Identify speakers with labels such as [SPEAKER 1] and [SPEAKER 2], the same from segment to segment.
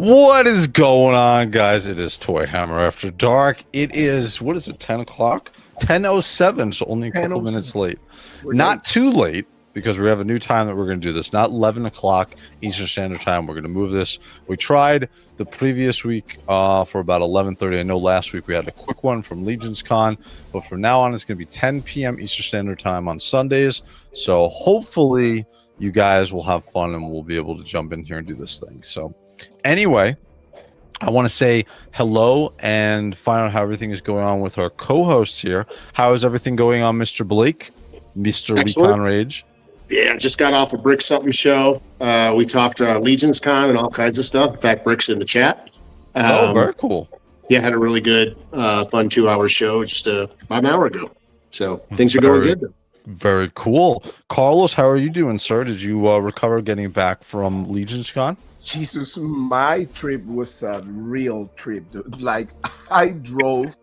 [SPEAKER 1] What is going on, guys? It is Toy Hammer After Dark. It is, what is it, 10 o'clock? 10:07, so only a couple minutes late. Not too late, because we have a new time that we're going to do this. Not 11 o'clock Eastern Standard Time. We're going to move this. We tried the previous week for about 11:30. I know last week we had a quick one from Legion's Con, but from now on it's going to be 10 p.m. Eastern Standard Time on Sundays. So hopefully you guys will have fun and we'll be able to jump in here and do this thing. So anyway, I want to say hello and find out how everything is going on with our co-hosts here. How is everything going on, Mr. Blake? Mr. Recon Rage?
[SPEAKER 2] Yeah, just got off a Brick Something show. We talked Legion's Con and all kinds of stuff. In fact, Brick's in the chat.
[SPEAKER 1] Very cool.
[SPEAKER 2] Yeah, had a really good, fun 2-hour show just about an hour ago. So things are going good.
[SPEAKER 1] Very cool. Carlos, how are you doing, sir? Did you recover getting back from Legion's Con?
[SPEAKER 3] Jesus, my trip was a real trip, dude. Like, I drove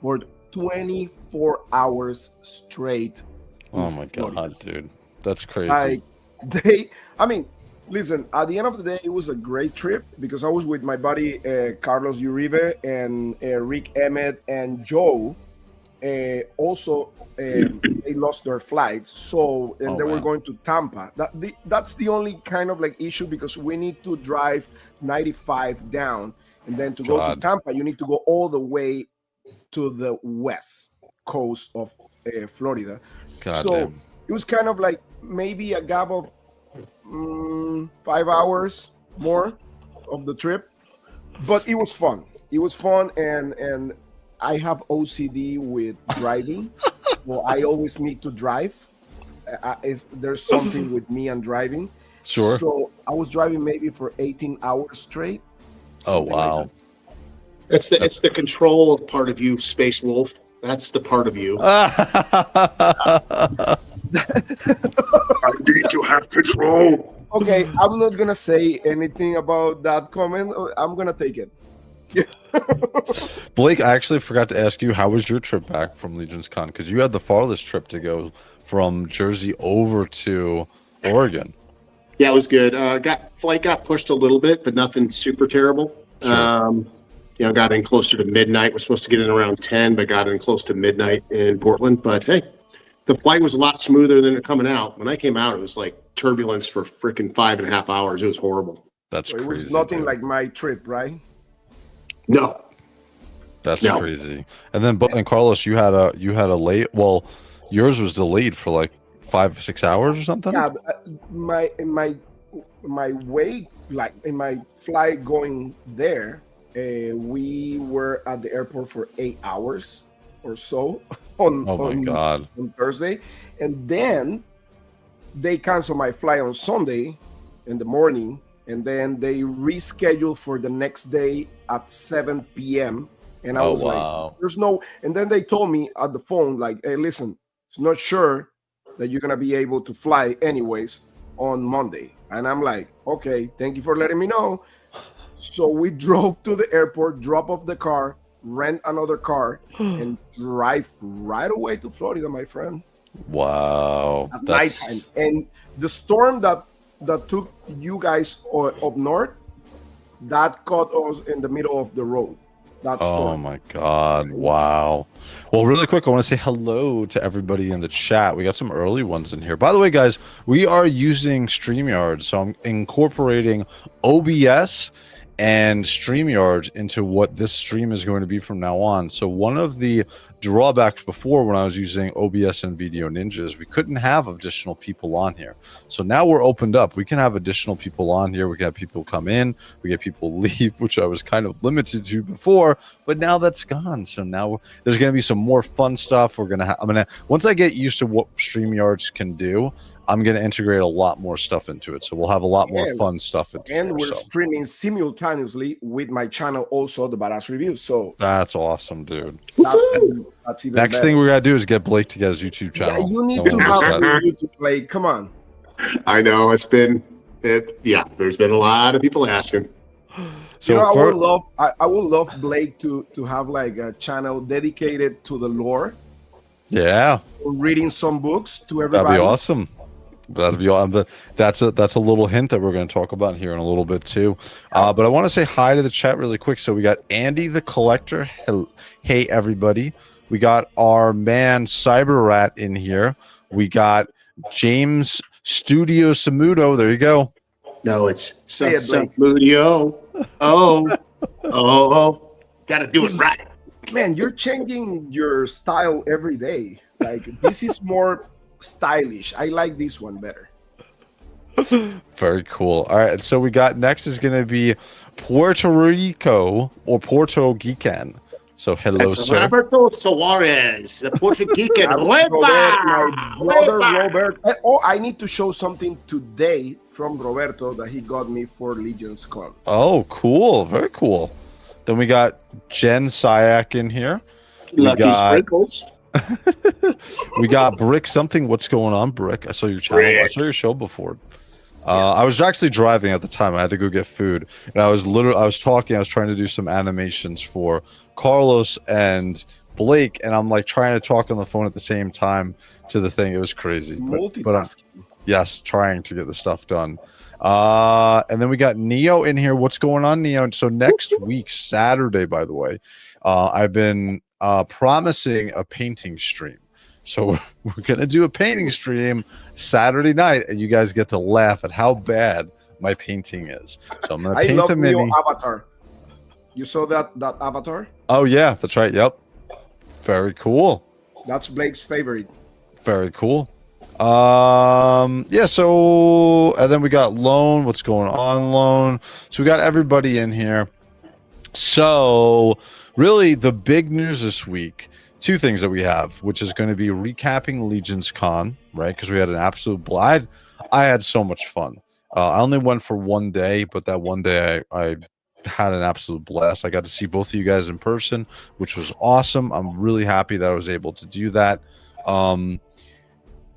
[SPEAKER 3] for 24 hours straight.
[SPEAKER 1] Oh my God, dude. That's crazy.
[SPEAKER 3] Like, listen, at the end of the day, it was a great trip because I was with my buddy Carlos Uribe and Rick Emmett and Joe. Also, they lost their flights, so they were going to Tampa. That's the only kind of like issue because we need to drive 95 down, and then to go to Tampa, you need to go all the way to the west coast of Florida. So it was kind of like maybe a gap of 5 hours more of the trip, but it was fun. It was fun, and I have OCD with driving. Well, I always need to drive. There's something with me and driving.
[SPEAKER 1] Sure.
[SPEAKER 3] So I was driving maybe for 18 hours straight.
[SPEAKER 1] Oh, wow.
[SPEAKER 3] Like
[SPEAKER 2] it's the control part of you, Space Wolf. That's the part of you.
[SPEAKER 4] I need to have control.
[SPEAKER 3] Okay, I'm not going to say anything about that comment. I'm going to take it.
[SPEAKER 1] Blake, I actually forgot to ask you, how was your trip back from Legion's Con? Because you had the farthest trip to go from Jersey over to Oregon.
[SPEAKER 2] Yeah, it was good. Flight got pushed a little bit, but nothing super terrible. Sure. Got in closer to midnight. We're supposed to get in around 10, but got in close to midnight in Portland. But hey, the flight was a lot smoother than it coming out. When I came out, it was like turbulence for freaking 5.5 hours. It was horrible.
[SPEAKER 1] That's crazy.
[SPEAKER 3] It was nothing like my trip, right?
[SPEAKER 2] No.
[SPEAKER 1] That's crazy. And then, and Carlos, you had a late. Well, yours was delayed for like 5-6 hours or something.
[SPEAKER 3] Yeah, my way, like in my flight going there, we were at the airport for 8 hours or so on Thursday, and then they canceled my flight on Sunday in the morning. And then they rescheduled for the next day at 7 p.m. And I was like, there's no... And then they told me at the phone, like, hey, listen, it's not sure that you're going to be able to fly anyways on Monday. And I'm like, okay, thank you for letting me know. So we drove to the airport, drop off the car, rent another car, and drive right away to Florida, my friend.
[SPEAKER 1] Wow.
[SPEAKER 3] At nighttime. And the storm that took you guys up north, that caught us in the middle of the road.
[SPEAKER 1] Oh my God. Wow. Well, really quick, I want to say hello to everybody in the chat. We got some early ones in here. By the way, guys, we are using StreamYard, so I'm incorporating OBS and StreamYard into what this stream is going to be from now on. So one of the drawbacks before, when I was using OBS and Video Ninjas, we couldn't have additional people on here. So now we're opened up. We can have additional people on here. We can have people come in, we get people leave, which I was kind of limited to before, but now that's gone. So now there's going to be some more fun stuff. I'm gonna once I get used to what StreamYards can do, I'm going to integrate a lot more stuff into it. So we'll have a lot more fun stuff into it.
[SPEAKER 3] And we're streaming simultaneously with my channel also, the Badass Reviews. So
[SPEAKER 1] that's awesome, dude.
[SPEAKER 3] That's even
[SPEAKER 1] Next
[SPEAKER 3] better.
[SPEAKER 1] thing we got to do is get Blake to get his YouTube channel.
[SPEAKER 3] Yeah, you need to have a YouTube play. Come on.
[SPEAKER 2] I know there's been a lot of people asking.
[SPEAKER 1] So
[SPEAKER 3] I would love Blake to have like a channel dedicated to the lore.
[SPEAKER 1] Yeah.
[SPEAKER 3] Reading some books to everybody.
[SPEAKER 1] That'd be awesome. That'll be all. That's a little hint that we're going to talk about here in a little bit too. But I want to say hi to the chat really quick. So we got Andy the Collector. Hey everybody. We got our man Cyber Rat in here. We got James Studio Samudo. There you go.
[SPEAKER 2] No, it's
[SPEAKER 3] Say it, Blake.
[SPEAKER 2] Mudio. Oh. Got to do it right.
[SPEAKER 3] Man, you're changing your style every day. Like, this is more stylish. I like this one better.
[SPEAKER 1] Very cool. All right, so we got next is going to be Puerto Rico or Puerto Rican. So hello,
[SPEAKER 2] That's
[SPEAKER 1] sir.
[SPEAKER 2] Roberto Suarez, the Puerto Rican.
[SPEAKER 3] Robert, my brother Robert. Oh, I need to show something today from Roberto that he got me for Legion's Con.
[SPEAKER 1] Oh, cool. Very cool. Then we got Jen Syak in here.
[SPEAKER 2] Lucky Sprinkles.
[SPEAKER 1] We got Brick something. What's going on, Brick? I saw your channel. I saw your show before. I was actually driving at the time. I had to go get food, and I was trying to do some animations for Carlos and Blake, and I'm like trying to talk on the phone at the same time to the thing. It was crazy.
[SPEAKER 3] Multitasking.
[SPEAKER 1] Yes, trying to get the stuff done. And then we got Neo in here. What's going on, Neo? So next week, Saturday, by the way, I've been promising a painting stream. So we're gonna do a painting stream Saturday night, and you guys get to laugh at how bad my painting is. So I'm gonna paint a mini
[SPEAKER 3] avatar. You saw that avatar?
[SPEAKER 1] Oh yeah, that's right. Yep. Very cool.
[SPEAKER 3] That's Blake's favorite.
[SPEAKER 1] Very cool. Yeah, so and then we got Lone. What's going on, Lone? So we got everybody in here. So really the big news this week, two things that we have, which is going to be recapping Legion's Con, right? Because we had an absolute blast. I had so much fun. I only went for one day, but that one day I had an absolute blast. I got to see both of you guys in person, which was awesome. I'm really happy that I was able to do that.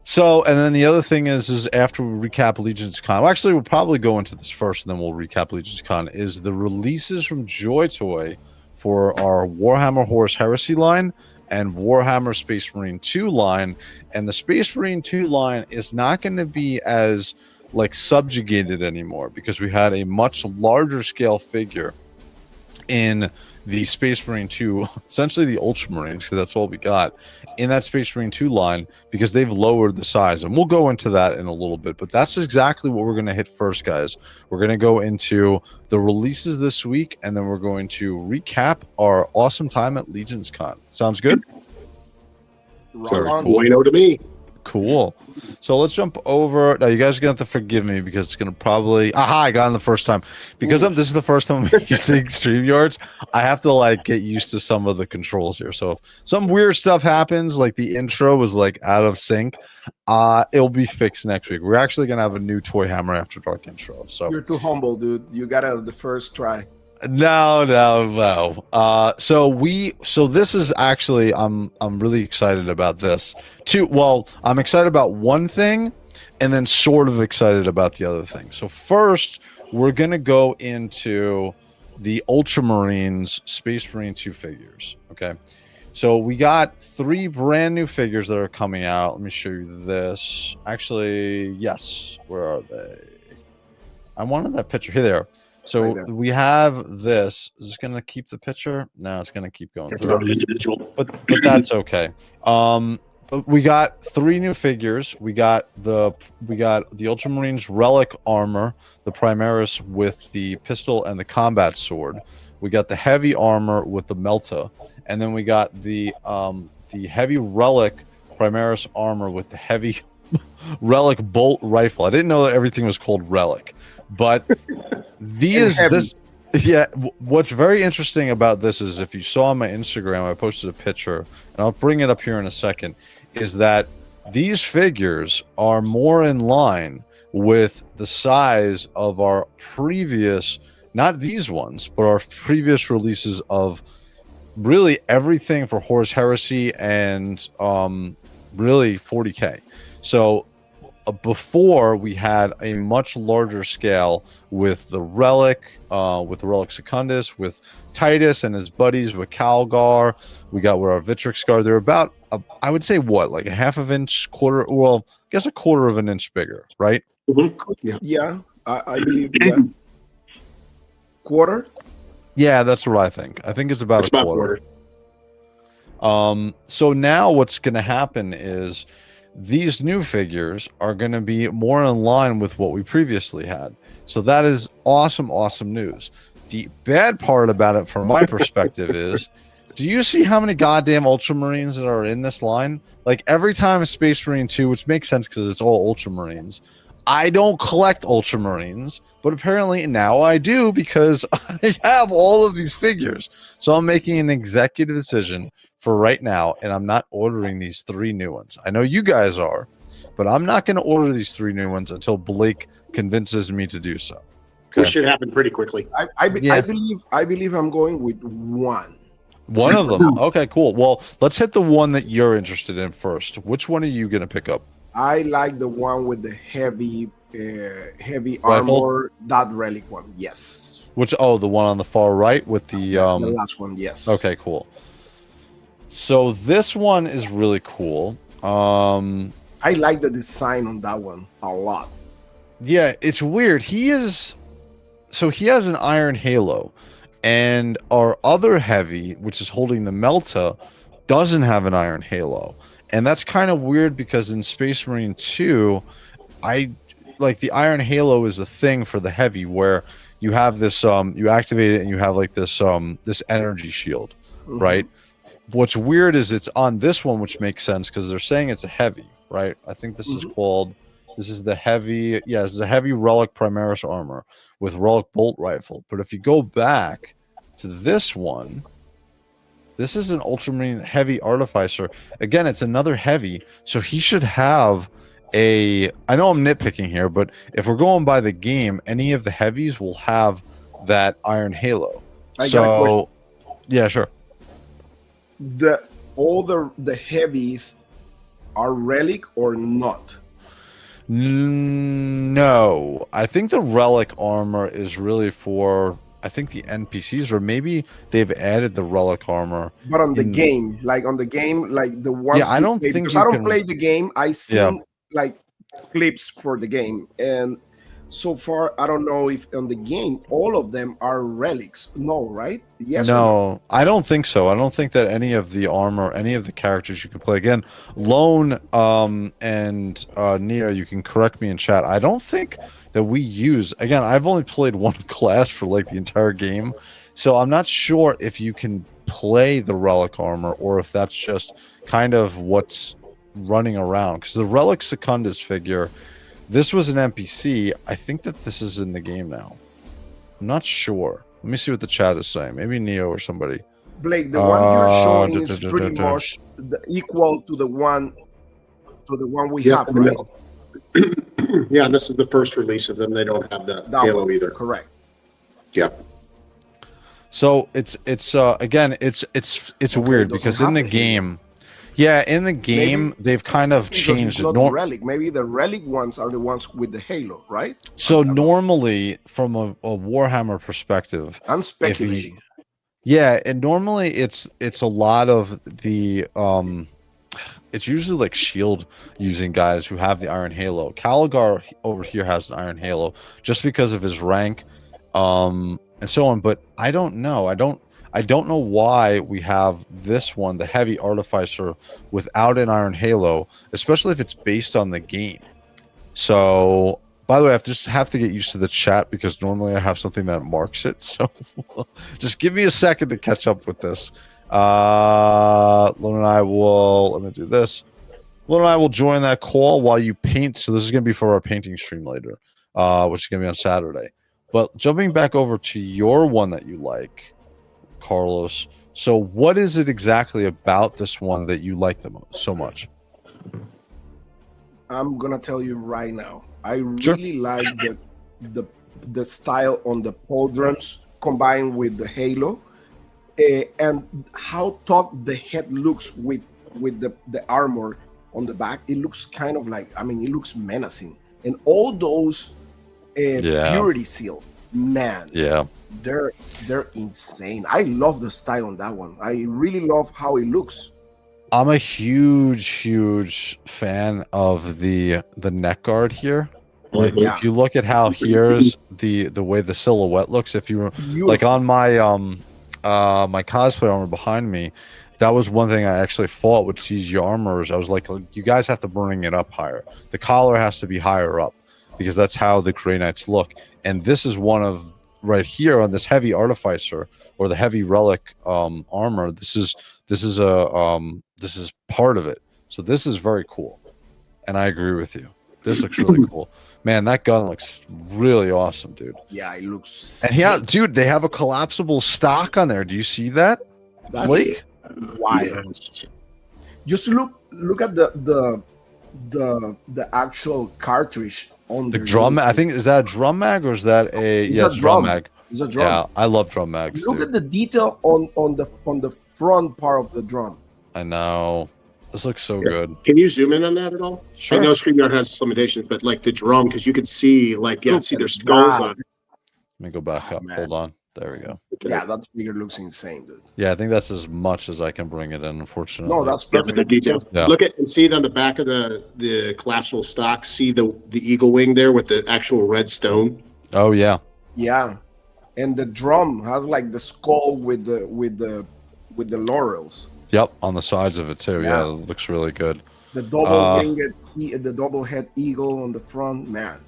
[SPEAKER 1] So, and then the other thing is after we recap Legion's Con, well, actually, we'll probably go into this first, and then we'll recap Legion's Con, is the releases from Joytoy for our Warhammer Horus Heresy line and Warhammer Space Marine 2 line. And the Space Marine 2 line is not going to be as, like, subjugated anymore, because we had a much larger scale figure in the Space Marine 2, essentially the Ultramarines, because that's all we got in that Space Marine 2 line, because they've lowered the size. And we'll go into that in a little bit, but that's exactly what we're going to hit first, guys. We're going to go into the releases this week, and then we're going to recap our awesome time at Legion's Con. Sounds good?
[SPEAKER 2] Sounds bueno to me.
[SPEAKER 1] Cool. So let's jump over. Now, you guys are going to have to forgive me because it's going to probably... Aha, I got in the first time. Because this is the first time I'm using StreamYards, I have to, like, get used to some of the controls here. So if some weird stuff happens, like the intro was, like, out of sync, it'll be fixed next week. We're actually going to have a new Toy Hammer After Dark intro. So
[SPEAKER 3] you're too humble, dude. You got it the first try.
[SPEAKER 1] No. So this is actually I'm really excited about this too. Well, I'm excited about one thing and then sort of excited about the other thing. So first, we're gonna go into the Ultramarines Space Marine 2 figures. Okay. So we got 3 brand new figures that are coming out. Let me show you this. Actually, yes. Where are they? I wanted that picture. Here they are. So we have this. Is this gonna keep the picture? No, it's gonna keep going. But that's okay. But we got 3 new figures. We got the Ultramarines relic armor, the Primaris with the pistol and the combat sword. We got the heavy armor with the Melta, and then we got the heavy relic Primaris armor with the heavy relic bolt rifle. I didn't know that everything was called relic, but what's very interesting about this is, if you saw on my Instagram, I posted a picture, and I'll bring it up here in a second, is that these figures are more in line with the size of our previous, not these ones, but our previous releases of really everything for Horus Heresy and really 40K. So before, we had a much larger scale with the Relic Secundus, with Titus and his buddies, with Calgar. We got with our Vitrix Guard. They're about I would say what, like a half of inch, quarter, well, I guess a quarter of an inch bigger, right?
[SPEAKER 2] Yeah.
[SPEAKER 3] Yeah, I believe, yeah. Quarter?
[SPEAKER 1] Yeah, that's what I think. I think it's about
[SPEAKER 2] It's
[SPEAKER 1] a
[SPEAKER 2] about
[SPEAKER 1] quarter.
[SPEAKER 2] quarter.
[SPEAKER 1] So now what's going to happen is these new figures are going to be more in line with what we previously had. So that is awesome, awesome news. The bad part about it, from my perspective, is do you see how many goddamn Ultramarines that are in this line? Like every time a Space Marine 2, which makes sense because it's all Ultramarines. I don't collect Ultramarines, but apparently now I do because I have all of these figures. So I'm making an executive decision for right now, and I'm not ordering these 3 new ones. I know you guys are, but I'm not going to order these 3 new ones until Blake convinces me to do so. Okay?
[SPEAKER 2] Which should happen pretty quickly.
[SPEAKER 3] I
[SPEAKER 1] Yeah.
[SPEAKER 3] believe I'm going with one.
[SPEAKER 1] One of them. Okay, cool. Well, let's hit the one that you're interested in first. Which one are you going to pick up?
[SPEAKER 3] I like the one with the heavy
[SPEAKER 1] Rifle?
[SPEAKER 3] armor, that relic one. Yes.
[SPEAKER 1] Which, oh, the one on the far right with the
[SPEAKER 3] The last one, yes.
[SPEAKER 1] okay, cool. So this one is really cool.
[SPEAKER 3] I like the design on that one a lot.
[SPEAKER 1] Yeah, it's weird. He has an iron halo, and our other heavy, which is holding the Melta, doesn't have an iron halo. And that's kind of weird because in Space Marine 2, I like the iron halo is a thing for the heavy where you have this you activate it and you have like this this energy shield, right? What's weird is it's on this one, which makes sense because they're saying it's a heavy, right? I think this is called, this is the heavy, yeah, this is a heavy relic Primaris armor with relic bolt rifle. But if you go back to this one, this is an Ultramarine heavy artificer. Again, it's another heavy, so he should have a, I know I'm nitpicking here, but if we're going by the game, any of the heavies will have that iron halo.
[SPEAKER 3] I got a question.
[SPEAKER 1] Yeah, sure.
[SPEAKER 3] All the heavies are relic or not?
[SPEAKER 1] No, I think the relic armor is really for, I think, the NPCs, or maybe they've added the relic armor.
[SPEAKER 3] But on the game, like the ones.
[SPEAKER 1] Yeah, I don't
[SPEAKER 3] play,
[SPEAKER 1] think
[SPEAKER 3] because
[SPEAKER 1] you
[SPEAKER 3] I don't
[SPEAKER 1] can-
[SPEAKER 3] play the game. I seen
[SPEAKER 1] Yeah.
[SPEAKER 3] like clips for the game, and so far I don't know if on the game all of them are relics. No, right? Yes. or
[SPEAKER 1] No, I don't think so. I don't think that any of the armor, any of the characters you can play, again, Lone and Nia, you can correct me in chat. I don't think that we use, again, I've only played one class for like the entire game, so I'm not sure if you can play the relic armor or if that's just kind of what's running around. Because the relic Secundus figure, this was an NPC. I think that this is in the game now. I'm not sure. Let me see what the chat is saying. Maybe Neo or somebody.
[SPEAKER 3] Blake, the one you're showing is pretty much equal to the one we have, right?
[SPEAKER 2] Yeah, this is the first release of them. They don't have the
[SPEAKER 3] That
[SPEAKER 2] halo
[SPEAKER 3] one,
[SPEAKER 2] either.
[SPEAKER 3] correct.
[SPEAKER 2] Yeah.
[SPEAKER 1] So it's again, it's weird
[SPEAKER 3] doesn't
[SPEAKER 1] because
[SPEAKER 3] have
[SPEAKER 1] in the
[SPEAKER 3] the halo.
[SPEAKER 1] game, yeah, in the game they've kind of
[SPEAKER 3] Because
[SPEAKER 1] changed
[SPEAKER 3] it's
[SPEAKER 1] it.
[SPEAKER 3] not the relic. Maybe the relic ones are the ones with the halo, right?
[SPEAKER 1] So normally, from a Warhammer perspective,
[SPEAKER 3] I'm speculating.
[SPEAKER 1] yeah, and normally it's a lot of the it's usually like shield using guys who have the iron halo. Caligar over here has an iron halo just because of his rank, and so on. But I don't know. I don't know why we have this one, the heavy artificer, without an iron halo, especially if it's based on the game. So, by the way, I just have to get used to the chat because normally I have something that marks it. So, just give me a second to catch up with this. Lone and I will, let me do this. Lone and I will join that call while you paint. So this is going to be for our painting stream later, which is going to be on Saturday. But jumping back over to your one that you like, Carlos. So what is it exactly about this one that you like the most so much?
[SPEAKER 3] I'm gonna tell you right now. I really like the style on the pauldrons combined with the halo, and how tough the head looks with the armor on the back. It looks kind of like, I mean, it looks menacing, and all those purity seal, man.
[SPEAKER 1] Yeah.
[SPEAKER 3] They're insane. I love the style on that one. I really love how it looks.
[SPEAKER 1] I'm a huge fan of the neck guard here. Like
[SPEAKER 2] Mhm.
[SPEAKER 3] Yeah.
[SPEAKER 1] if you look at how here's the way the silhouette looks, if you like
[SPEAKER 3] Beautiful.
[SPEAKER 1] on my my cosplay armor behind me, that was one thing I actually fought with CG armors. I was like, you guys have to bring it up higher. The collar has to be higher up because that's how the Grey Knights look. And this is one of right here on this heavy artificer or the heavy relic armor. This is part of it. So this is very cool. And I agree with you. This looks really cool. Man, that gun looks really awesome, dude.
[SPEAKER 3] Yeah, it looks
[SPEAKER 1] And yeah, dude, they have a collapsible stock on there. Do you see that?
[SPEAKER 3] that's
[SPEAKER 1] Blake?
[SPEAKER 3] wild.
[SPEAKER 2] Yes.
[SPEAKER 3] Just look at the actual cartridge on
[SPEAKER 1] The drum, I think, is that a drum mag or is that a
[SPEAKER 3] It's
[SPEAKER 1] yeah,
[SPEAKER 3] a
[SPEAKER 1] it's drum
[SPEAKER 3] drum.
[SPEAKER 1] mag?
[SPEAKER 3] It's a drum.
[SPEAKER 1] Yeah, I love drum mags.
[SPEAKER 3] Look
[SPEAKER 1] Dude.
[SPEAKER 3] at the detail on the front part of the drum.
[SPEAKER 1] I know. This looks so
[SPEAKER 2] Yeah.
[SPEAKER 1] good.
[SPEAKER 2] Can you zoom in on that at all?
[SPEAKER 1] Sure.
[SPEAKER 2] I know StreamYard has limitations, but like the drum, because you could see like
[SPEAKER 3] Look
[SPEAKER 2] see
[SPEAKER 3] at
[SPEAKER 2] their skulls
[SPEAKER 3] that.
[SPEAKER 2] on it.
[SPEAKER 1] Let me go back
[SPEAKER 3] Oh,
[SPEAKER 1] up.
[SPEAKER 3] man.
[SPEAKER 1] Hold on. There we go.
[SPEAKER 3] Yeah, that figure looks insane, dude.
[SPEAKER 1] Yeah, I think that's as much as I can bring it in, unfortunately.
[SPEAKER 3] No, that's
[SPEAKER 2] Yeah, but the
[SPEAKER 3] perfect.
[SPEAKER 2] details.
[SPEAKER 1] Yeah.
[SPEAKER 2] Look at and see it on the back of the collapsible stock. See the eagle wing there with the actual red stone.
[SPEAKER 1] Oh yeah.
[SPEAKER 3] Yeah, and the drum has like the skull with the laurels.
[SPEAKER 1] Yep, on the sides of it too. Yeah,
[SPEAKER 3] Yeah.
[SPEAKER 1] it looks really good.
[SPEAKER 3] The the double head eagle on the front, man.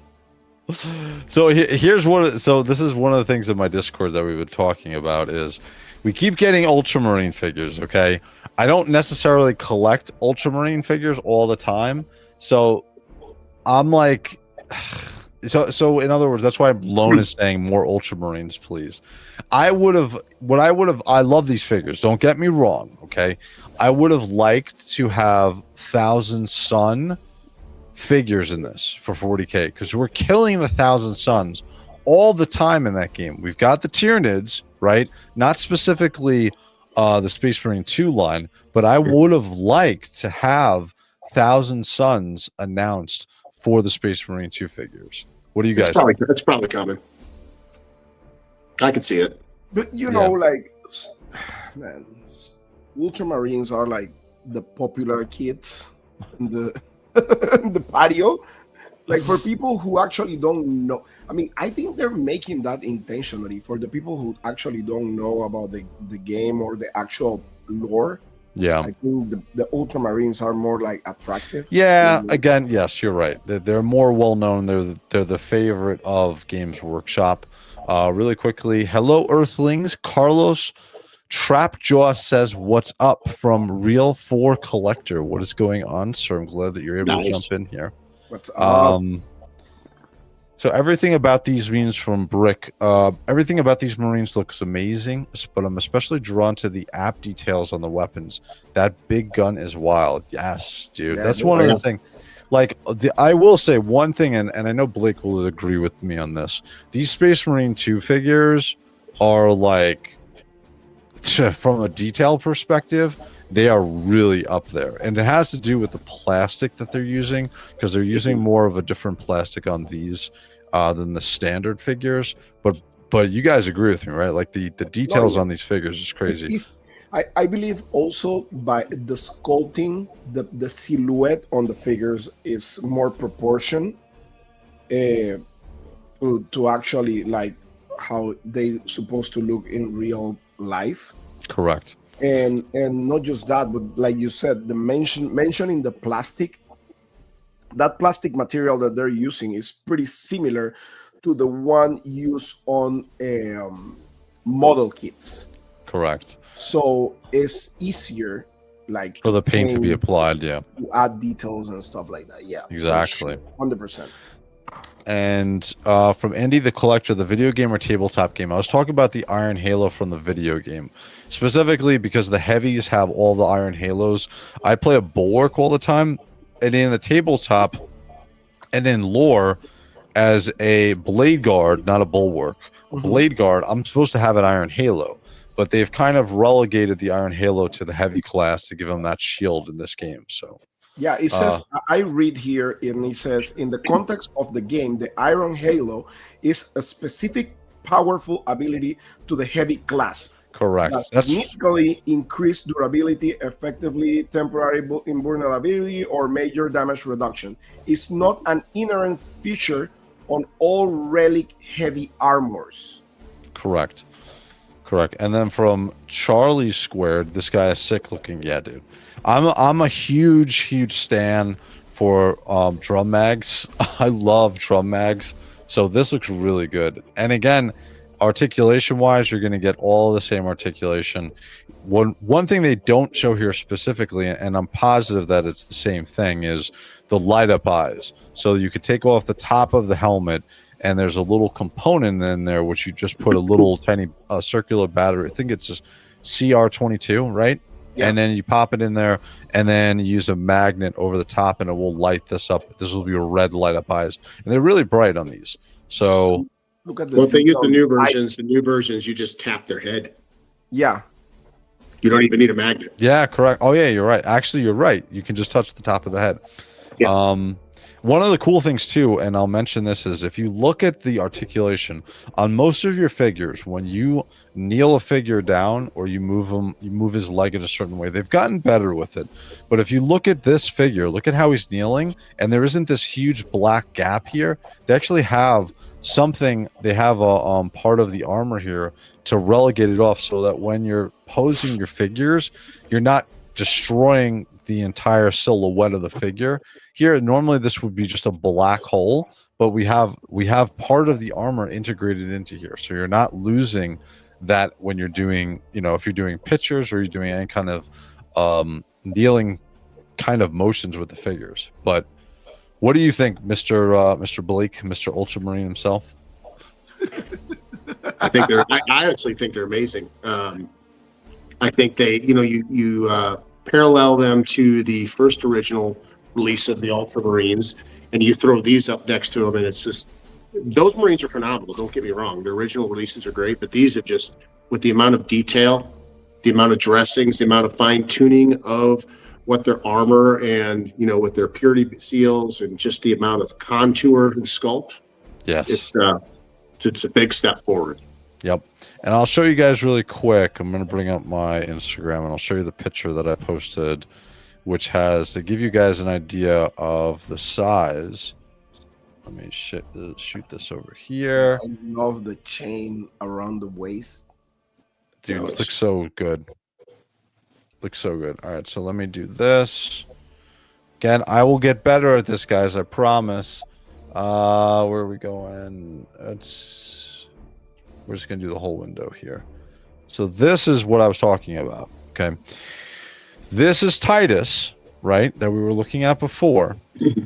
[SPEAKER 1] So here's what. So this is one of the things in my Discord that we've been talking about is we keep getting Ultramarine figures. Okay, I don't necessarily collect Ultramarine figures all the time, so I'm like, so in other words, that's why Lone is saying more Ultramarines, please. I love these figures. Don't get me wrong. Okay, I would have liked to have Thousand Sun figures in this for 40k because we're killing the Thousand Suns all the time in that game. We've got the Tyranids, right? Not specifically the Space Marine 2 line, but I would have liked to have Thousand Suns announced for the Space Marine 2 figures. What do you guys think?
[SPEAKER 2] It's probably coming. I can see it.
[SPEAKER 3] But you know, like, man, Ultramarines are like the popular kids in the in the patio. Like for people who actually don't know, I mean, I think they're making that intentionally for the people who actually don't know about the game or the actual lore.
[SPEAKER 1] Yeah.
[SPEAKER 3] I think the Ultramarines are more like attractive.
[SPEAKER 1] Yeah, again, yes, you're right. They're more well known. They're the favorite of Games Workshop. Really quickly, hello Earthlings. Carlos Trapjaw says, "What's up from Real 4 Collector? What is going on, sir? I'm glad that you're able to jump in here."
[SPEAKER 3] What's up?
[SPEAKER 1] So everything about these Marines from Brick, everything about these Marines looks amazing, but I'm especially drawn to the app details on the weapons. That big gun is wild. Yes, dude.
[SPEAKER 3] Yeah,
[SPEAKER 1] That's one of the things. Like, I will say one thing, and I know Blake will agree with me on this. These Space Marine 2 figures are like, from a detail perspective, they are really up there. And it has to do with the plastic that they're using, because they're using more of a different plastic on these than the standard figures. But you guys agree with me, right? Like the details on these figures is crazy.
[SPEAKER 3] I believe also by the sculpting, the silhouette on the figures is more proportion to actually like how they supposed to look in real life.
[SPEAKER 1] Correct.
[SPEAKER 3] And not just that, but like you said, the mentioning the plastic, that plastic material that they're using is pretty similar to the one used on model kits.
[SPEAKER 1] Correct.
[SPEAKER 3] So it's easier, like
[SPEAKER 1] For the paint to be applied, yeah.
[SPEAKER 3] to add details and stuff like that. Yeah,
[SPEAKER 1] Exactly.
[SPEAKER 3] 100%.
[SPEAKER 1] And from Andy the Collector, the video game or tabletop game. I was talking about the Iron Halo from the video game, specifically because the heavies have all the Iron Halos. I play a Bulwark all the time, and in the tabletop and in lore, as a Blade Guard, not a Bulwark, Blade Guard, I'm supposed to have an Iron Halo, but they've kind of relegated the Iron Halo to the heavy class to give them that shield in this game. So
[SPEAKER 3] Yeah, it says, I read here, and it says, in the context of the game, the Iron Halo is a specific powerful ability to the heavy class.
[SPEAKER 1] Correct.
[SPEAKER 3] Does
[SPEAKER 1] That's
[SPEAKER 3] significantly increase durability, effectively temporary invulnerability, or major damage reduction. It's not an inherent feature on all relic heavy armors.
[SPEAKER 1] correct. Correct. And then from Charlie Squared, this guy is sick looking. Yeah, dude. I'm a huge stan for drum mags. I love drum mags. So this looks really good. And again, articulation wise, you're going to get all the same articulation. One thing they don't show here specifically, and I'm positive that it's the same thing, is the light up eyes. So you could take off the top of the helmet, and there's a little component in there which you just put a little tiny circular battery. I think it's a CR22, right?
[SPEAKER 3] Yeah.
[SPEAKER 1] And then you pop it in there, and then you use a magnet over the top, and it will light this up. This will be a red light up eyes, and they're really bright on these. So
[SPEAKER 3] look at the.
[SPEAKER 2] Well, if they use the new versions, you just tap their head.
[SPEAKER 3] Yeah.
[SPEAKER 2] You don't even need a magnet.
[SPEAKER 1] yeah, correct. Oh yeah, you're right. Actually, you're right. You can just touch the top of the head.
[SPEAKER 2] Yeah.
[SPEAKER 1] One of the cool things too, and I'll mention this, is if you look at the articulation on most of your figures, when you kneel a figure down or you move his leg in a certain way, they've gotten better with it. But if you look at this figure, look at how he's kneeling, and there isn't this huge black gap here. They actually have something. They have a part of the armor here to relegate it off, so that when you're posing your figures, you're not destroying the entire silhouette of the figure. Here, normally this would be just a black hole, but we have part of the armor integrated into here, so you're not losing that when you're doing, if you're doing pictures or you're doing any kind of kneeling kind of motions with the figures. But what do you think, Mr. Blake, Mr. Ultramarine himself?
[SPEAKER 2] I think I actually think they're amazing. I think they, you parallel them to the first original release of the Ultramarines, and you throw these up next to them, and it's just, those Marines are phenomenal. Don't get me wrong; the original releases are great, but these are just, with the amount of detail, the amount of dressings, the amount of fine tuning of what their armor and with their purity seals, and just the amount of contour and sculpt.
[SPEAKER 1] Yes,
[SPEAKER 2] it's a big step forward.
[SPEAKER 1] Yep. And I'll show you guys really quick. I'm going to bring up my Instagram, and I'll show you the picture that I posted, which has, to give you guys an idea of the size. Let me shoot this over here.
[SPEAKER 3] I love the chain around the waist.
[SPEAKER 1] Dude, it looks so good. Looks so good. All right, so let me do this. Again, I will get better at this, guys. I promise. Where are we going? We're just going to do the whole window here. So this is what I was talking about, okay? This is Titus, right, that we were looking at before.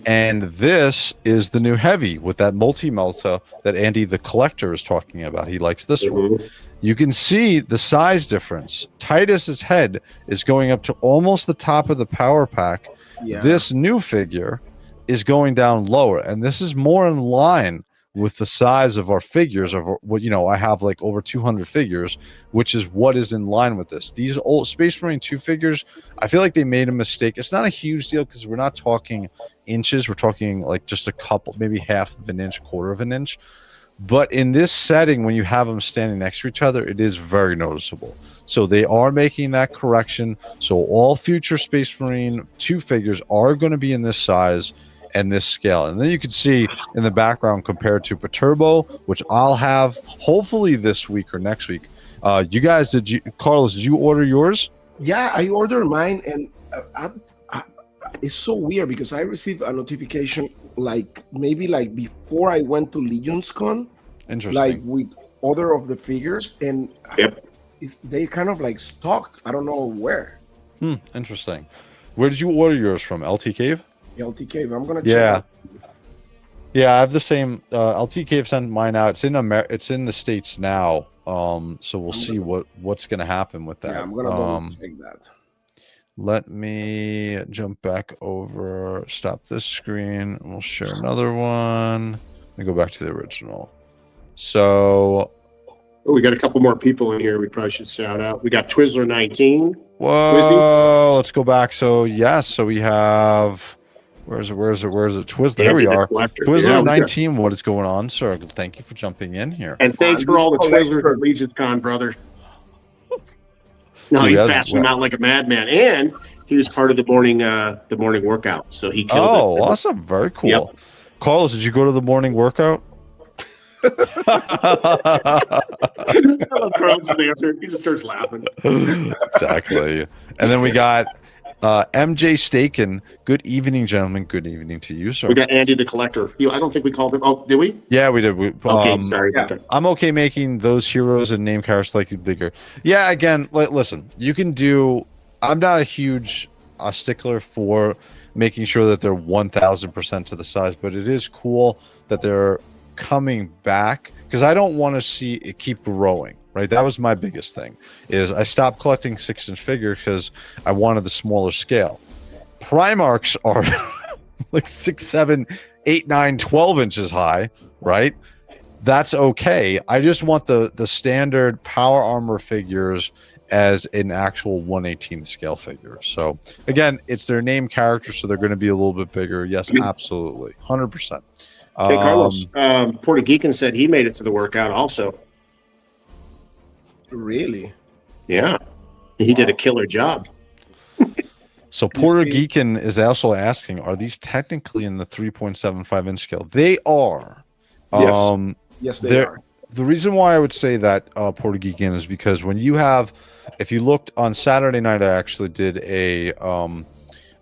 [SPEAKER 1] And this is the new heavy with that multi-melta that Andy the Collector is talking about. He likes this one. You can see the size difference. Titus's head is going up to almost the top of the power pack.
[SPEAKER 3] Yeah.
[SPEAKER 1] This new figure is going down lower, and this is more in line with the size of our figures. Of what, I have like over 200 figures, which is what is in line with this. These old Space Marine 2 figures, I feel like they made a mistake. It's not a huge deal because we're not talking inches, we're talking like just a couple, maybe half of an inch, quarter of an inch. But in this setting, when you have them standing next to each other, it is very noticeable. So they are making that correction. So all future Space Marine 2 figures are going to be in this size and this scale. And then you can see in the background compared to Paturbo, which I'll have hopefully this week or next week. You guys, Carlos, did you order yours?
[SPEAKER 3] Yeah, I ordered mine, and it's so weird because I received a notification maybe before I went to Legion's Con,
[SPEAKER 1] Interesting.
[SPEAKER 3] with other of the figures, and
[SPEAKER 2] Yep.
[SPEAKER 3] they kind of stock. I don't know where.
[SPEAKER 1] Interesting. Where did you order yours from? LT Cave?
[SPEAKER 3] LT Cave. I'm gonna
[SPEAKER 1] Yeah.
[SPEAKER 3] check.
[SPEAKER 1] Yeah, I have the same. LT Cave sent mine out. It's in the States now. So we'll see what's gonna happen with that.
[SPEAKER 3] Yeah, I'm gonna double check that.
[SPEAKER 1] Let me jump back over, stop this screen, and we'll share another one. Let me go back to the original. So,
[SPEAKER 2] We got a couple more people in here we probably should shout out. We got Twizzler 19.
[SPEAKER 1] whoa, let's go back. So, yes, so we have, where's it? Twizzler, there we are. Twizzler 19, what is going on, sir? Thank you for jumping in here.
[SPEAKER 2] And thanks for all the Twizzlers at Legion's Con, brother. No,
[SPEAKER 1] Dude,
[SPEAKER 2] he's
[SPEAKER 1] that's
[SPEAKER 2] passing them out like a madman, and he was part of the morning workout, so he killed it.
[SPEAKER 1] Oh, awesome. Very cool.
[SPEAKER 2] Yep.
[SPEAKER 1] Carlos, did you go to the morning workout?
[SPEAKER 2] I love Carl's answer. He just starts laughing.
[SPEAKER 1] Exactly. And then we got MJ Staken. Good evening, gentlemen. Good evening to you, sir.
[SPEAKER 2] We got Andy the Collector. I don't think we called him. Oh, did we?
[SPEAKER 1] Yeah, we did.
[SPEAKER 2] Okay, sorry
[SPEAKER 3] yeah.
[SPEAKER 2] about that.
[SPEAKER 1] I'm okay making those heroes and name characters slightly bigger. Yeah, again, listen, you can do. I'm not a huge stickler for making sure that they're 1,000% to the size, but it is cool that they're coming back because I don't want to see it keep growing. Right, that was my biggest thing. Is I stopped collecting 6-inch figures because I wanted the smaller scale. Primarchs are like 6, 7, 8, 9, 12 inches high. Right, that's okay. I just want the standard power armor figures as an actual 1/18 scale figure. So again, it's their name character, so they're going to be a little bit bigger. Yes, absolutely, 100%.
[SPEAKER 2] Hey, Carlos, Porta Geekin said he made it to the workout also.
[SPEAKER 3] Really?
[SPEAKER 2] Yeah, he did a killer job.
[SPEAKER 1] So Porter Geekin is also asking, are these technically in the 3.75-inch scale? They are.
[SPEAKER 3] Yes. Yes, they are.
[SPEAKER 1] The reason why I would say that, Porter Geekin, is because when you have, if you looked on Saturday night, I actually did a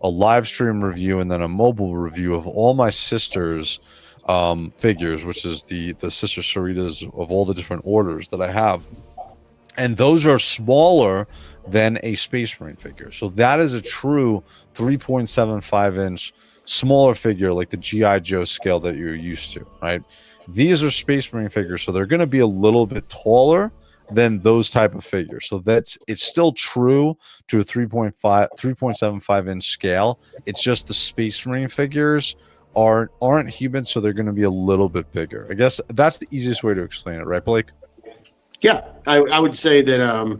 [SPEAKER 1] live stream review and then a mobile review of all my sisters' figures, which is the Sister Saritas of all the different orders that I have. And those are smaller than a Space Marine figure. So that is a true 3.75-inch smaller figure like the G.I. Joe scale that you're used to, right? These are Space Marine figures, so they're going to be a little bit taller than those type of figures. So it's still true to a 3.75-inch scale. It's just the Space Marine figures aren't human, so they're going to be a little bit bigger. I guess that's the easiest way to explain it, right, Blake?
[SPEAKER 2] Yeah, I would say that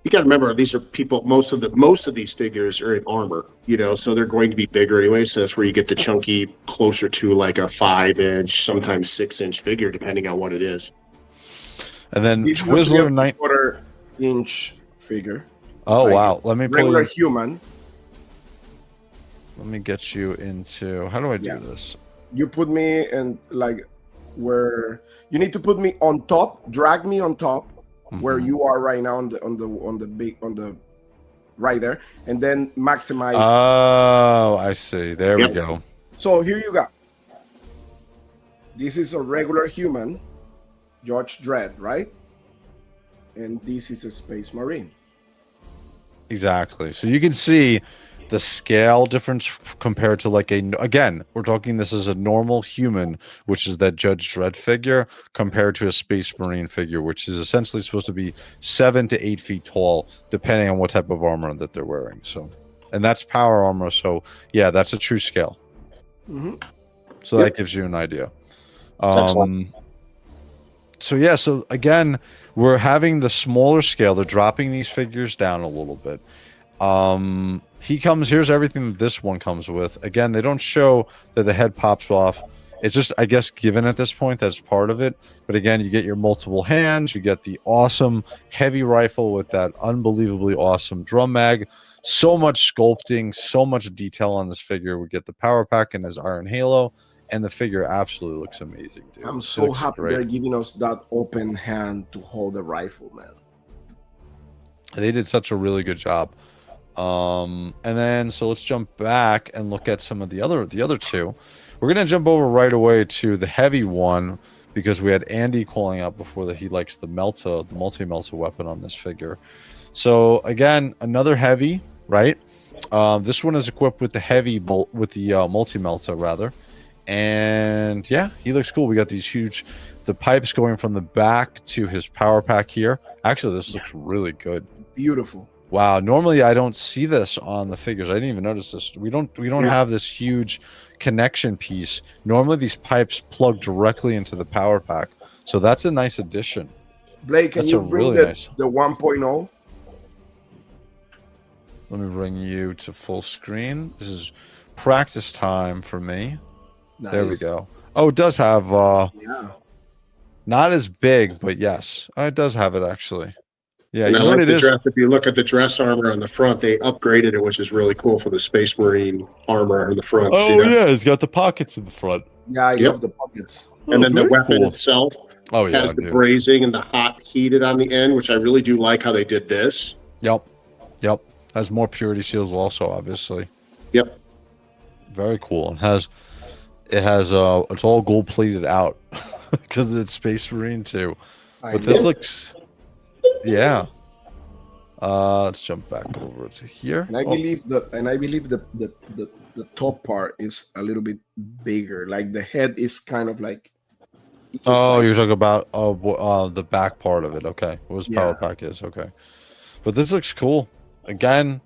[SPEAKER 2] you got to remember these are people. Most of these figures are in armor, so they're going to be bigger anyway. So that's where you get the chunky, closer to like a 5-inch, sometimes 6-inch figure, depending on what it is.
[SPEAKER 1] And then
[SPEAKER 3] This
[SPEAKER 1] Twizzler
[SPEAKER 3] is a 1/4-inch figure.
[SPEAKER 1] Oh
[SPEAKER 3] like
[SPEAKER 1] wow! Let me
[SPEAKER 3] regular human.
[SPEAKER 1] Let me get you into. How do I do this?
[SPEAKER 3] You put me in like where you need to put me on top. Drag me on top, where you are right now on the right there, and then maximize.
[SPEAKER 1] Oh, I see. There we go.
[SPEAKER 3] So here you go. This is a regular human, Judge Dredd, right? And this is a Space Marine.
[SPEAKER 1] Exactly. So you can see the scale difference compared to like again, we're talking this is a normal human, which is that Judge Dredd figure, compared to a Space Marine figure, which is essentially supposed to be 7 to 8 feet tall, depending on what type of armor that they're wearing. So, and that's power armor. So yeah, that's a true scale. So that gives you an idea. So yeah, so again, we're having the smaller scale. They're dropping these figures down a little bit. Here's everything that this one comes with. Again, they don't show that the head pops off. It's just, I guess, given at this point, that's part of it. But again, you get your multiple hands, you get the awesome heavy rifle with that unbelievably awesome drum mag. So much sculpting, so much detail on this figure. We get the power pack and his iron halo, and the figure absolutely looks amazing, dude.
[SPEAKER 3] I'm so happy they're giving us that open hand to hold the rifle, man.
[SPEAKER 1] They did such a really good job. And then so let's jump back and look at some of the other two. We're gonna jump over right away to the heavy one because we had Andy calling out before that he likes the multi-melta weapon on this figure. So again, another heavy, right? This one is equipped with the heavy bolt with the multi-melta rather. And yeah, he looks cool. We got these the pipes going from the back to his power pack here. Actually, this looks really good.
[SPEAKER 3] Beautiful.
[SPEAKER 1] Wow, normally I don't see this on the figures. I didn't even notice this. We don't have this huge connection piece. Normally these pipes plug directly into the power pack. So that's a nice addition.
[SPEAKER 3] Blake, can you bring the 1.0?
[SPEAKER 1] Let me bring you to full screen. This is practice time for me. Nice. There we go. Oh, it does have not as big, but yes. It does have it actually. Yeah,
[SPEAKER 2] And
[SPEAKER 1] you
[SPEAKER 2] I
[SPEAKER 1] know what
[SPEAKER 2] like
[SPEAKER 1] it
[SPEAKER 2] the
[SPEAKER 1] is?
[SPEAKER 2] dress. If you look at the dress armor on the front, they upgraded it, which is really cool for the Space Marine armor on the front. See
[SPEAKER 1] Oh
[SPEAKER 2] that?
[SPEAKER 1] yeah, it's got the pockets in the front.
[SPEAKER 3] Yeah, I
[SPEAKER 2] Yep.
[SPEAKER 3] love the pockets.
[SPEAKER 2] And
[SPEAKER 1] Oh,
[SPEAKER 2] then the
[SPEAKER 1] very
[SPEAKER 2] weapon
[SPEAKER 1] cool.
[SPEAKER 2] itself
[SPEAKER 1] Oh yeah,
[SPEAKER 2] has the
[SPEAKER 1] dude.
[SPEAKER 2] brazing and the hot heated on the end, which I really do like how they did this.
[SPEAKER 1] Yep. Has more purity seals also, obviously.
[SPEAKER 2] Yep.
[SPEAKER 1] Very cool. It has it's all gold plated out because it's Space Marine too.
[SPEAKER 3] I
[SPEAKER 1] But this
[SPEAKER 3] know.
[SPEAKER 1] looks, yeah. Let's jump back over to here.
[SPEAKER 3] And I
[SPEAKER 1] Oh,
[SPEAKER 3] believe the top part is a little bit bigger. Like the head is kind of like. just
[SPEAKER 1] oh,
[SPEAKER 3] like-
[SPEAKER 1] you're talking about the back part of it. Okay, what was power
[SPEAKER 3] Yeah.
[SPEAKER 1] pack is okay. But this looks cool. Again,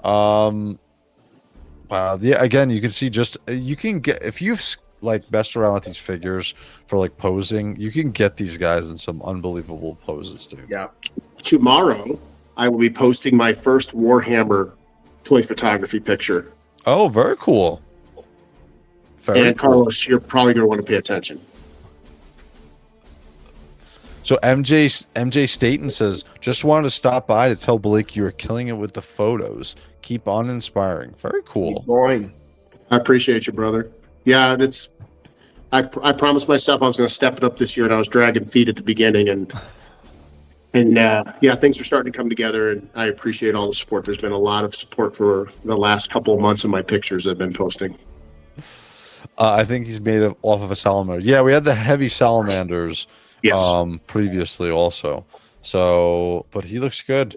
[SPEAKER 1] wow. Yeah, again, you can see just you can get if you've like messed around with these figures for like posing, you can get these guys in some unbelievable poses, dude.
[SPEAKER 3] Yeah.
[SPEAKER 2] Tomorrow, I will be posting my first Warhammer toy photography picture.
[SPEAKER 1] Oh, very cool. Very
[SPEAKER 2] And
[SPEAKER 1] cool.
[SPEAKER 2] Carlos, you're probably going to want to pay attention.
[SPEAKER 1] So MJ Staten says, just wanted to stop by to tell Blake you were killing it with the photos. Keep on inspiring. Very cool.
[SPEAKER 3] Keep going.
[SPEAKER 2] I appreciate you, brother. Yeah, that's. I promised myself I was going to step it up this year, and I was dragging feet at the beginning, and yeah, things are starting to come together, and I appreciate all the support. There's been a lot of support for the last couple of months of my pictures I've been posting.
[SPEAKER 1] I think he's made it off of a salamander. Yeah, we had the heavy salamanders
[SPEAKER 2] Yes.
[SPEAKER 1] previously also. So, but he looks good.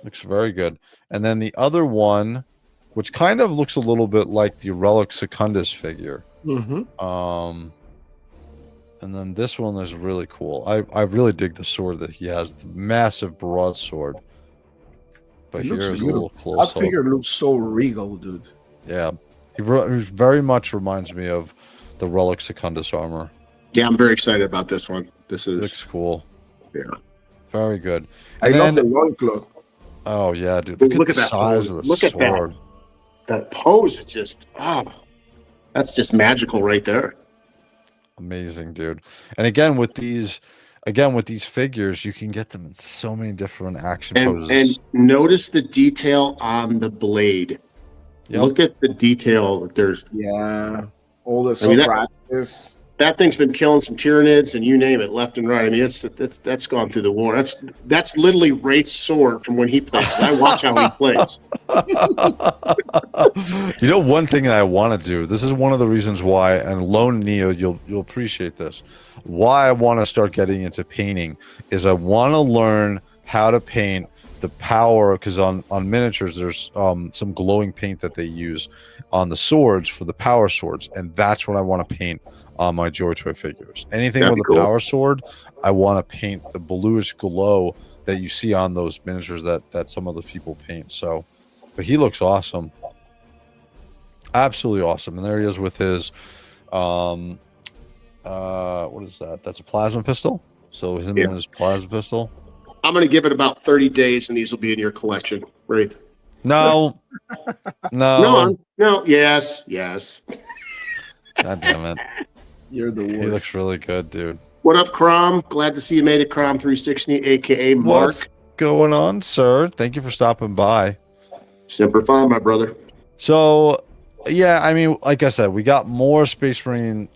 [SPEAKER 1] Looks very good. And then the other one, which kind of looks a little bit like the Relic Secundus figure.
[SPEAKER 3] Mm-hmm.
[SPEAKER 1] And then this one is really cool. I really dig the sword that he has, the massive broadsword. But
[SPEAKER 3] It looks
[SPEAKER 1] here's a
[SPEAKER 3] beautiful.
[SPEAKER 1] little close
[SPEAKER 3] That
[SPEAKER 1] up.
[SPEAKER 3] figure looks so regal, dude.
[SPEAKER 1] Yeah, he very much reminds me of the Relic Secundus armor.
[SPEAKER 2] Yeah, I'm very excited about this one. This
[SPEAKER 1] It
[SPEAKER 2] is
[SPEAKER 1] looks cool.
[SPEAKER 2] yeah.
[SPEAKER 1] Very good.
[SPEAKER 3] I
[SPEAKER 1] And
[SPEAKER 3] love the
[SPEAKER 1] then,
[SPEAKER 3] loincloth.
[SPEAKER 1] oh yeah, dude.
[SPEAKER 2] Look
[SPEAKER 1] Look,
[SPEAKER 2] at
[SPEAKER 1] at the
[SPEAKER 2] that
[SPEAKER 1] size
[SPEAKER 2] pose.
[SPEAKER 1] of the
[SPEAKER 2] Look at that.
[SPEAKER 1] sword.
[SPEAKER 2] That pose is just that's just magical right there.
[SPEAKER 1] Amazing, dude. And again with these figures, you can get them in so many different action poses.
[SPEAKER 2] And notice the detail on the blade.
[SPEAKER 1] Yep.
[SPEAKER 2] Look at the detail. There's
[SPEAKER 3] Yeah. All the
[SPEAKER 2] I mean,
[SPEAKER 3] scratches.
[SPEAKER 2] that thing's been killing some Tyranids and you name it, left and right. I mean, that's gone through the war. That's literally Wraith's sword from when he plays. And I watch how he plays.
[SPEAKER 1] You know, one thing that I want to do. This is one of the reasons why, and Lone Neo, you'll appreciate this. Why I want to start getting into painting is I want to learn how to paint the power, because on miniatures there's some glowing paint that they use on the swords for the power swords, and that's what I want to paint on my Joytoy figures. Anything
[SPEAKER 2] That'd
[SPEAKER 1] with
[SPEAKER 2] be
[SPEAKER 1] a
[SPEAKER 2] cool.
[SPEAKER 1] power sword, I want to paint the bluish glow that you see on those miniatures that some other people paint. So, but he looks awesome, absolutely awesome. And there he is with his what is that? That's a plasma pistol. So him and his plasma pistol.
[SPEAKER 2] I'm going to give it about 30 days, and these will be in your collection, Wraith.
[SPEAKER 1] No,
[SPEAKER 2] No, yes.
[SPEAKER 1] God damn it.
[SPEAKER 3] You're the
[SPEAKER 1] He
[SPEAKER 3] worst.
[SPEAKER 1] looks really good, dude.
[SPEAKER 2] What up, Crom? Glad to see you made it, Crom 360, aka Mark.
[SPEAKER 1] What's going on, sir? Thank you for stopping by.
[SPEAKER 2] Semper Fi, my brother.
[SPEAKER 1] So, yeah, I mean, like I said, we got more Space Marine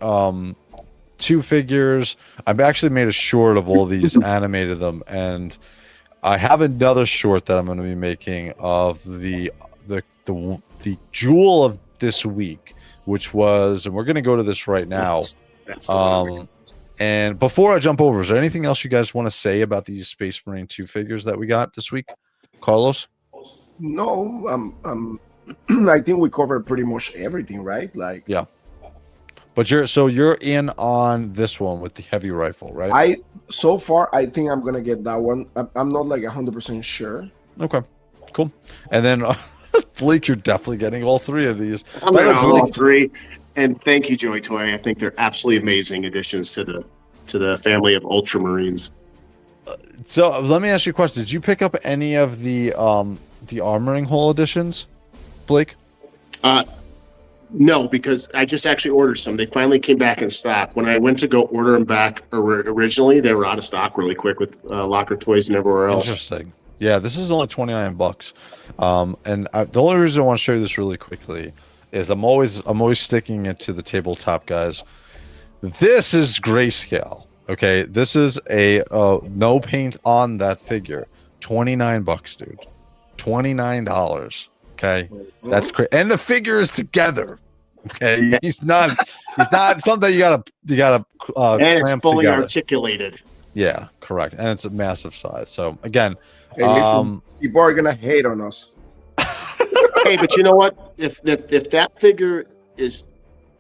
[SPEAKER 1] 2 figures. I've actually made a short of all these, animated them, and I have another short that I'm going to be making of the jewel of this week, which was, and we're going to go to this right now.
[SPEAKER 2] That's the one.
[SPEAKER 1] And before I jump over, is there anything else you guys want to say about these Space Marine 2 figures that we got this week? Carlos?
[SPEAKER 3] No, I think we covered pretty much everything, right? Like,
[SPEAKER 1] Yeah. But you're in on this one with the heavy rifle, right?
[SPEAKER 3] So far, I think I'm gonna get that one. I'm not like 100% sure.
[SPEAKER 1] Okay, cool. And then Blake, you're definitely getting all 3 of these.
[SPEAKER 2] I'm
[SPEAKER 1] That
[SPEAKER 2] going
[SPEAKER 1] was
[SPEAKER 2] to
[SPEAKER 1] really-
[SPEAKER 2] all 3. And thank you, Joytoy. I think they're absolutely amazing additions to the family of Ultramarines.
[SPEAKER 1] So let me ask you a question. Did you pick up any of the Armoring Hole editions, Blake?
[SPEAKER 2] No, because I just actually ordered some. They finally came back in stock. When I went to go order them back originally, they were out of stock really quick with Locker Toys and everywhere else.
[SPEAKER 1] Interesting. Yeah, this is only 29 bucks. The only reason I want to show you this really quickly is I'm always sticking it to the tabletop guys. This is grayscale. Okay, this is a no paint on that figure. 29 bucks, dude. $29. Okay, that's crazy. And the figure is together. Okay, he's not something you gotta
[SPEAKER 2] and it's
[SPEAKER 1] clamp
[SPEAKER 2] fully
[SPEAKER 1] together.
[SPEAKER 2] articulated.
[SPEAKER 1] Yeah, correct. And it's a massive size. So again,
[SPEAKER 3] Hey, listen, people are gonna hate on us.
[SPEAKER 2] Hey, but you know what? If that figure is,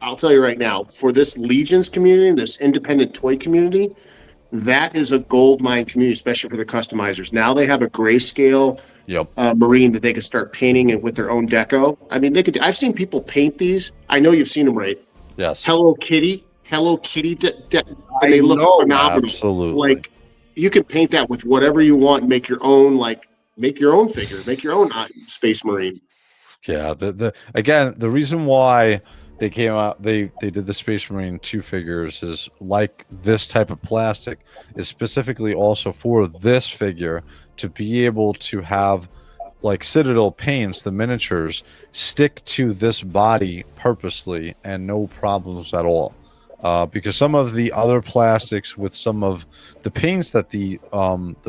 [SPEAKER 2] I'll tell you right now, for this Legions community, this independent toy community, that is a gold mine community, especially for the customizers. Now they have a grayscale Marine that they can start painting it with their own deco. I mean, they could. I've seen people paint these. I know you've seen them, right?
[SPEAKER 1] Yes.
[SPEAKER 2] Hello Kitty, and they look phenomenal.
[SPEAKER 1] Absolutely.
[SPEAKER 2] Like you can paint that with whatever you want. And make your own figure. Make your own Space Marine.
[SPEAKER 1] Yeah. Again, the reason why they came out, they did the Space Marine 2 figures is like this type of plastic is specifically also for this figure to be able to have like Citadel paints, the miniatures stick to this body purposely and no problems at all. Because some of the other plastics with some of the paints that the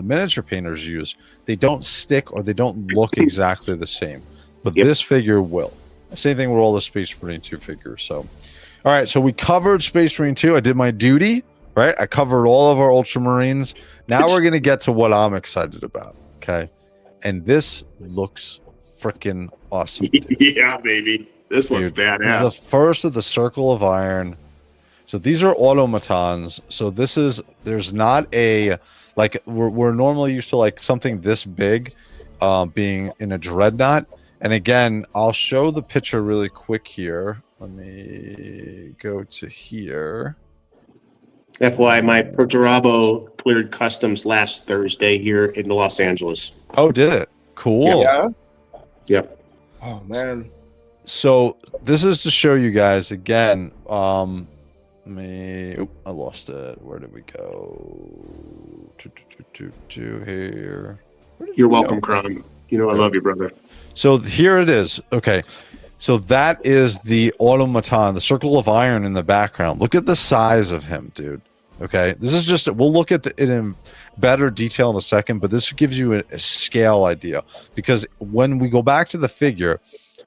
[SPEAKER 1] miniature painters use, they don't stick or they don't look exactly the same. But this figure will. Same thing with all the Space Marine 2 figures. So, all right. So we covered Space Marine 2. I did my duty, right? I covered all of our Ultramarines. Now we're going to get to what I'm excited about. Okay. And this looks freaking awesome.
[SPEAKER 2] Yeah, baby. This one's badass.
[SPEAKER 1] This is the first of the Circle of Iron. So these are automatons. So there's not a, like, we're normally used to like something this big being in a dreadnought. And again, I'll show the picture really quick here. Let me go to here.
[SPEAKER 2] FYI, my Perturabo cleared customs last Thursday here in Los Angeles.
[SPEAKER 1] Oh, did it? Cool.
[SPEAKER 3] Yeah.
[SPEAKER 2] Yep.
[SPEAKER 3] Oh man.
[SPEAKER 1] So this is to show you guys again. I lost it. Where did we go? Here.
[SPEAKER 2] You're welcome, Cron. You know I love you, brother.
[SPEAKER 1] So here it is. Okay. So that is the automaton, the Circle of Iron in the background. Look at the size of him, dude. Okay. This is just, we'll look at it in better detail in a second, but this gives you a scale idea. Because when we go back to the figure,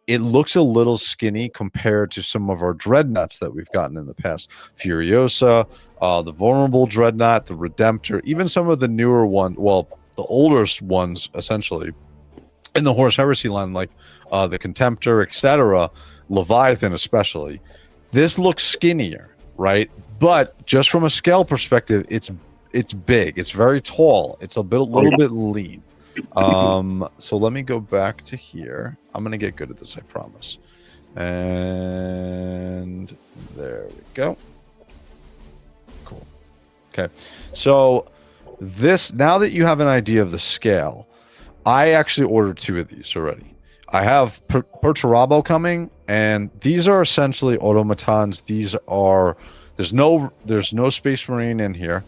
[SPEAKER 1] it looks a little skinny compared to some of our dreadnoughts that we've gotten in the past. Furiosa, the Vulnerable Dreadnought, the Redemptor, even some of the newer ones, well, the older ones, essentially, in the Horus Heresy line, like the Contemptor, etc., Leviathan especially. This looks skinnier, right? But just from a scale perspective, it's big. It's very tall. It's little bit lean. So let me go back to here. I'm gonna get good at this, I promise. And there we go. Cool. Okay. So this, now that you have an idea of the scale, I actually ordered 2 of these already. I have Perturabo coming, and these are essentially automatons. These are, there's no Space Marine in here.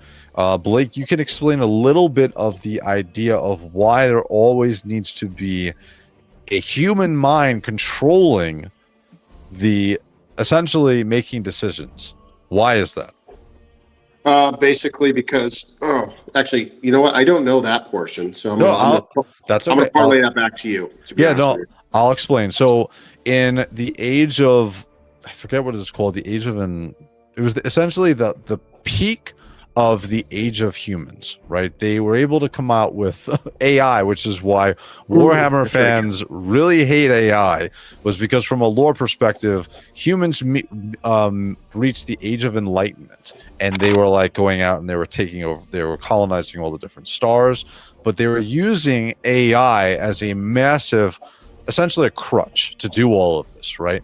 [SPEAKER 1] Blake, you can explain a little bit of the idea of why there always needs to be a human mind controlling the, essentially making decisions. Why is that?
[SPEAKER 2] Basically because, actually, you know what? I don't know that portion, so I'm gonna parlay that back to you.
[SPEAKER 1] I'll explain. So in the age of, I forget what it's called, the age of it was essentially the peak of the age of humans, right? They were able to come out with AI, which is why Warhammer fans really hate AI, was because from a lore perspective, humans reached the age of enlightenment, and they were like going out and they were taking over, they were colonizing all the different stars, but they were using AI as a massive, essentially a crutch to do all of this, right?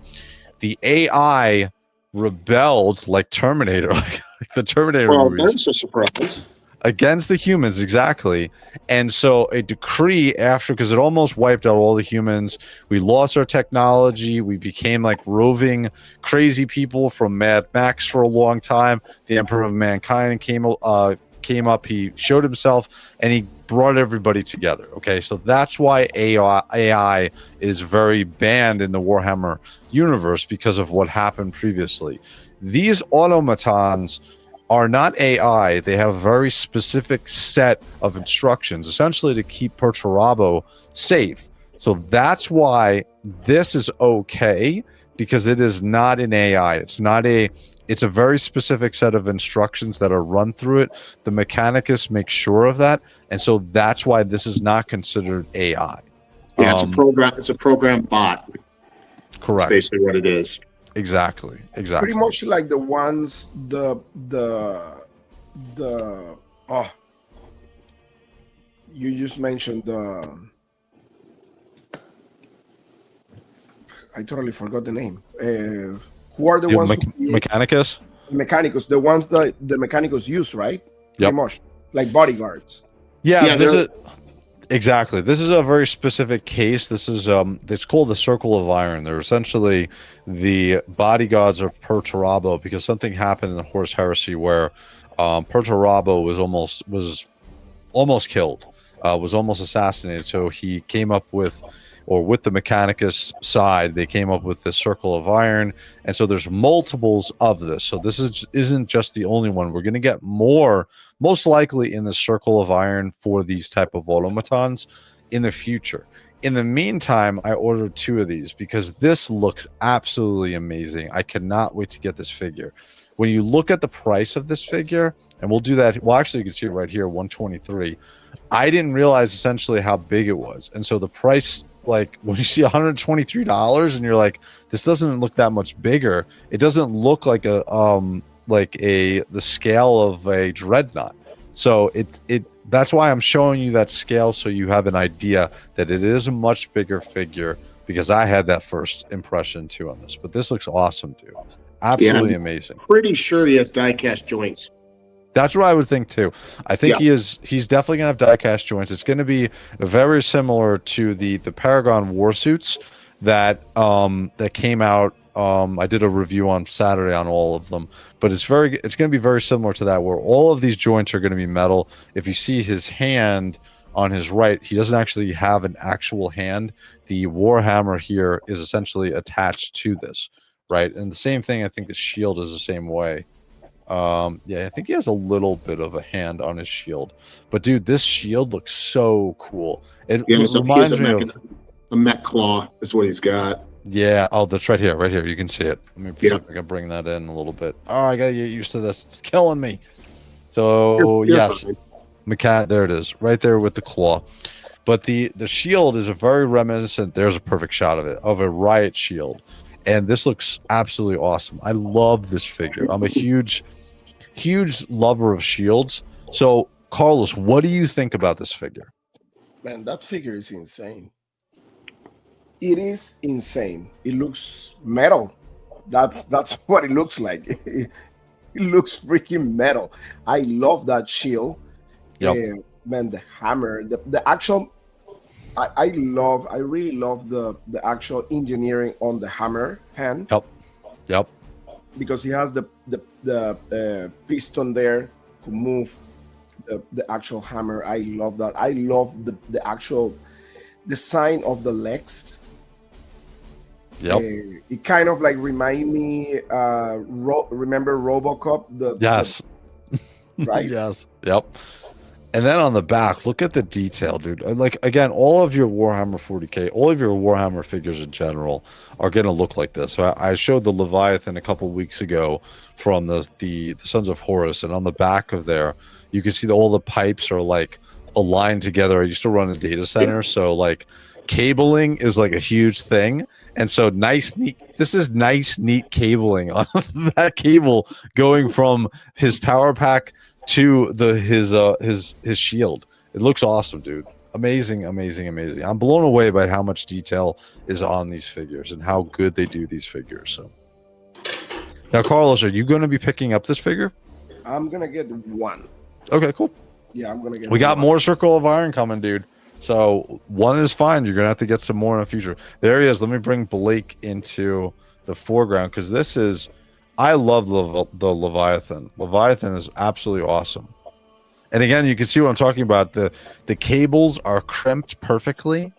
[SPEAKER 1] The AI rebelled like Terminator, like the Terminator movies.
[SPEAKER 2] That's a surprise.
[SPEAKER 1] Against the humans, exactly. And so a decree after, because it almost wiped out all the humans, we lost our technology, we became like roving crazy people from Mad Max for a long time. The Emperor of Mankind came up, he showed himself, and he brought everybody together. Okay, so that's why AI is very banned in the Warhammer universe because of what happened previously. These automatons are not AI. They have a very specific set of instructions, essentially to keep Perturabo safe. So that's why this is okay, because it is not an AI. It's a very specific set of instructions that are run through it. The Mechanicus makes sure of that, and so that's why this is not considered AI.
[SPEAKER 2] Yeah, it's a program. It's a program bot.
[SPEAKER 1] Correct.
[SPEAKER 2] That's basically what it is.
[SPEAKER 1] Exactly.
[SPEAKER 3] Pretty much like the ones you just mentioned I totally forgot the name. Who are the ones
[SPEAKER 1] Mechanicus?
[SPEAKER 3] Mechanicus, the ones that the Mechanicus use, right?
[SPEAKER 1] Yep.
[SPEAKER 3] Pretty much like bodyguards.
[SPEAKER 1] Yeah, exactly. This is a very specific case. This is it's called the Circle of Iron. They're essentially the bodyguards of Perturabo, because something happened in the Horus Heresy where Perturabo was almost killed, was almost assassinated. So he came up with, or with the Mechanicus side, they came up with the Circle of Iron, and so there's multiples of this. So this isn't just the only one. We're going to get more, most likely, in the Circle of Iron for these type of automatons in the future. In the meantime, I ordered 2 of these because this looks absolutely amazing. I cannot wait to get this figure. When you look at the price of this figure, and we'll do that. Well, actually, you can see it right here, 123. I didn't realize essentially how big it was, and so the price, like when you see $123 and you're like, this doesn't look that much bigger. It doesn't look like the scale of a dreadnought. So that's why I'm showing you that scale, so you have an idea that it is a much bigger figure, because I had that first impression too on this. But this looks awesome, dude. Absolutely amazing.
[SPEAKER 2] Pretty sure he has die-cast joints.
[SPEAKER 1] That's what I would think too. I think he's definitely gonna have die-cast joints. It's gonna be very similar to the Paragon warsuits that came out. I did a review on Saturday on all of them, but it's gonna be very similar to that, where all of these joints are gonna be metal. If you see his hand on his right, he doesn't actually have an actual hand. The Warhammer here is essentially attached to this, right? And the same thing, I think the shield is the same way. Yeah, I think he has a little bit of a hand on his shield, but dude, this shield looks so cool. It reminds me of
[SPEAKER 2] a mech claw is what he's got.
[SPEAKER 1] Yeah. Oh, that's right here. You can see it. Let me see if I can bring that in a little bit. Oh, I gotta get used to this. It's killing me. So yes, there it is, right there with the claw. But the shield is a very reminiscent. There's a perfect shot of it, of a riot shield, and this looks absolutely awesome. I love this figure. I'm a huge lover of shields. So, Carlos, what do you think about this figure?
[SPEAKER 3] Man, that figure is insane. It is insane. It looks metal. That's what it looks like. It looks freaking metal. I love that shield.
[SPEAKER 1] Yep.
[SPEAKER 3] Man, the hammer, the actual. I really love the actual engineering on the hammer hand.
[SPEAKER 1] Yep.
[SPEAKER 3] Because he has the piston there to move the actual hammer. I love that. I love the actual design of the legs.
[SPEAKER 1] Yep.
[SPEAKER 3] It kind of like remind me. Remember RoboCop?
[SPEAKER 1] Yes.
[SPEAKER 3] Right.
[SPEAKER 1] Yes. Yep. And then on the back, look at the detail, dude. Like, again, all of your Warhammer 40K, all of your Warhammer figures in general are going to look like this. So I showed the Leviathan a couple weeks ago from the Sons of Horus, and on the back of there, you can see that all the pipes are like aligned together. I used to run a data center, so like cabling is like a huge thing. And so this is nice, neat cabling on that cable going from his power pack to his shield. It looks awesome, dude. Amazing. I'm blown away by how much detail is on these figures and how good they do these figures. So now, Carlos, are you going to be picking up this figure?
[SPEAKER 3] I'm gonna get one.
[SPEAKER 1] Okay, cool.
[SPEAKER 3] Yeah, I'm gonna get.
[SPEAKER 1] We got more Circle of Iron coming, dude. So one is fine. You're gonna have to get some more in the future. There he is. Let me bring Blake into the foreground, because this is. I love the Leviathan. Leviathan is absolutely awesome. And again, you can see what I'm talking about. The cables are crimped perfectly.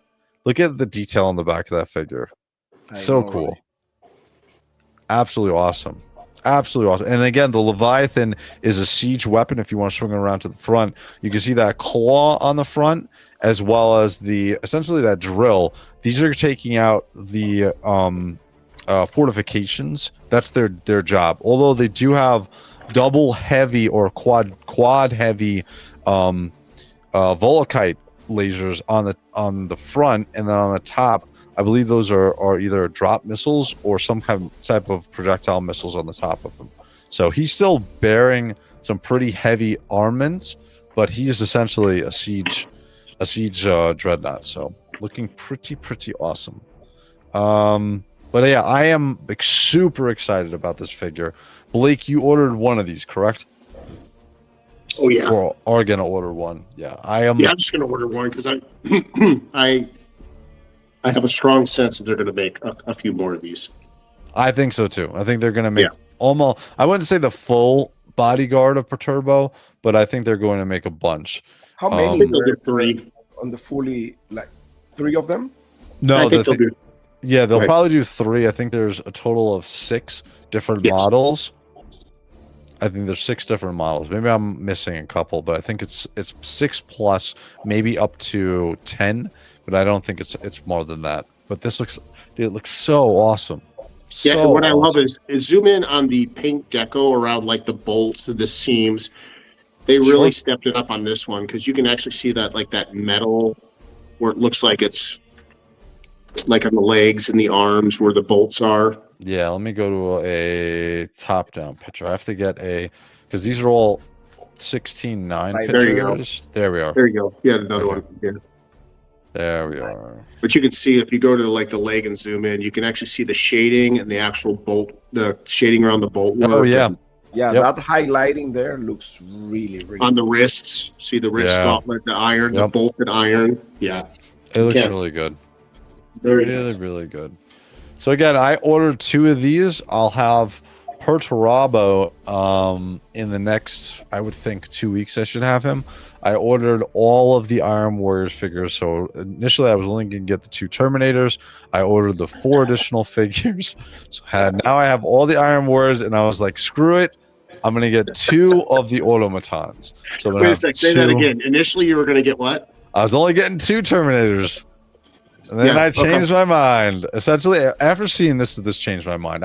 [SPEAKER 1] Look at the detail on the back of that figure. So cool.
[SPEAKER 3] Right?
[SPEAKER 1] Absolutely awesome. Absolutely awesome. And again, the Leviathan is a siege weapon. If you want to swing it around to the front, you can see that claw on the front, as well as essentially that drill. These are taking out the fortifications. That's their job. Although they do have double heavy or quad heavy Volokite lasers on the front, and then on the top, I believe those are either drop missiles or some type of projectile missiles on the top of them. So he's still bearing some pretty heavy armaments, but he's essentially a siege dreadnought. So looking pretty awesome. But yeah, I am super excited about this figure. Blake, you ordered one of these, correct?
[SPEAKER 2] Oh yeah.
[SPEAKER 1] Or are gonna order one? Yeah, I am.
[SPEAKER 2] Yeah, I'm just gonna order one because I have a strong sense that they're gonna make a few more of these.
[SPEAKER 1] I think so too. I think they're gonna make almost. I wouldn't say the full bodyguard of Perturbo, but I think they're going to make a bunch.
[SPEAKER 3] How
[SPEAKER 2] I
[SPEAKER 3] many
[SPEAKER 2] think they'll do 3.
[SPEAKER 3] on the fully, like 3 of them?
[SPEAKER 1] No,
[SPEAKER 2] I think they'll do.
[SPEAKER 1] yeah, they'll
[SPEAKER 2] Right.
[SPEAKER 1] probably do 3. I think there's a total of 6 different
[SPEAKER 2] Yes.
[SPEAKER 1] models. I think there's 6 different models. Maybe I'm missing a couple, but I think it's 6 plus, maybe up to 10. But I don't think it's more than that. But this looks, dude, it looks so awesome.
[SPEAKER 2] Yeah,
[SPEAKER 1] So
[SPEAKER 2] and what I love
[SPEAKER 1] awesome.
[SPEAKER 2] is zoom in on the paint deco around like the bolts and the seams. They really stepped it up on this one because you can actually see that metal where it looks like it's like on the legs and the arms where the bolts are.
[SPEAKER 1] Yeah, let me go to a top-down picture. I have to get because these are all 16:9
[SPEAKER 3] Right,
[SPEAKER 1] pictures.
[SPEAKER 2] there you go.
[SPEAKER 1] There we are.
[SPEAKER 2] There you go. Yeah, another
[SPEAKER 1] Okay.
[SPEAKER 2] one. Yeah.
[SPEAKER 1] There we are.
[SPEAKER 2] But you can see if you go to like the leg and zoom in, you can actually see the shading and the actual bolt, the shading around the bolt work.
[SPEAKER 1] Oh yeah,
[SPEAKER 3] Yeah,
[SPEAKER 1] Yep.
[SPEAKER 3] that highlighting there looks really
[SPEAKER 2] On the wrists, see the wrist
[SPEAKER 1] Yeah.
[SPEAKER 2] gauntlet, the iron, the
[SPEAKER 1] Yep.
[SPEAKER 2] bolted iron. Yeah.
[SPEAKER 1] it looks
[SPEAKER 2] Yeah.
[SPEAKER 1] really good.
[SPEAKER 2] Very
[SPEAKER 1] Really,
[SPEAKER 2] nice.
[SPEAKER 1] really good. So again, I ordered 2 of these. I'll have Perturabo in the next, I would think, 2 weeks. I should have him. I ordered all of the Iron Warriors figures. So initially, I was only going to get the 2 Terminators. I ordered the 4 additional figures. So now I have all the Iron Warriors, and I was like, screw it. I'm going to get 2 of the automatons. So I'm gonna
[SPEAKER 2] Wait a
[SPEAKER 1] have
[SPEAKER 2] sec, say that
[SPEAKER 1] 2
[SPEAKER 2] again. Initially, you were going to get what?
[SPEAKER 1] I was only getting 2 Terminators. And then
[SPEAKER 2] Yeah,
[SPEAKER 1] I changed my mind. Essentially, after seeing this changed my mind.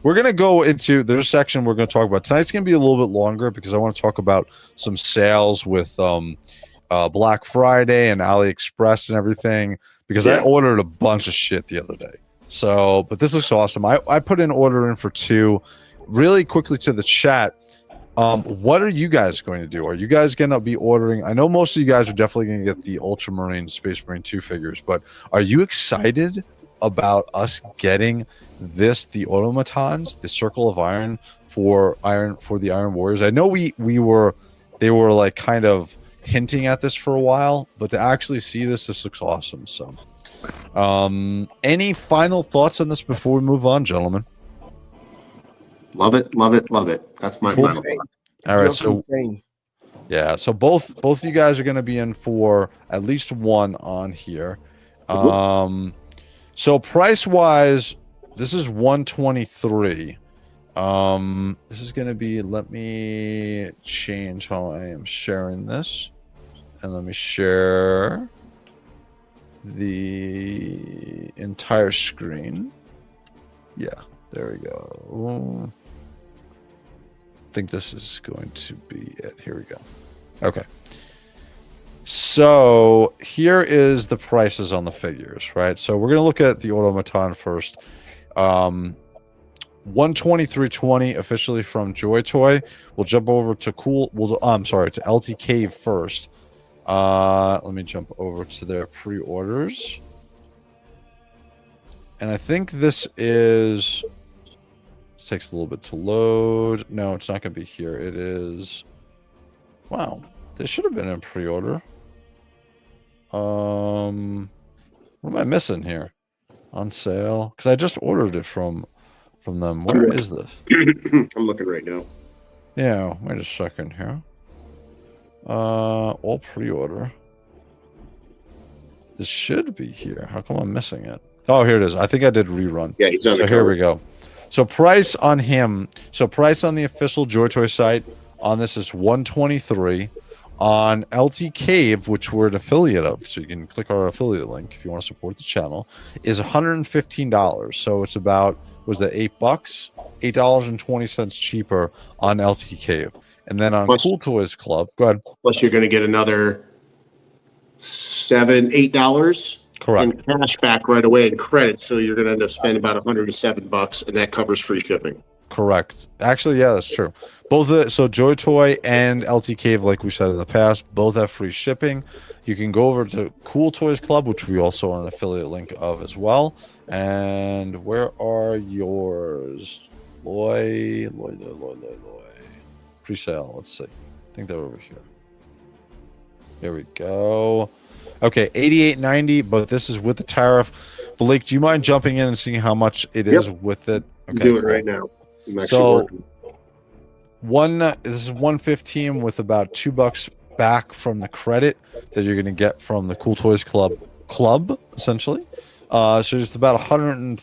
[SPEAKER 1] We're gonna go into there's a section we're gonna talk about. Tonight's gonna be a little bit longer because I want to talk about some sales with Black Friday and AliExpress and everything. Because I
[SPEAKER 2] Yeah.
[SPEAKER 1] ordered a bunch of shit the other day. So, but this looks awesome. I put an order in for 2. Really quickly to the chat. What are you guys going to do? Are you guys going to be ordering? I know most of you guys are definitely going to get the Ultramarine Space Marine 2 figures, but are you excited about us getting the automatons, the Circle of Iron for the Iron Warriors? I know they were like kind of hinting at this for a while, but to actually see this looks awesome. So, any final thoughts on this before we move on, gentlemen?
[SPEAKER 2] Love it, love it, love it. That's my
[SPEAKER 1] Cool.
[SPEAKER 2] final thought.
[SPEAKER 1] All right,
[SPEAKER 3] Just
[SPEAKER 1] so
[SPEAKER 3] insane.
[SPEAKER 1] yeah, so both of you guys are going to be in for at least one on here. So price wise, this is 123. This is going to be, let me change how I am sharing this, and let me share the entire screen. Yeah, there we go. I think this is going to be it. Here we go. Okay. So here is the prices on the figures, right? So we're going to look at the automaton first. 123.20 officially from Joytoy. We'll jump over to to LTK first. Let me jump over to their pre-orders. And I think this is... takes a little bit to load. No, it's not going to be here. It is... Wow. They should have been in pre-order. What am I missing here? On sale? Because I just ordered it from them. Where is this?
[SPEAKER 2] I'm looking right now.
[SPEAKER 1] Yeah, wait a second here. All pre-order. This should be here. How come I'm missing it? Oh, here it is. I think I did rerun.
[SPEAKER 2] Yeah, he's on the
[SPEAKER 1] So here
[SPEAKER 2] cover.
[SPEAKER 1] we go. So price on him. So price on the official Joytoy site on this is $123. On LT Cave, which we're an affiliate of, so you can click our affiliate link if you want to support the channel, is $115. So it's about, was that $8? $8.20 cheaper on LT Cave. And then on
[SPEAKER 2] Plus-
[SPEAKER 1] Cool Toys Club, go ahead.
[SPEAKER 2] Plus, you're going to get another $8
[SPEAKER 1] Correct.
[SPEAKER 2] in cash back right away in credits. So you're going to end up spending about $107, and that covers free shipping.
[SPEAKER 1] Correct. Actually, yeah, that's true. Both so Joytoy and LT Cave, like we said in the past, both have free shipping. You can go over to Cool Toys Club, which we also are an affiliate link of as well. And where are yours? Loy. Pre-sale. Let's see. I think they're over here. Here we go. Okay, $88.90, but this is with the tariff. Blake, do you mind jumping in and seeing how much it is with it? Okay,
[SPEAKER 2] Do it
[SPEAKER 1] cool.
[SPEAKER 2] right now. I'm actually
[SPEAKER 1] So
[SPEAKER 2] working.
[SPEAKER 1] this is $115 with about $2 back from the credit that you're going to get from the Cool Toys Club essentially. So just about $113,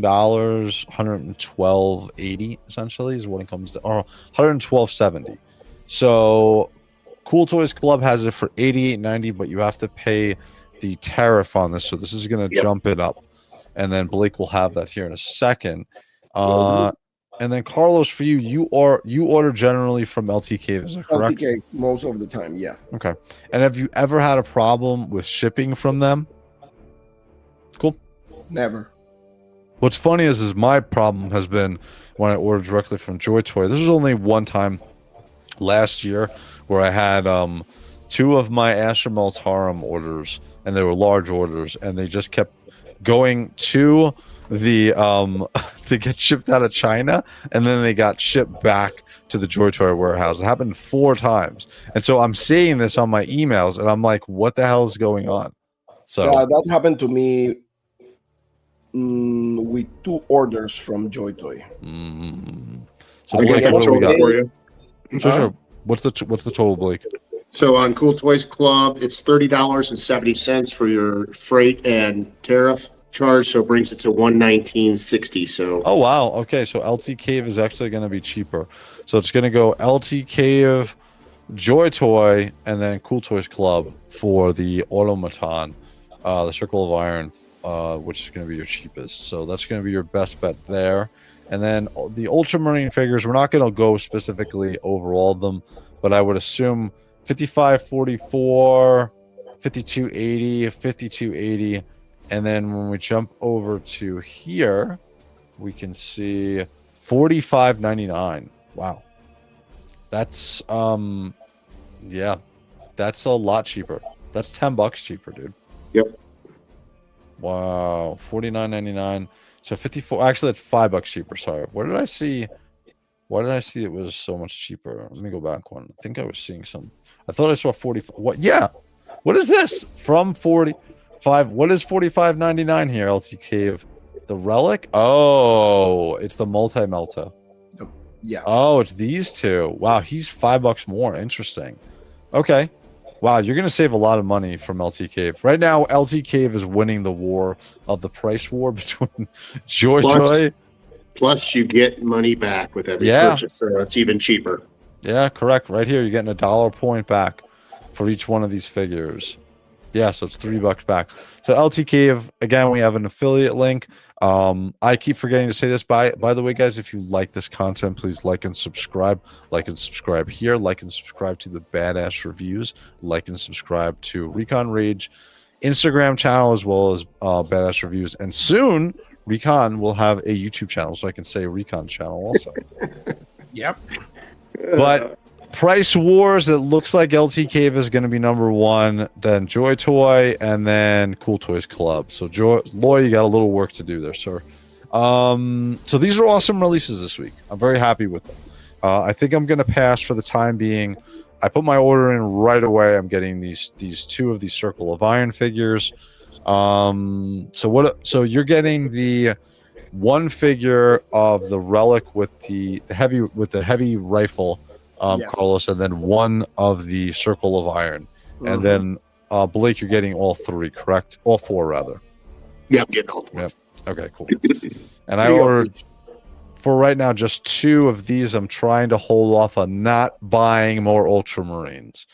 [SPEAKER 1] $112.80 essentially is what it comes to, or $112.70. So Cool Toys Club has it for $88.90, but you have to pay the tariff on this. So this is going to jump it up, and then Blake will have that here in a second. And then Carlos, for you, you order generally from LT Cave, is that correct?
[SPEAKER 3] LTK most of the time, yeah.
[SPEAKER 1] Okay. And have you ever had a problem with shipping from them? Cool.
[SPEAKER 3] Never.
[SPEAKER 1] What's funny is my problem has been when I ordered directly from Joytoy. This was only one time last year where I had 2 of my Astra Militarum orders, and they were large orders, and they just kept going to the to get shipped out of China, and then they got shipped back to the Joytoy warehouse. It happened 4 times, and so I'm seeing this on my emails, and I'm like, "What the hell is going on?" So
[SPEAKER 3] Yeah, that happened to me with 2 orders from Joytoy.
[SPEAKER 1] So
[SPEAKER 3] I
[SPEAKER 1] Blake,
[SPEAKER 3] got
[SPEAKER 1] what do we got?
[SPEAKER 2] for you.
[SPEAKER 1] Sure. What's the total, Blake?
[SPEAKER 2] So on Cool Toys Club, it's $30.70 for your freight and tariff charge, so it brings it to $119.60. So
[SPEAKER 1] Oh wow. Okay, so LT Cave is actually going to be cheaper. So it's going to go LT Cave, Joytoy, and then Cool Toys Club for the automaton, the Circle of Iron, which is going to be your cheapest. So that's going to be your best bet there. And then the Ultramarine figures, we're not going to go specifically over all of them, but I would assume 55.44, 52.80, 52.80, and then when we jump over to here, we can see 45.99. Wow, that's yeah, that's a lot cheaper. That's $10 cheaper, dude.
[SPEAKER 2] Yep.
[SPEAKER 1] Wow, 49.99. So 54. Actually, that's $5 cheaper. Sorry. Where did I see? Why did I see it was so much cheaper? Let me go back one. I think I was seeing some. I thought I saw 45. What? Yeah. What is this? From 45. What is 45.99 here? LT Cave. The relic? Oh, it's the multi-melta.
[SPEAKER 3] Yeah.
[SPEAKER 1] Oh, it's these two. Wow, he's $5 more. Interesting. Okay. Wow, you're gonna save a lot of money from LT Cave. Right now, LT Cave is winning the war of the price war between Joytoy.
[SPEAKER 2] plus you get money back with every purchase, so it's even cheaper.
[SPEAKER 1] Yeah, correct. Right here, you're getting $1 point back for each one of these figures. Yeah, so it's $3 back. So LT Cave, again, we have an affiliate link. I keep forgetting to say this. By the way, guys, if you like this content, please like and subscribe. Like and subscribe here. Like and subscribe to the Badass Reviews. Like and subscribe to Recon Rage Instagram channel, as well as Badass Reviews. And soon, Recon will have a YouTube channel, so I can say Recon channel also.
[SPEAKER 3] Yep.
[SPEAKER 1] But price wars, it looks like LT Cave is going to be number 1, then Joytoy, and then Cool Toys Club. So Loy, you got a little work to do there, sir. So these are awesome releases this week. I'm very happy with them. I think I'm going to pass for the time being. I put my order in right away. I'm getting these 2 of these Circle of Iron figures. So you're getting the 1 figure of the relic with the heavy rifle
[SPEAKER 3] Yeah.
[SPEAKER 1] Carlos, and then one of the Circle of Iron. And then Blake, you're getting all three, correct? All four, rather.
[SPEAKER 2] Yeah, I'm getting all four.
[SPEAKER 1] Yep. Okay, cool. And I
[SPEAKER 3] Three of
[SPEAKER 1] ordered,
[SPEAKER 3] each.
[SPEAKER 1] for right now, just 2 of these. I'm trying to hold off on not buying more Ultramarines.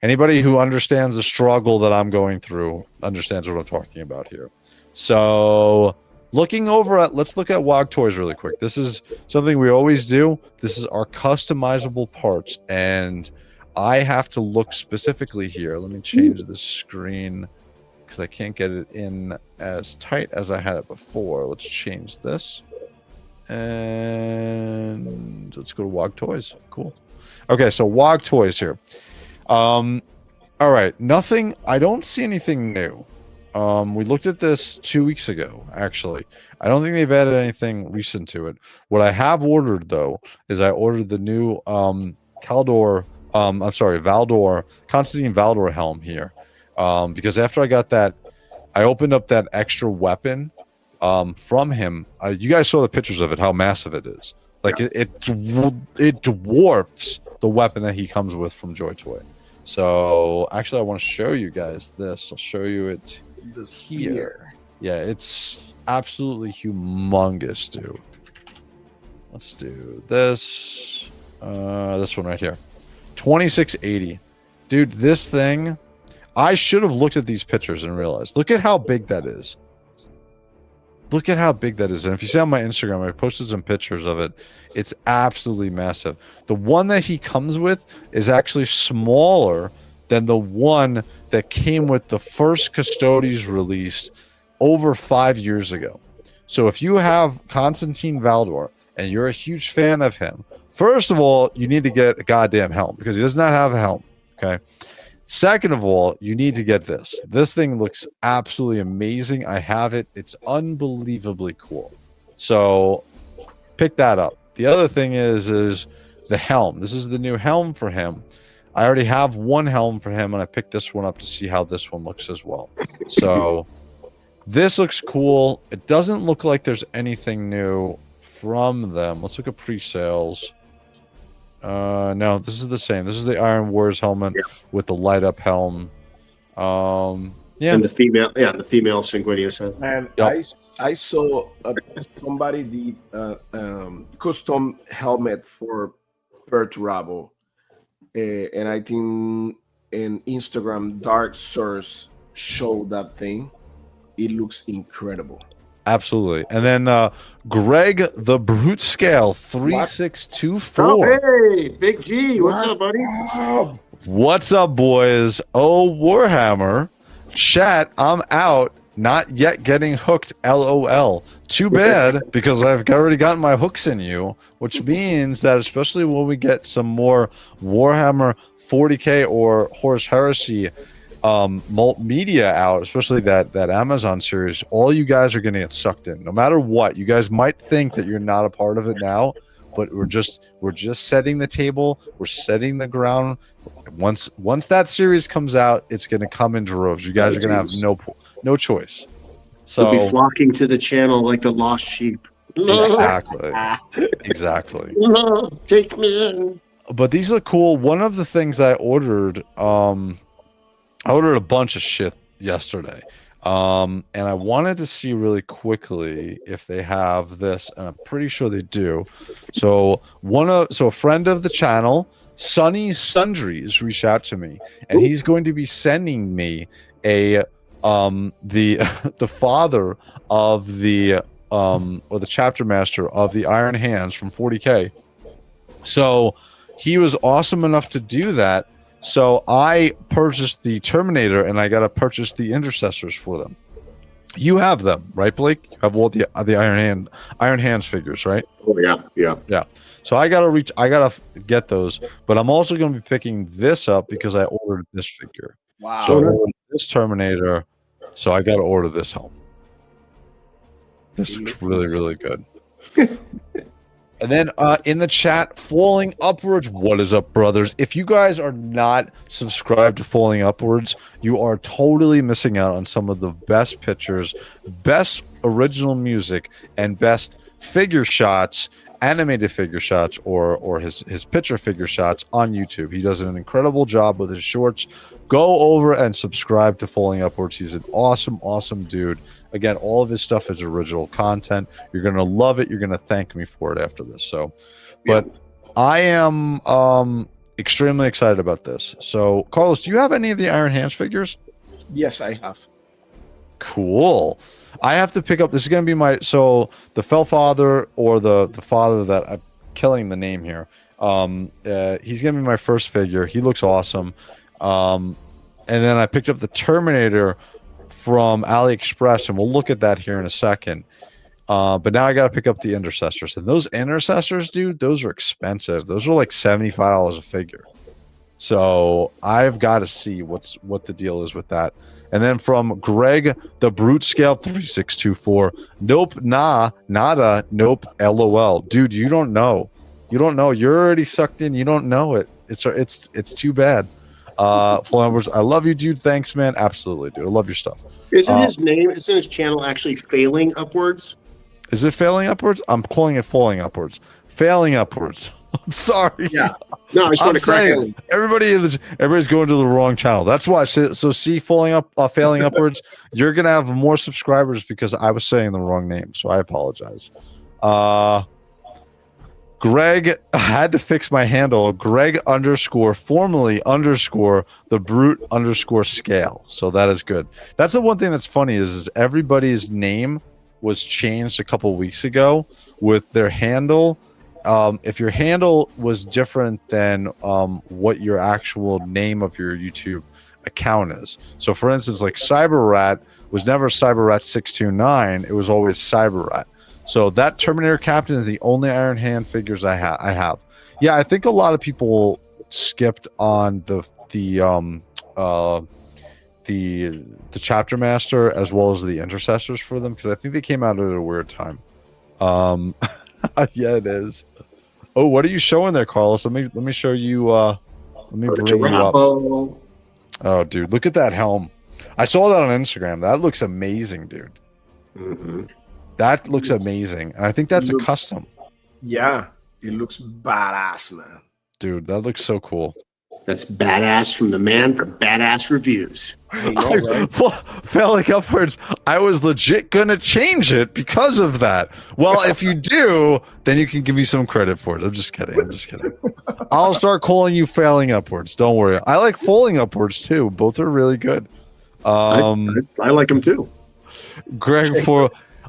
[SPEAKER 1] Anybody who understands the struggle that I'm going through understands what I'm talking about here. So looking over at, let's look at WOG Toys really quick. This is something we always do. This is our customizable parts, and I have to look specifically here. Let me change the screen because I can't get it in as tight as I had it before. Let's change this. And let's go to WOG Toys. Cool. Okay, so WOG Toys here. All right, nothing. I don't see anything new. We looked at this 2 weeks ago, actually. I don't think they've added anything recent to it. What I have ordered, though, is I ordered the new Valdor, Constantine Valdor helm here. Because after I got that, I opened up that extra weapon from him. You guys saw the pictures of it, how massive it is. Like, it dwarfs the weapon that he comes with from Joytoy. So, actually, I want to show you guys this. I'll show you it
[SPEAKER 3] The
[SPEAKER 1] here.
[SPEAKER 3] spear.
[SPEAKER 1] Yeah, it's absolutely humongous, dude. Let's do this. This one right here. 2680. Dude, this thing, I should have looked at these pictures and realized. Look at how big that is. Look at how big that is. And if you see on my Instagram, I posted some pictures of it. It's absolutely massive. The one that he comes with is actually smaller than the one that came with the first Custodes release over 5 years ago. So if you have Constantine Valdor and you're a huge fan of him, first of all, you need to get a goddamn helm because he does not have a helm. Okay. Second of all, you need to get this. This thing looks absolutely amazing. I have it. It's unbelievably cool. So pick that up. The other thing is the helm. This is the new helm for him. I already have one helm for him, and I picked this one up to see how this one looks as well. So this looks cool. It doesn't look like there's anything new from them. Let's look at pre-sales. No, this is the same. This is the Iron Wars helmet with the light up helm. Yeah.
[SPEAKER 2] And the female Sanguinius head.
[SPEAKER 3] And
[SPEAKER 1] Yep.
[SPEAKER 3] I saw somebody did custom helmet for Perch Rabo. And I think in Instagram, Dark Source showed that thing. It looks incredible.
[SPEAKER 1] Absolutely. And then Greg the Brute Scale 3624.
[SPEAKER 2] Oh, hey, Big G. What's up, buddy?
[SPEAKER 3] Wow.
[SPEAKER 1] What's up, boys? Oh, Warhammer. Chat, I'm out. Not yet getting hooked. LOL. Too bad, because I've already gotten my hooks in you, which means that especially when we get some more Warhammer 40K or Horus Heresy media out, especially that Amazon series, all you guys are going to get sucked in. No matter what, you guys might think that you're not a part of it now, but we're just setting the table. We're setting the ground. Once that series comes out, it's going to come in droves. You guys are going to have no choice. So
[SPEAKER 2] They'll be flocking to the channel like the lost sheep.
[SPEAKER 1] Exactly.
[SPEAKER 2] Take me in.
[SPEAKER 1] But these are cool. One of the things I ordered, I ordered a bunch of shit yesterday. And I wanted to see really quickly if they have this, and I'm pretty sure they do. So a friend of the channel, Sunny Sundries, reached out to me, and he's going to be sending me the father of the or the chapter master of the Iron Hands from 40K. So he was awesome enough to do that. So I purchased the Terminator, and I got to purchase the Intercessors for them. You have them, right, Blake? You have all the Iron Hands figures, right?
[SPEAKER 2] Oh yeah.
[SPEAKER 1] So I gotta get those, but I'm also going to be picking this up because I ordered this figure.
[SPEAKER 3] Wow.
[SPEAKER 1] So I ordered this Terminator, so I got to order this helm. This looks really, really good. And then in the chat, Falling Upwards. What is up, brothers? If you guys are not subscribed to Falling Upwards, you are totally missing out on some of the best pictures, best original music, and best figure shots animated figure shots or his picture figure shots on YouTube. He does an incredible job with his shorts. Go over and subscribe to Falling Upwards. He's an awesome dude. Again, all of his stuff is original content. You're gonna love it. You're gonna thank me for it after this. So, but I am extremely excited about this. So, Carlos, do you have any of the Iron Hands figures?
[SPEAKER 3] Yes, I have.
[SPEAKER 1] Cool. I have to pick up. This is going to be my the Fell Father, or the father that I'm killing the name here. He's going to be my first figure. He looks awesome. And then I picked up the Terminator from AliExpress, and we'll look at that here in a second. But now I got to pick up the Intercessors, and those Intercessors, dude, those are expensive. Those are like $75 a figure. So I've got to see what the deal is with that. And then from Greg, the Brute Scale 3624. Nope, nah, nada, nope, LOL. Dude, you don't know. You don't know. You're already sucked in. You don't know it. It's too bad. Flambers, I love you, dude. Thanks, man. Absolutely, dude. I love your stuff.
[SPEAKER 2] Isn't his channel actually Failing Upwards?
[SPEAKER 1] Is it Failing Upwards? I'm calling it Falling Upwards. Failing Upwards. I'm sorry.
[SPEAKER 2] Yeah. No, I just want to correct it.
[SPEAKER 1] Everybody's going to the wrong channel. That's why. So see, Failing Upwards. You're gonna have more subscribers because I was saying the wrong name. So I apologize. Greg had to fix my handle. Greg formerly the Brute scale. So that is good. That's the one thing that's funny is everybody's name was changed a couple weeks ago with their handle. If your handle was different than what your actual name of your YouTube account is. So for instance, like CyberRat was never CyberRat629. It was always CyberRat. So that Terminator Captain is the only Iron Hand figures I have. Yeah, I think a lot of people skipped on the Chapter Master as well as the Intercessors for them because I think they came out at a weird time. Yeah, it is. Oh, what are you showing there, Carlos? Let me show you. Let me bring you up. Oh, dude, look at that helm. I saw that on Instagram. That looks amazing, dude.
[SPEAKER 2] Mm-hmm.
[SPEAKER 1] That looks amazing, and I think that's a custom.
[SPEAKER 3] Yeah, it looks badass, man.
[SPEAKER 1] Dude, that looks so cool.
[SPEAKER 2] That's badass from the man from Badass Reviews.
[SPEAKER 1] Failing Upwards, I was legit gonna change it because of that. Well, if you do, then you can give me some credit for it. I'm just kidding. I'll start calling you Failing Upwards. Don't worry. I like Falling Upwards too. Both are really good.
[SPEAKER 2] I like them too.
[SPEAKER 1] Greg,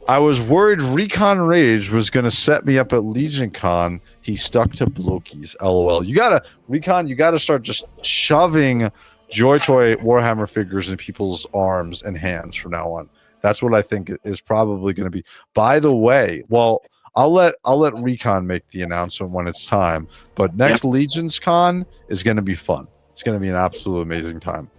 [SPEAKER 1] I was worried Recon Rage was going to set me up at Legion Con. He stuck to Blokies. LOL. You gotta start just shoving Joytoy Warhammer figures in people's arms and hands from now on. That's what I think is probably going to be. By the way, well, I'll let Recon make the announcement when it's time. But next Legions Con is going to be fun. It's going to be an absolute amazing time.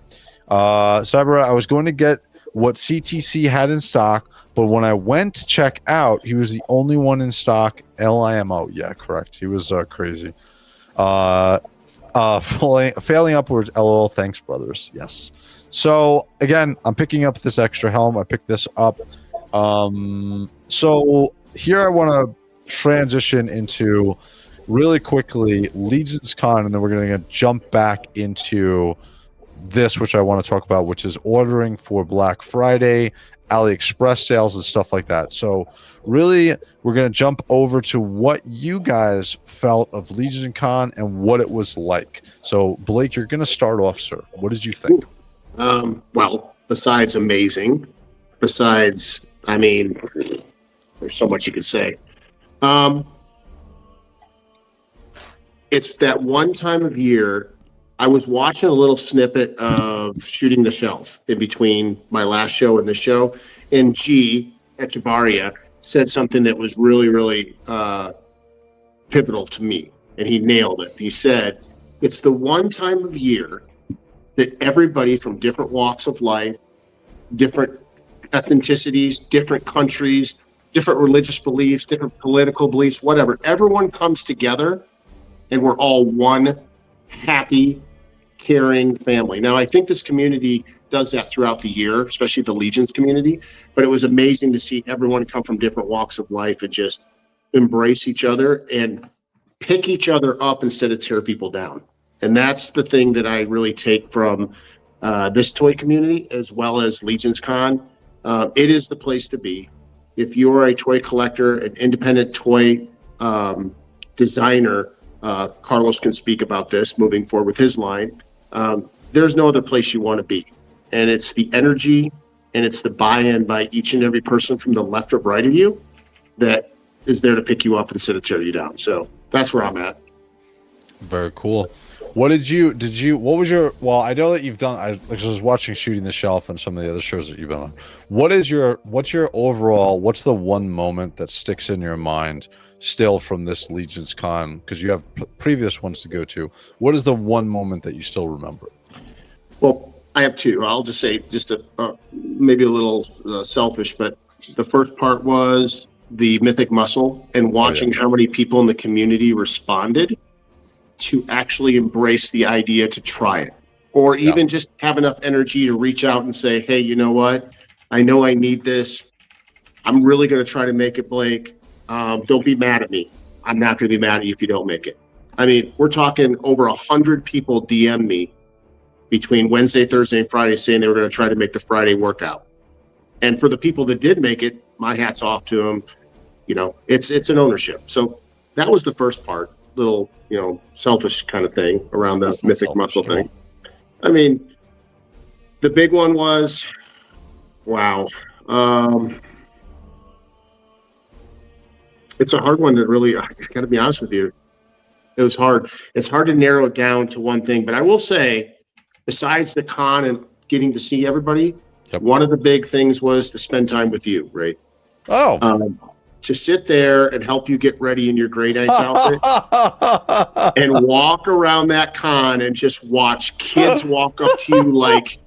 [SPEAKER 1] Cyber, I was going to get what CTC had in stock, but when I went to check out, he was the only one in stock. LIMO, yeah, correct. He was crazy. Failing Upwards, LOL. Thanks, brothers. Yes. So again, I'm picking up this extra helm. I picked this up. So here I want to transition into really quickly Legions Con, and then we're going to jump back into this, which I want to talk about, which is ordering for Black Friday, AliExpress sales, and stuff like that. So really, we're going to jump over to what you guys felt of Legion Con and what it was like. So Blake, you're going to start off, sir. What did you think?
[SPEAKER 2] Well, besides amazing, there's so much you could say. It's that one time of year. I was watching a little snippet of Shooting the Shelf in between my last show and this show, and G. Echevarria said something that was really, really pivotal to me, and he nailed it. He said, it's the one time of year that everybody from different walks of life, different ethnicities, different countries, different religious beliefs, different political beliefs, whatever, everyone comes together, and we're all one happy, caring family. Now, I think this community does that throughout the year, especially the Legions community, but it was amazing to see everyone come from different walks of life and just embrace each other and pick each other up instead of tear people down. And that's the thing that I really take from this toy community as well as Legion's Con. It is the place to be. If you're a toy collector, an independent toy designer, Carlos can speak about this moving forward with his line. There's no other place you want to be. And it's the energy and it's the buy-in by each and every person from the left or right of you that is there to pick you up instead of tear you down. So that's where I'm at.
[SPEAKER 1] Very cool. What was your, well, I know that you've done, I was watching Shooting the Shelf and some of the other shows that you've been on. What's your overall, what's the one moment that sticks in your mind still from this Legion's Con? Because you have previous ones to go to. What is the one moment that you still remember?
[SPEAKER 2] Well, I have two. I'll just say maybe a little selfish, but the first part was the Mythic Muscle and watching how many people in the community responded to actually embrace the idea to try it, or even just have enough energy to reach out and say, hey, you know what? I know I need this. I'm really going to try to make it, Blake. Don't be mad at me. I'm not going to be mad at you if you don't make it. I mean, we're talking over 100 people DM me between Wednesday, Thursday, and Friday saying they were going to try to make the Friday workout. And for the people that did make it, my hat's off to them. You know, it's an ownership. So that was the first part, little, selfish kind of thing around the Mythic Muscle thing. I mean, the big one was, wow. It's a hard one to really, I got to be honest with you. It was hard. It's hard to narrow it down to one thing, but I will say, besides the con and getting to see everybody, one of the big things was to spend time with you, right?
[SPEAKER 1] Oh.
[SPEAKER 2] To sit there and help you get ready in your Grey Knights outfit and walk around that con and just watch kids walk up to you like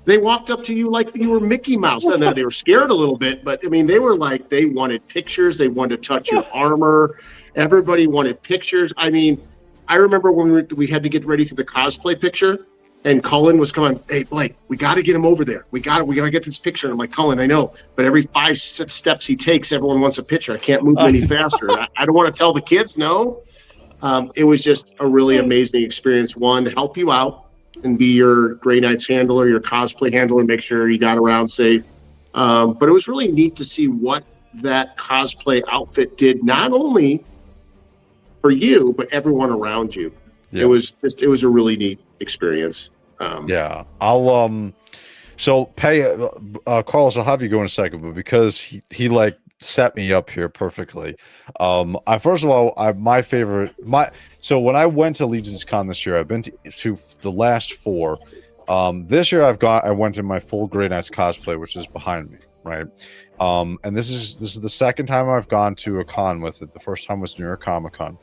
[SPEAKER 2] they walked up to you like you were Mickey Mouse. And they were scared a little bit, but I mean, they were like, they wanted pictures. They wanted to touch your armor. Everybody wanted pictures. I mean, I remember when we had to get ready for the cosplay picture. And Cullen was coming, hey, Blake, we got to get him over there. We got to get this picture. And I'm like, Cullen, I know, but every 5 steps he takes, everyone wants a picture. I can't move any faster. I don't want to tell the kids no. It was just a really amazing experience. One, to help you out and be your Grey Knights handler, your cosplay handler, make sure you got around safe. But it was really neat to see what that cosplay outfit did, not only for you, but everyone around you. Yeah. It was a really neat experience.
[SPEAKER 1] I'll so Carlos, I'll have you go in a second, but because he like set me up here perfectly. First of all, so when I went to Legion's Con this year, I've been to the last 4. This year I went in my full Grey Knights cosplay, which is behind me, right? And this is the second time I've gone to a con with it. The first time was New York Comic Con.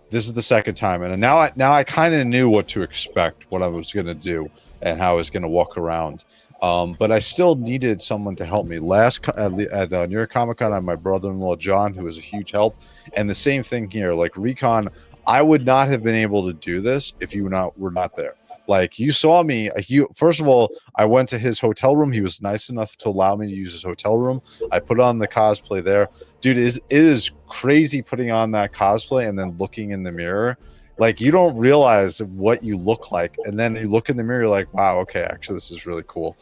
[SPEAKER 1] This is the second time, and now I kind of knew what to expect, what I was going to do, and how I was going to walk around. But I still needed someone to help me. At New York Comic Con, I had my brother-in-law John, who was a huge help, and the same thing here. Like Recon, I would not have been able to do this if you were not there. Like you saw me. First of all, I went to his hotel room. He was nice enough to allow me to use his hotel room. I put on the cosplay there. Dude, it is crazy putting on that cosplay and then looking in the mirror. Like you don't realize what you look like, and then you look in the mirror, you're like, wow, okay, actually this is really cool.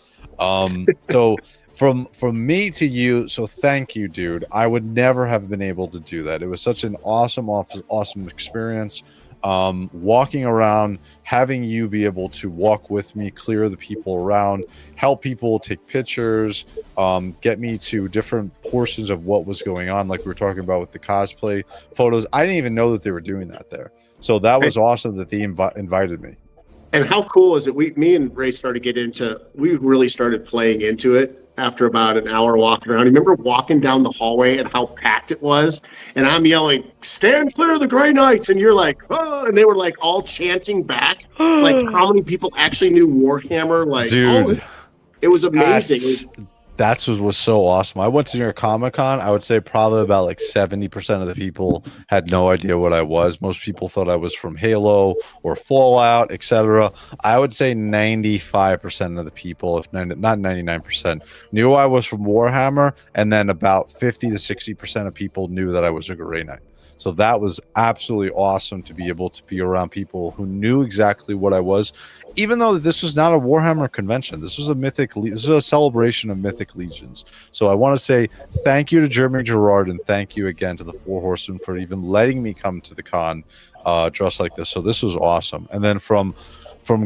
[SPEAKER 1] So from me to you, so thank you, dude. I would never have been able to do that. It was such an awesome experience. Walking around, having you be able to walk with me, clear the people around, help people take pictures, get me to different portions of what was going on, like we were talking about with the cosplay photos. I didn't even know that they were doing that there. So that was awesome that they invited me.
[SPEAKER 2] And how cool is it? Me and Ray we really started playing into it after about an hour walking around. Remember walking down the hallway and how packed it was? And I'm yelling, stand clear of the Grey Knights. And you're like, oh, and they were like all chanting back. Like how many people actually knew Warhammer? Like,
[SPEAKER 1] dude,
[SPEAKER 2] it was amazing.
[SPEAKER 1] That's what was so awesome. I went to New York Comic Con. I would say probably about like 70% of the people had no idea what I was. Most people thought I was from Halo or Fallout, etc. I would say 95% of the people, if not 99%, knew I was from Warhammer, and then about 50 to 60% of people knew that I was a Grey Knight. So that was absolutely awesome to be able to be around people who knew exactly what I was, even though this was not a Warhammer convention. This was this is a celebration of mythic legions. So I want to say thank you to Jeremy Gerard, and thank you again to the Four Horsemen for even letting me come to the con dressed like this. So this was awesome. And then from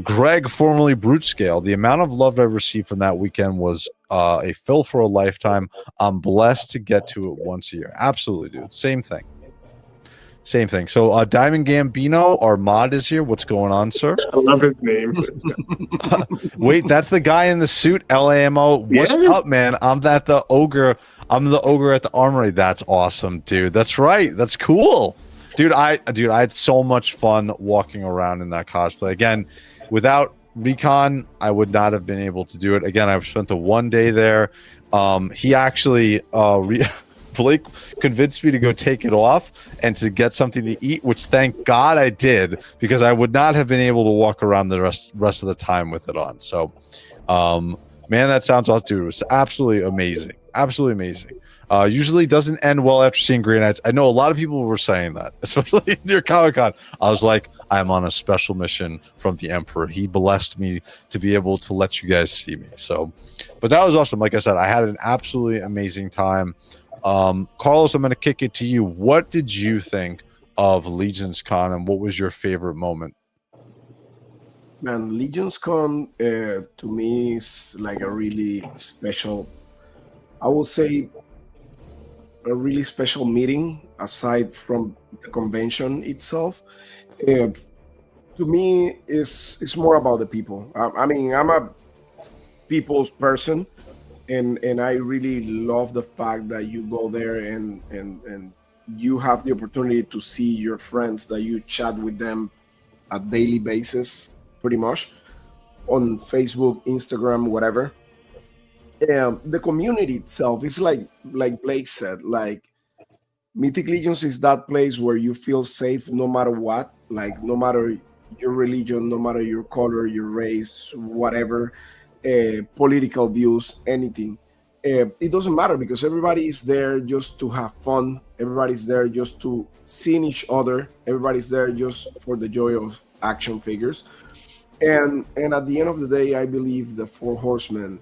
[SPEAKER 1] Greg, formerly Brute Scale, the amount of love I received from that weekend was a fill for a lifetime. I'm blessed to get to it once a year. Absolutely, dude. Same thing. Same thing. So Diamond Gambino, our mod, is here. What's going on, sir?
[SPEAKER 2] I love his name.
[SPEAKER 1] Wait, that's the guy in the suit, LAMO. What's
[SPEAKER 2] Yes.
[SPEAKER 1] up, man? I'm the ogre at the armory. That's awesome, dude. That's right. That's cool. Dude, I had so much fun walking around in that cosplay. Again, without Recon, I would not have been able to do it. Again, I've spent the one day there. He actually Blake convinced me to go take it off and to get something to eat, which thank God I did, because I would not have been able to walk around the rest of the time with it on. So, man, that sounds awesome, dude. It was absolutely amazing. Absolutely amazing. Usually doesn't end well after seeing Grey Knights. I know a lot of people were saying that, especially near Comic-Con. I was like, I'm on a special mission from the Emperor. He blessed me to be able to let you guys see me. So, but that was awesome. Like I said, I had an absolutely amazing time. Carlos, I'm going to kick it to you. What did you think of Legions Con, and what was your favorite moment?
[SPEAKER 3] Man, Legions Con to me is like a really special, I would say, a really special meeting aside from the convention itself. To me, it's more about the people. I mean, I'm a people's person, and I really love the fact that you go there and you have the opportunity to see your friends that you chat with them a daily basis, pretty much on Facebook, Instagram, whatever. The community itself is like Blake said, like Mythic Legions is that place where you feel safe no matter what, like no matter your religion, no matter your color, your race, whatever, political views, anything. It doesn't matter because everybody is there just to have fun. Everybody's there just to see each other. Everybody's there just for the joy of action figures. And at the end of the day, I believe the Four Horsemen,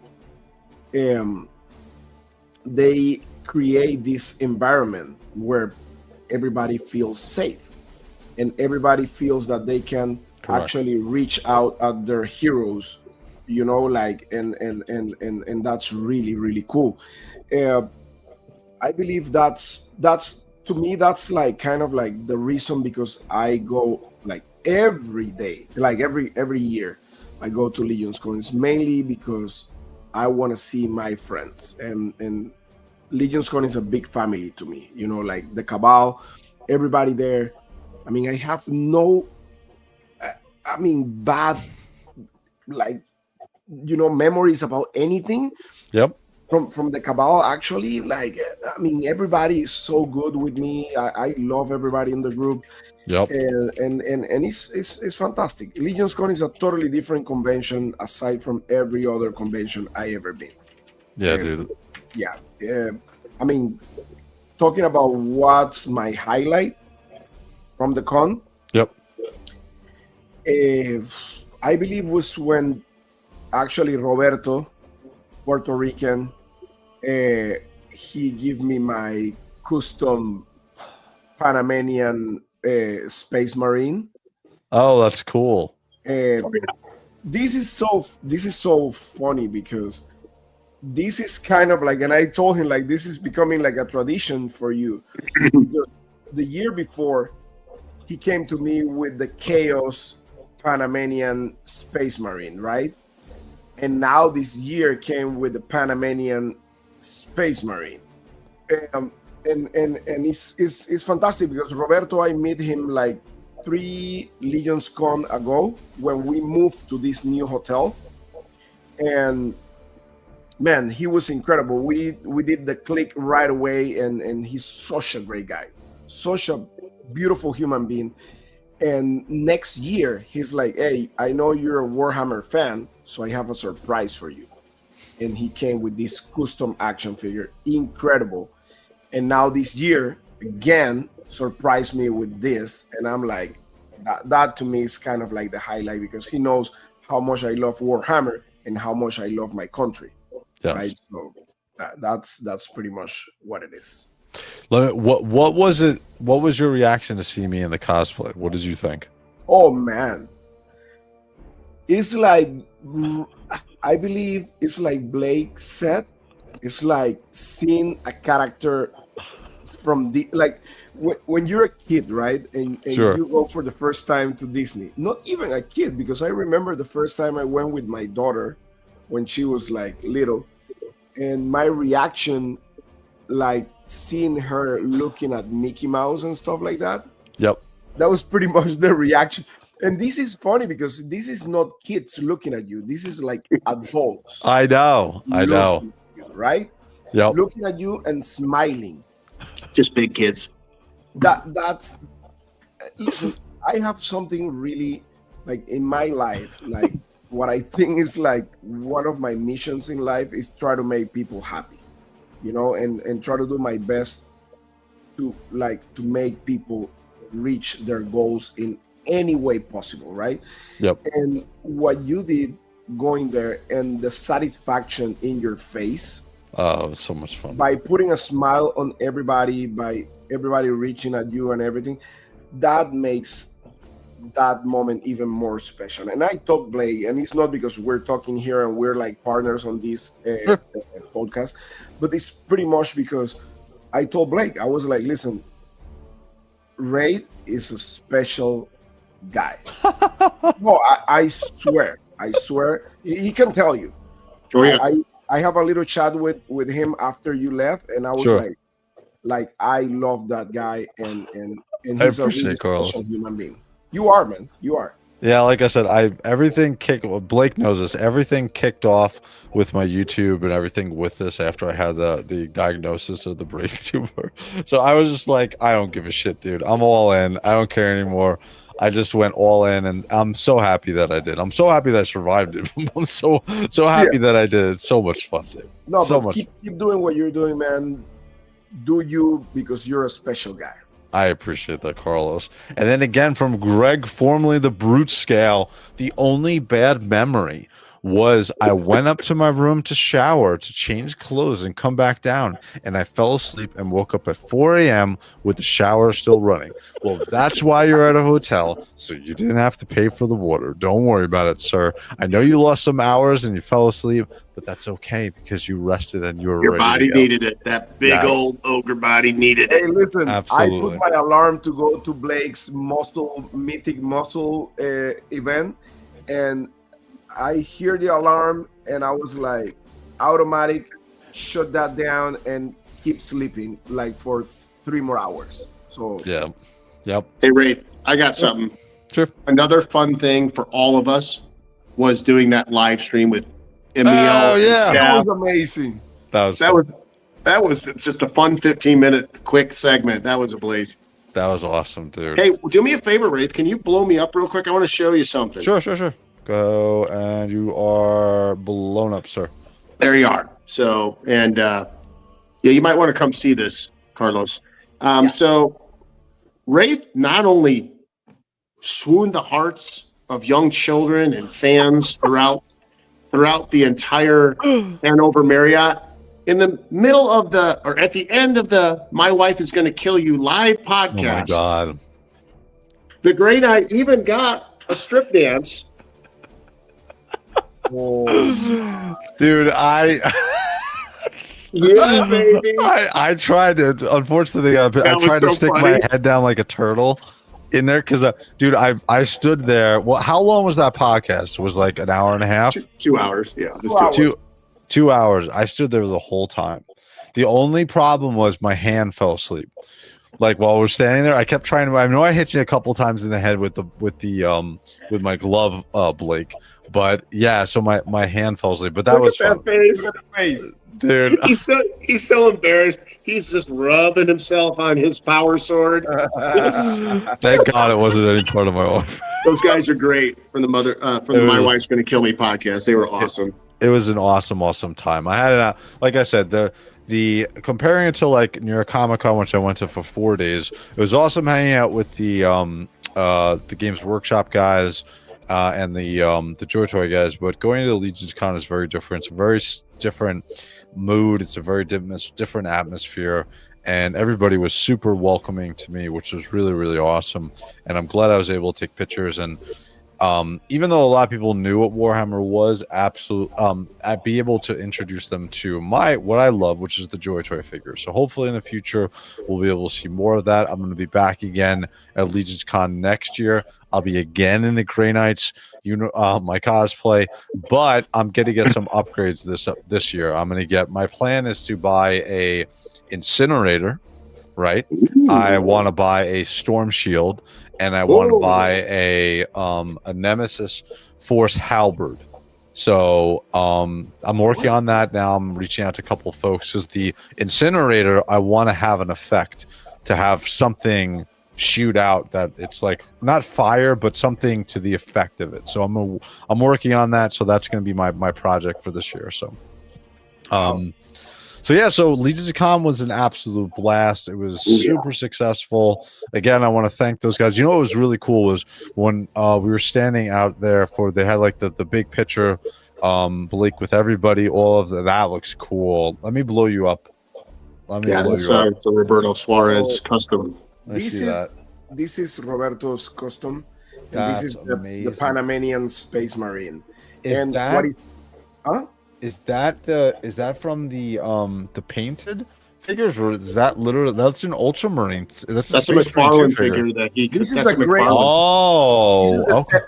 [SPEAKER 3] they create this environment where everybody feels safe and everybody feels that they can actually reach out at their heroes, you know, like and that's really, really cool. I believe that's to me, that's like kind of like the reason, because I go like every day, like every year I go to Legions Con. It's mainly because I want to see my friends, and Legions Con is a big family to me, you know, like the Cabal, everybody there. I mean, I have no bad, like, you know, memories about anything.
[SPEAKER 1] Yep.
[SPEAKER 3] From the Cabal, actually. Like, I mean, everybody is so good with me. I love everybody in the group.
[SPEAKER 1] Yep.
[SPEAKER 3] And it's fantastic. Legions Con is a totally different convention aside from every other convention I ever been.
[SPEAKER 1] Yeah, dude.
[SPEAKER 3] Yeah. I mean, talking about what's my highlight from the con.
[SPEAKER 1] Yep.
[SPEAKER 3] I believe was when actually Roberto, Puerto Rican, he gave me my custom Panamanian Space Marine.
[SPEAKER 1] Oh, that's cool.
[SPEAKER 3] This is so funny because this is kind of like, and I told him like this is becoming like a tradition for you. The year before, he came to me with the Chaos Panamanian Space Marine, right? And now this year came with the Panamanian Space Marine. And it's fantastic because Roberto, I met him like 3 Legions Con ago when we moved to this new hotel. And Man, he was incredible. We did the click right away, and he's such a great guy, such a beautiful human being. And next year, he's like, "Hey, I know you're a Warhammer fan, so I have a surprise for you." And he came with this custom action figure, incredible. And now this year, again, surprised me with this, and I'm like, that to me is kind of like the highlight because he knows how much I love Warhammer and how much I love my country.
[SPEAKER 1] Yes.
[SPEAKER 3] Right? So that's pretty much what it is.
[SPEAKER 1] What was it? What was your reaction to see me in the cosplay? What did you think?
[SPEAKER 3] Oh man, it's like, I believe it's like Blake said, it's like seeing a character from the, like when you're a kid, right, and
[SPEAKER 1] Sure.
[SPEAKER 3] you go for the first time to Disney. Not even a kid, because I remember the first time I went with my daughter when she was like little, and my reaction, like seeing her looking at Mickey Mouse and stuff like that.
[SPEAKER 1] Yep.
[SPEAKER 3] That was pretty much the reaction. And this is funny because this is not kids looking at you. This is like adults.
[SPEAKER 1] I know.
[SPEAKER 3] looking at you, right?
[SPEAKER 1] Yep.
[SPEAKER 3] Looking at you and smiling.
[SPEAKER 2] Just big kids.
[SPEAKER 3] That's listen, I have something really, like, in my life, like what I think is like one of my missions in life is try to make people happy, and try to do my best to make people reach their goals in any way possible, right?
[SPEAKER 1] Yep.
[SPEAKER 3] And what you did going there and the satisfaction in your face
[SPEAKER 1] Oh, it was so much fun.
[SPEAKER 3] by putting a smile on everybody, by everybody reaching at you and everything, that makes that moment even more special. And I told Blake, and it's not because we're talking here and we're like partners on this podcast, but it's pretty much because I told Blake, I was like, listen, Ray is a special guy. No, I swear, he can tell you.
[SPEAKER 2] Oh yeah.
[SPEAKER 3] I have a little chat with him after you left, and I was
[SPEAKER 1] Sure.
[SPEAKER 3] like I love that guy, and
[SPEAKER 1] I
[SPEAKER 3] he's a
[SPEAKER 1] appreciate
[SPEAKER 3] really
[SPEAKER 1] it, Carlos.
[SPEAKER 3] special human being. You are, man. You are.
[SPEAKER 1] Yeah, like I said, Blake knows this. Everything kicked off with my YouTube and everything with this after I had the diagnosis of the brain tumor. So I was just like, I don't give a shit, dude. I'm all in. I don't care anymore. I just went all in, and I'm so happy that I did. I'm so happy that I survived it. I'm so happy that I did. It's so much fun, dude.
[SPEAKER 3] No,
[SPEAKER 1] so
[SPEAKER 3] but
[SPEAKER 1] much.
[SPEAKER 3] keep doing what you're doing, man. Do you, because you're a special guy.
[SPEAKER 1] I appreciate that, Carlos. And then again from Greg, formerly the Brute Scale, the only bad memory was I went up to my room to shower, to change clothes and come back down, and I fell asleep and woke up at 4 a.m. with the shower still running. Well, that's why you're at a hotel, so you didn't have to pay for the water. Don't worry about it, sir. I know you lost some hours and you fell asleep, but that's okay because you rested and you were
[SPEAKER 2] Your
[SPEAKER 1] ready
[SPEAKER 2] body
[SPEAKER 1] to go.
[SPEAKER 2] needed it. That big
[SPEAKER 1] Yes.
[SPEAKER 2] old ogre body needed
[SPEAKER 3] Hey,
[SPEAKER 2] it.
[SPEAKER 3] listen,
[SPEAKER 1] Absolutely.
[SPEAKER 3] I put my alarm to go to Blake's mythic muscle event, and I hear the alarm, and I was like, automatic, shut that down, and keep sleeping like for 3 more hours. So
[SPEAKER 1] Yeah. Yep.
[SPEAKER 2] Hey, Wraith, I got something.
[SPEAKER 1] Sure.
[SPEAKER 2] Another fun thing for all of us was doing that live stream with Emil.
[SPEAKER 1] Oh,
[SPEAKER 2] and
[SPEAKER 1] yeah.
[SPEAKER 3] that
[SPEAKER 2] Steph.
[SPEAKER 3] was amazing.
[SPEAKER 2] That was just a fun 15-minute quick segment. That was a blaze.
[SPEAKER 1] That was awesome, dude.
[SPEAKER 2] Hey, do me a favor, Wraith. Can you blow me up real quick? I want to show you something.
[SPEAKER 1] Sure. Go, and you are blown up, sir.
[SPEAKER 2] There you are. So, and yeah, you might want to come see this, Carlos. So, Wraith not only swooned the hearts of young children and fans throughout the entire Hanover Marriott. In the middle of or at the end of the My Wife is Going to Kill You live podcast,
[SPEAKER 1] Oh my God.
[SPEAKER 2] the Great Eye even got a strip dance.
[SPEAKER 1] Dude,
[SPEAKER 2] Yeah, baby.
[SPEAKER 1] I tried to. Unfortunately, I
[SPEAKER 2] That was
[SPEAKER 1] tried to
[SPEAKER 2] so
[SPEAKER 1] stick
[SPEAKER 2] funny.
[SPEAKER 1] my head down like a turtle in there because, dude, I stood there. Well, how long was that podcast? It was like an hour and a half.
[SPEAKER 2] 2 hours. Yeah. Just
[SPEAKER 3] 2
[SPEAKER 2] 2
[SPEAKER 3] hours.
[SPEAKER 1] 2 hours. I stood there the whole time. The only problem was my hand fell asleep. like while we're standing there, I kept trying to. I know I hit you a couple times in the head with my glove, Blake. But yeah, so my hand fell asleep. But that
[SPEAKER 2] Look
[SPEAKER 1] was
[SPEAKER 2] at
[SPEAKER 1] fun,
[SPEAKER 2] that face.
[SPEAKER 3] Look at the face.
[SPEAKER 1] dude.
[SPEAKER 2] He's so embarrassed. He's just rubbing himself on his power sword.
[SPEAKER 1] Thank God it wasn't any part of my life.
[SPEAKER 2] Those guys are great from the My Wife's Gonna Kill Me podcast. They were awesome.
[SPEAKER 1] It was an awesome time. I had it, like I said, the comparing it to like New York Comic Con, which I went to for 4 days. It was awesome hanging out with the Games Workshop guys and the Joytoy guys. But going to the Legion's Con is very different. It's a very different mood. It's a very different atmosphere. And everybody was super welcoming to me, which was really, really awesome. And I'm glad I was able to take pictures. And even though a lot of people knew what Warhammer was, I'd be able to introduce them to what I love, which is the Joytoy figures. So hopefully in the future, we'll be able to see more of that. I'm going to be back again at Legion's Con next year. I'll be again in the Grey Knights, my cosplay, but I'm going to get some upgrades this year. My plan is to buy a incinerator, right? I want to buy a storm shield, and I want to buy a Nemesis Force halberd. So I'm working on that now. I'm reaching out to a couple of folks because the incinerator, I want to have an effect to have something shoot out that it's like not fire, but something to the effect of it. So I'm working on that. So that's going to be my project for this year. So so Legion's Con was an absolute blast. It was super successful. Again, I want to thank those guys. You know what was really cool was when we were standing out there they had like the big picture, Blake, with everybody. All of that looks cool. Let me blow you up.
[SPEAKER 2] That's the Roberto Suarez custom.
[SPEAKER 3] This is Roberto's custom, and
[SPEAKER 1] That's
[SPEAKER 3] this is
[SPEAKER 1] amazing.
[SPEAKER 3] the Panamanian Space Marine.
[SPEAKER 1] Is that from the painted figures, or is that literally that's an Ultramarine? That's a
[SPEAKER 2] McFarlane figure that he.
[SPEAKER 3] This is
[SPEAKER 2] that's
[SPEAKER 3] a great.
[SPEAKER 1] Oh, okay.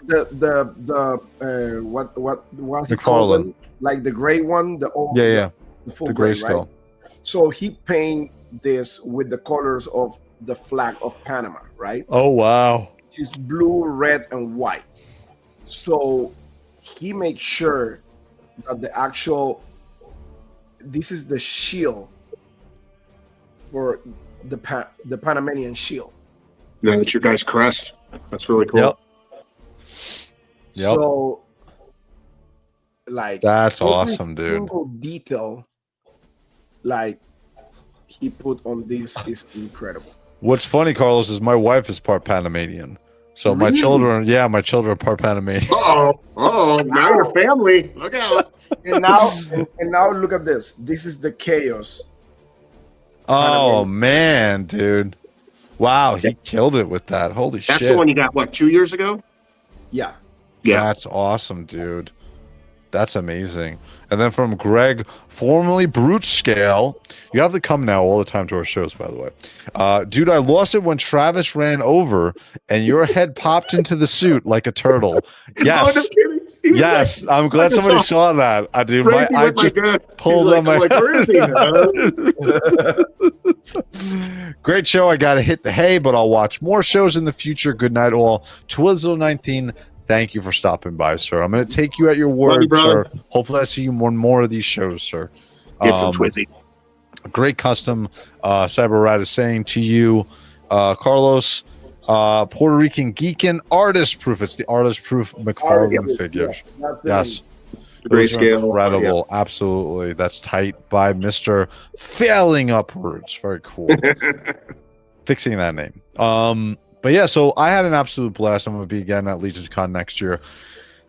[SPEAKER 3] What he called them, like the gray one, the full
[SPEAKER 1] the gray
[SPEAKER 3] right?
[SPEAKER 1] skull.
[SPEAKER 3] So he paint this with the colors of the flag of Panama, right?
[SPEAKER 1] Oh wow!
[SPEAKER 3] Which is blue, red, and white. So he makes sure that this is the shield for the Panamanian shield.
[SPEAKER 2] Yeah, that's your guys' crest. That's really cool.
[SPEAKER 1] Yep.
[SPEAKER 3] So, like,
[SPEAKER 1] that's
[SPEAKER 3] every
[SPEAKER 1] awesome, dude.
[SPEAKER 3] Single detail, like, he put on this is incredible.
[SPEAKER 1] What's funny, Carlos, is my wife is part Panamanian. So my children are part Panamanian.
[SPEAKER 2] Now your family. Look out.
[SPEAKER 3] And now look at this. This is the chaos.
[SPEAKER 1] Oh man, dude. Wow, he killed it with that. Holy shit.
[SPEAKER 2] That's the one you got, what, 2 years ago?
[SPEAKER 3] Yeah.
[SPEAKER 1] That's awesome, dude. That's amazing. And then from Greg, formerly Brute Scale. You have to come now all the time to our shows, by the way. Dude, I lost it when Travis ran over and your head popped into the suit like a turtle. Yes.
[SPEAKER 2] Oh, no kidding.
[SPEAKER 1] Yes. I'm glad somebody saw that. I do. I just pulled on my
[SPEAKER 2] like, where is he?
[SPEAKER 1] Great show. I got to hit the hay, but I'll watch more shows in the future. Good night, all. Twizzle19. Thank you for stopping by, sir. I'm going to take you at your word, sir. Hopefully I see you on more of these shows, sir.
[SPEAKER 2] Get some Twizzy.
[SPEAKER 1] Great custom. Cyber Rat is saying to you, Carlos, Puerto Rican Geekin artist proof. It's the artist proof McFarlane figures. Yes.
[SPEAKER 2] Grayscale.
[SPEAKER 1] Incredible. Yeah. Absolutely. That's tight by Mr. Failing Upwards. Very cool. Fixing that name. But yeah, so I had an absolute blast. I'm going to be again at Legion's Con next year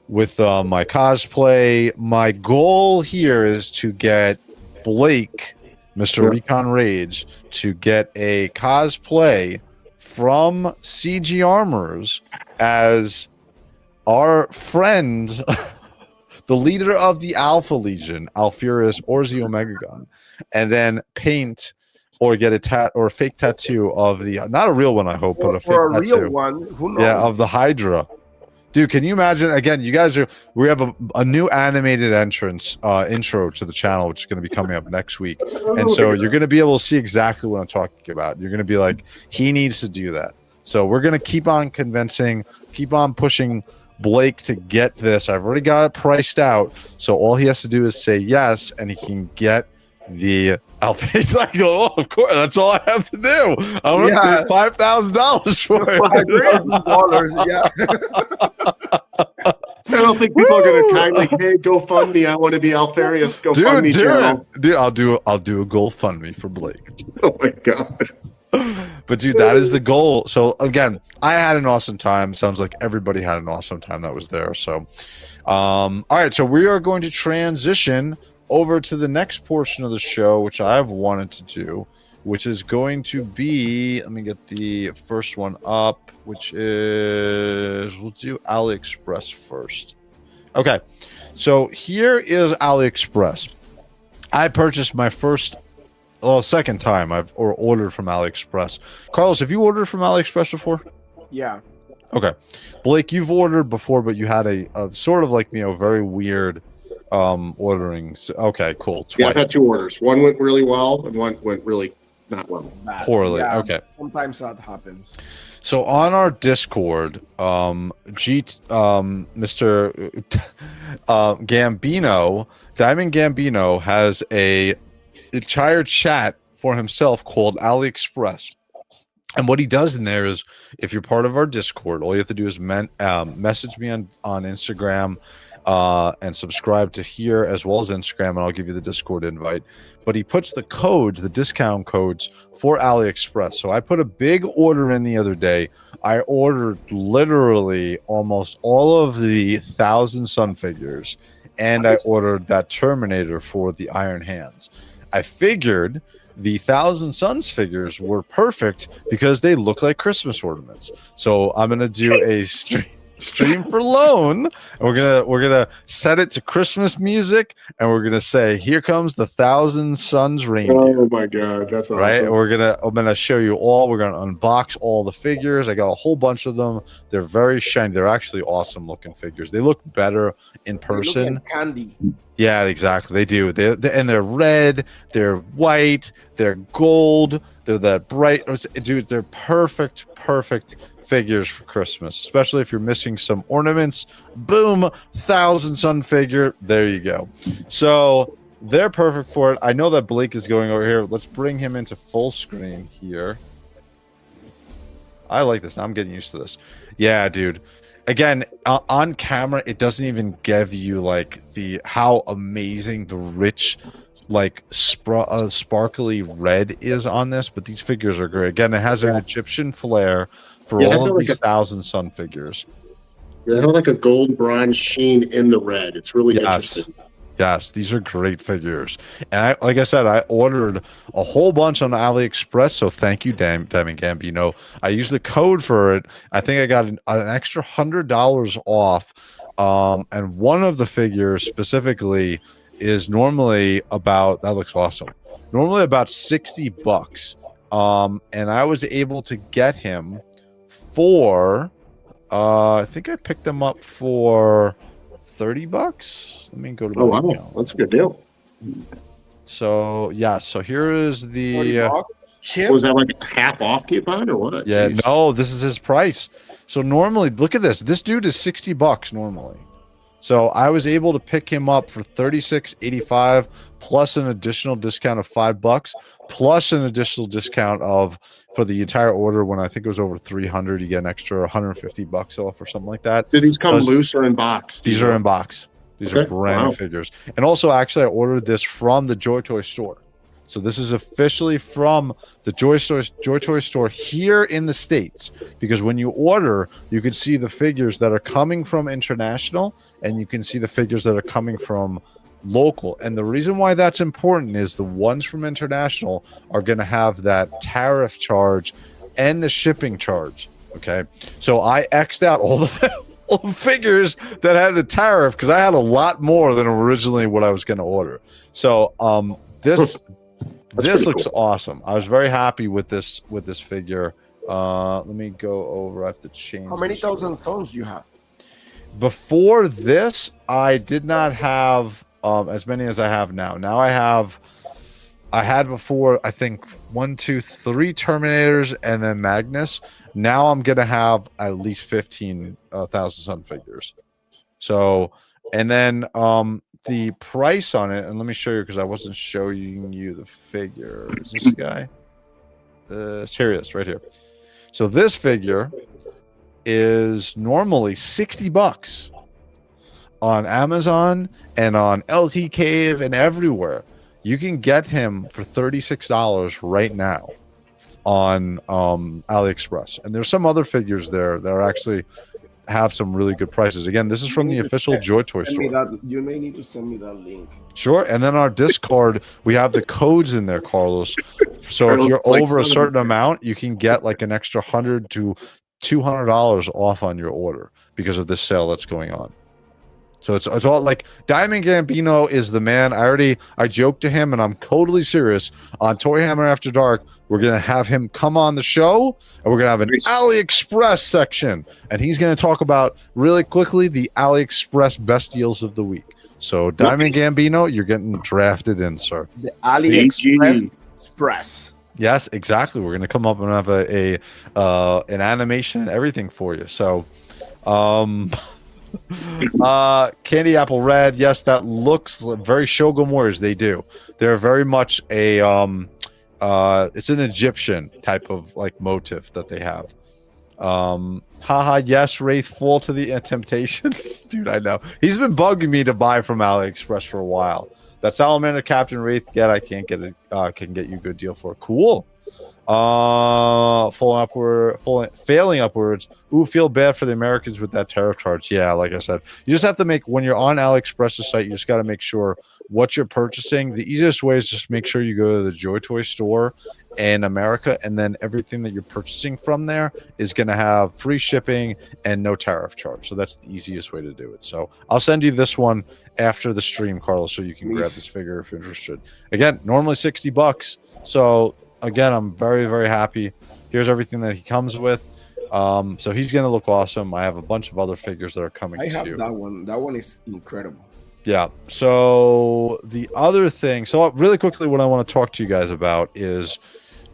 [SPEAKER 1] with my cosplay. My goal here is to get Blake, Mr. Recon Rage, to get a cosplay from CG Armors as our friend, the leader of the Alpha Legion, Alfurious Orzi Omegagon, and then paint or get a fake tattoo of the, not a real one, I hope, but a fake tattoo.
[SPEAKER 3] Real one, who knows?
[SPEAKER 1] Yeah, of the Hydra. Dude, can you imagine? Again, we have a new animated intro to the channel, which is going to be coming up next week. And so you're going to be able to see exactly what I'm talking about. You're going to be like, he needs to do that. So we're going to keep on keep on pushing Blake to get this. I've already got it priced out. So all he has to do is say yes, and he can get the outfit. I go, oh, of course, that's all I have to do. I don't have to pay $5,000 for it.
[SPEAKER 3] $5,000, yeah.
[SPEAKER 2] I don't think people are going to kindly, hey, GoFundMe. I want to be Alfarius. GoFundMe channel.
[SPEAKER 1] Dude, I'll do a GoFundMe for Blake.
[SPEAKER 2] Oh my god.
[SPEAKER 1] But dude, that is the goal. So again, I had an awesome time. Sounds like everybody had an awesome time that was there. So, all right. So we are going to transition over to the next portion of the show, which I've wanted to do, which is going to be, let me get the first one up, which is, we'll do AliExpress first. Okay, so here is AliExpress. I purchased my second time I've ordered from AliExpress. Carlos, have you ordered from AliExpress before?
[SPEAKER 3] Yeah.
[SPEAKER 1] Okay. Blake, you've ordered before, but you had a sort of like, very weird ordering. Okay, cool.
[SPEAKER 2] Yeah, I've had 2 orders. One went really well and one went really not well.
[SPEAKER 3] Bad.
[SPEAKER 1] Poorly.
[SPEAKER 3] Yeah,
[SPEAKER 1] okay.
[SPEAKER 3] Sometimes that happens.
[SPEAKER 1] So on our Discord, Mr. Gambino, Diamond Gambino has a entire chat for himself called AliExpress. And what he does in there is, if you're part of our Discord, all you have to do is message me on Instagram and subscribe to here as well as Instagram, and I'll give you the Discord invite. But he puts the codes, the discount codes for AliExpress. So I put a big order in the other day. I ordered literally almost all of the 1,000 Sun figures, and I ordered that Terminator for the Iron Hands. I figured the 1,000 Suns figures were perfect because they look like Christmas ornaments. So I'm gonna do a stream for loan, and we're gonna set it to Christmas music, and we're gonna say, "Here comes the 1,000 Suns reindeer."
[SPEAKER 2] Oh my god, that's awesome!
[SPEAKER 1] Right? I'm gonna show you all. We're gonna unbox all the figures. I got a whole bunch of them. They're very shiny. They're actually awesome looking figures. They look better in person.
[SPEAKER 3] They look like candy.
[SPEAKER 1] Yeah, exactly. They do. They're red. They're white. They're gold. They're that bright. Dude, they're perfect figures for Christmas, especially if you're missing some ornaments. Boom, 1,000 Sun figure. There you go. So they're perfect for it. I know that Blake is going over here. Let's bring him into full screen here. I like this. Now I'm getting used to this. Yeah, dude. Again, on camera, it doesn't even give you like how amazing the rich, like sparkly red is on this. But these figures are great. Again, it has an Egyptian flair for all of these 1,000 Sun figures.
[SPEAKER 2] They have like a gold bronze sheen in the red. It's really interesting.
[SPEAKER 1] Yes, these are great figures. And like I said, I ordered a whole bunch on AliExpress, so thank you, Diamond Gambino. I used the code for it. I think I got an extra $100 off. And one of the figures specifically is normally about, that looks awesome, normally about $60. And I was able to get him for, I think I picked him up for $30. Let me go to my account.
[SPEAKER 2] That's a good deal.
[SPEAKER 1] So yeah, so here is the
[SPEAKER 2] was that like a half off coupon or what?
[SPEAKER 1] Yeah,
[SPEAKER 2] Jeez.
[SPEAKER 1] no, this is his price. So normally, look at this. This dude is $60 normally. So I was able to pick him up for $36.85 plus an additional discount of $5 plus an additional discount for the entire order. When I think it was over 300, you get an extra $150 off or something like that.
[SPEAKER 2] Did these come loose or in box?
[SPEAKER 1] These are in box. These are brand new figures. And also, actually, I ordered this from the Joytoy store. So this is officially from the Joytoy store here in the States. Because when you order, you can see the figures that are coming from international, and you can see the figures that are coming from local. And the reason why that's important is the ones from international are going to have that tariff charge and the shipping charge. Okay, so I X'd out all the figures that had the tariff because I had a lot more than originally what I was going to order. So this looks awesome. I was very happy with this figure. Let me go over. I have to change.
[SPEAKER 3] How many 1,000 Suns do you have?
[SPEAKER 1] Before this, I did not have as many as I have now. Now I had before, I think 1, 2, 3 Terminators and then Magnus. Now I'm gonna have at least 15,000 Sun figures. So, and then the price on it, and let me show you because I wasn't showing you the figure. Is this guy? Here it is, right here. So this figure is normally $60 on Amazon and on LT Cave and everywhere. You can get him for $36 right now on AliExpress. And there's some other figures there that are actually have some really good prices. Again, this is from the official Joytoy store.
[SPEAKER 3] You may need to send me that link.
[SPEAKER 1] Sure. And then our Discord, we have the codes in there, Carlos. So if you're
[SPEAKER 2] Like
[SPEAKER 1] over a certain amount, you can get like an extra $100 to $200 off on your order because of this sale that's going on. So it's all like Diamond Gambino is the man. I joked to him, and I'm totally serious. On Toy Hammer After Dark, we're gonna have him come on the show, and we're gonna have an AliExpress section, and he's gonna talk about really quickly the AliExpress best deals of the week. So Diamond Gambino, you're getting drafted in, sir.
[SPEAKER 3] The AliExpress Express.
[SPEAKER 1] Yes, exactly. We're gonna come up and have an animation and everything for you. So, Candy Apple Red, yes, that looks very Shogun Warriors. They do. They're very much a it's an Egyptian type of like motif that they have. Haha, yes, Wraith fall to the temptation. Dude, I know. He's been bugging me to buy from AliExpress for a while. That Salamander Captain Wraith I can't get it, can get you a good deal for. Cool. Failing upwards. Ooh, feel bad for the Americans with that tariff charge. Yeah, like I said, you just have to make, when you're on AliExpress's site, you just got to make sure what you're purchasing. The easiest way is just make sure you go to the Joytoy store in America, and then everything that you're purchasing from there is going to have free shipping and no tariff charge. So that's the easiest way to do it. So I'll send you this one after the stream, Carlos, so you can grab this figure if you're interested. Again, normally $60. So again, I'm very, very happy. Here's everything that he comes with. So he's going to look awesome. I have a bunch of other figures that are coming.
[SPEAKER 3] I have that one. That one is incredible.
[SPEAKER 1] Yeah. So the other thing, so really quickly, what I want to talk to you guys about is,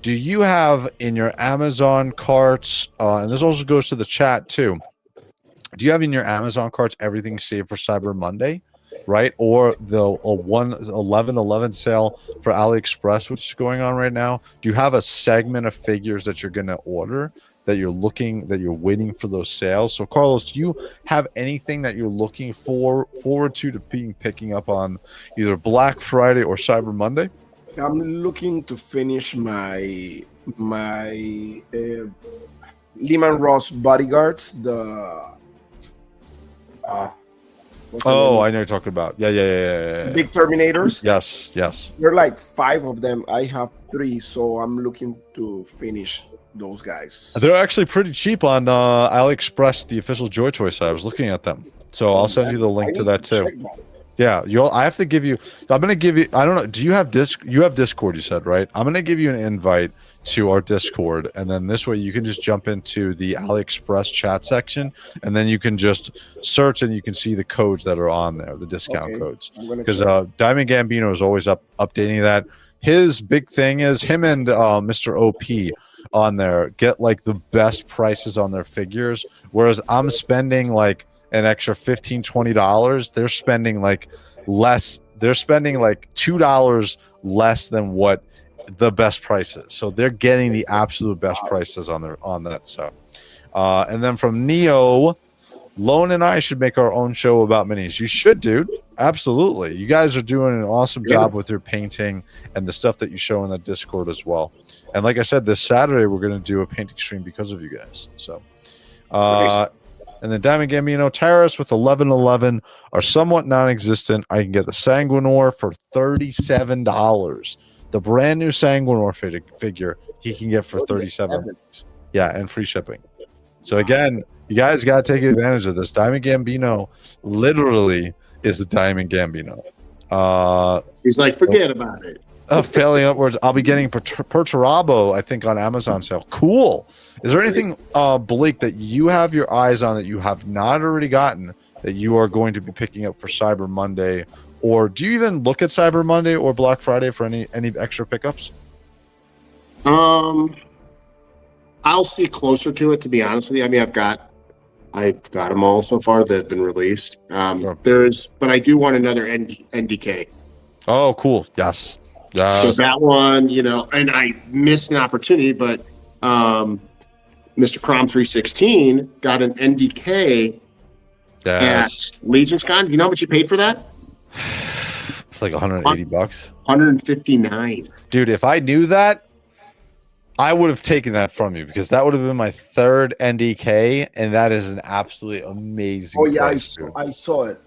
[SPEAKER 1] do you have in your Amazon carts, and this also goes to the chat too, do you have in your Amazon carts everything saved for Cyber Monday? Right, or the 11/11 sale for AliExpress, which is going on right now? Do you have a segment of figures that you're going to order that you're waiting for those sales? So, Carlos, do you have anything that you're looking forward to picking up on either Black Friday or Cyber Monday?
[SPEAKER 3] I'm looking to finish my Lehman Ross bodyguards.
[SPEAKER 1] Oh, I know you're talking about. Yeah.
[SPEAKER 3] Big Terminators.
[SPEAKER 1] Yes.
[SPEAKER 3] There are like 5 of them. I have 3, so I'm looking to finish those guys.
[SPEAKER 1] They're actually pretty cheap on AliExpress, the official Joytoy site. I was looking at them, so I'll send you the link to that too. Yeah, I have to give you. I'm gonna give you. I don't know. Do you have You have Discord, you said, right? I'm gonna give you an invite to our Discord, and then this way you can just jump into the AliExpress chat section, and then you can just search and you can see the codes that are on there, the discount codes. Because Diamond Gambino is always updating that. His big thing is him and Mr. OP on there get like the best prices on their figures, whereas I'm spending like an extra $15-$20. They're spending like less. They're spending like $2 less than what the best prices. So they're getting the absolute best prices on that. So, and then from Neo, Lone and I should make our own show about minis. You should, dude. Absolutely. You guys are doing an awesome job with your painting and the stuff that you show in the Discord as well. And like I said, this Saturday we're going to do a painting stream because of you guys. So, and then Diamond Gambino tariffs with 11/11 are somewhat non-existent. I can get the Sanguinor for $37. The brand new Sanguinor figure he can get for $37. Yeah, and free shipping. So again, you guys got to take advantage of this. Diamond Gambino literally is the Diamond Gambino.
[SPEAKER 2] He's like, forget about it.
[SPEAKER 1] Failing upwards. I'll be getting Perturabo, I think, on Amazon sale. Cool. Is there anything, Blake, that you have your eyes on that you have not already gotten that you are going to be picking up for Cyber Monday? Or do you even look at Cyber Monday or Black Friday for any extra pickups?
[SPEAKER 2] I'll see closer to it, to be honest with you. I mean, I've got them all so far that have been released.
[SPEAKER 1] Sure.
[SPEAKER 2] But I do want another NDK.
[SPEAKER 1] Oh, cool. Yes.
[SPEAKER 2] So that one, and I missed an opportunity, but Mr. Crom 316 got an NDK at Legion's Con. Do you know how much you paid for that?
[SPEAKER 1] It's like $180.
[SPEAKER 2] 159.
[SPEAKER 1] Dude, if I knew that, I would have taken that from you, because that would have been my third NDK, and that is an absolutely amazing.
[SPEAKER 3] Oh yeah,
[SPEAKER 1] price,
[SPEAKER 3] I saw it.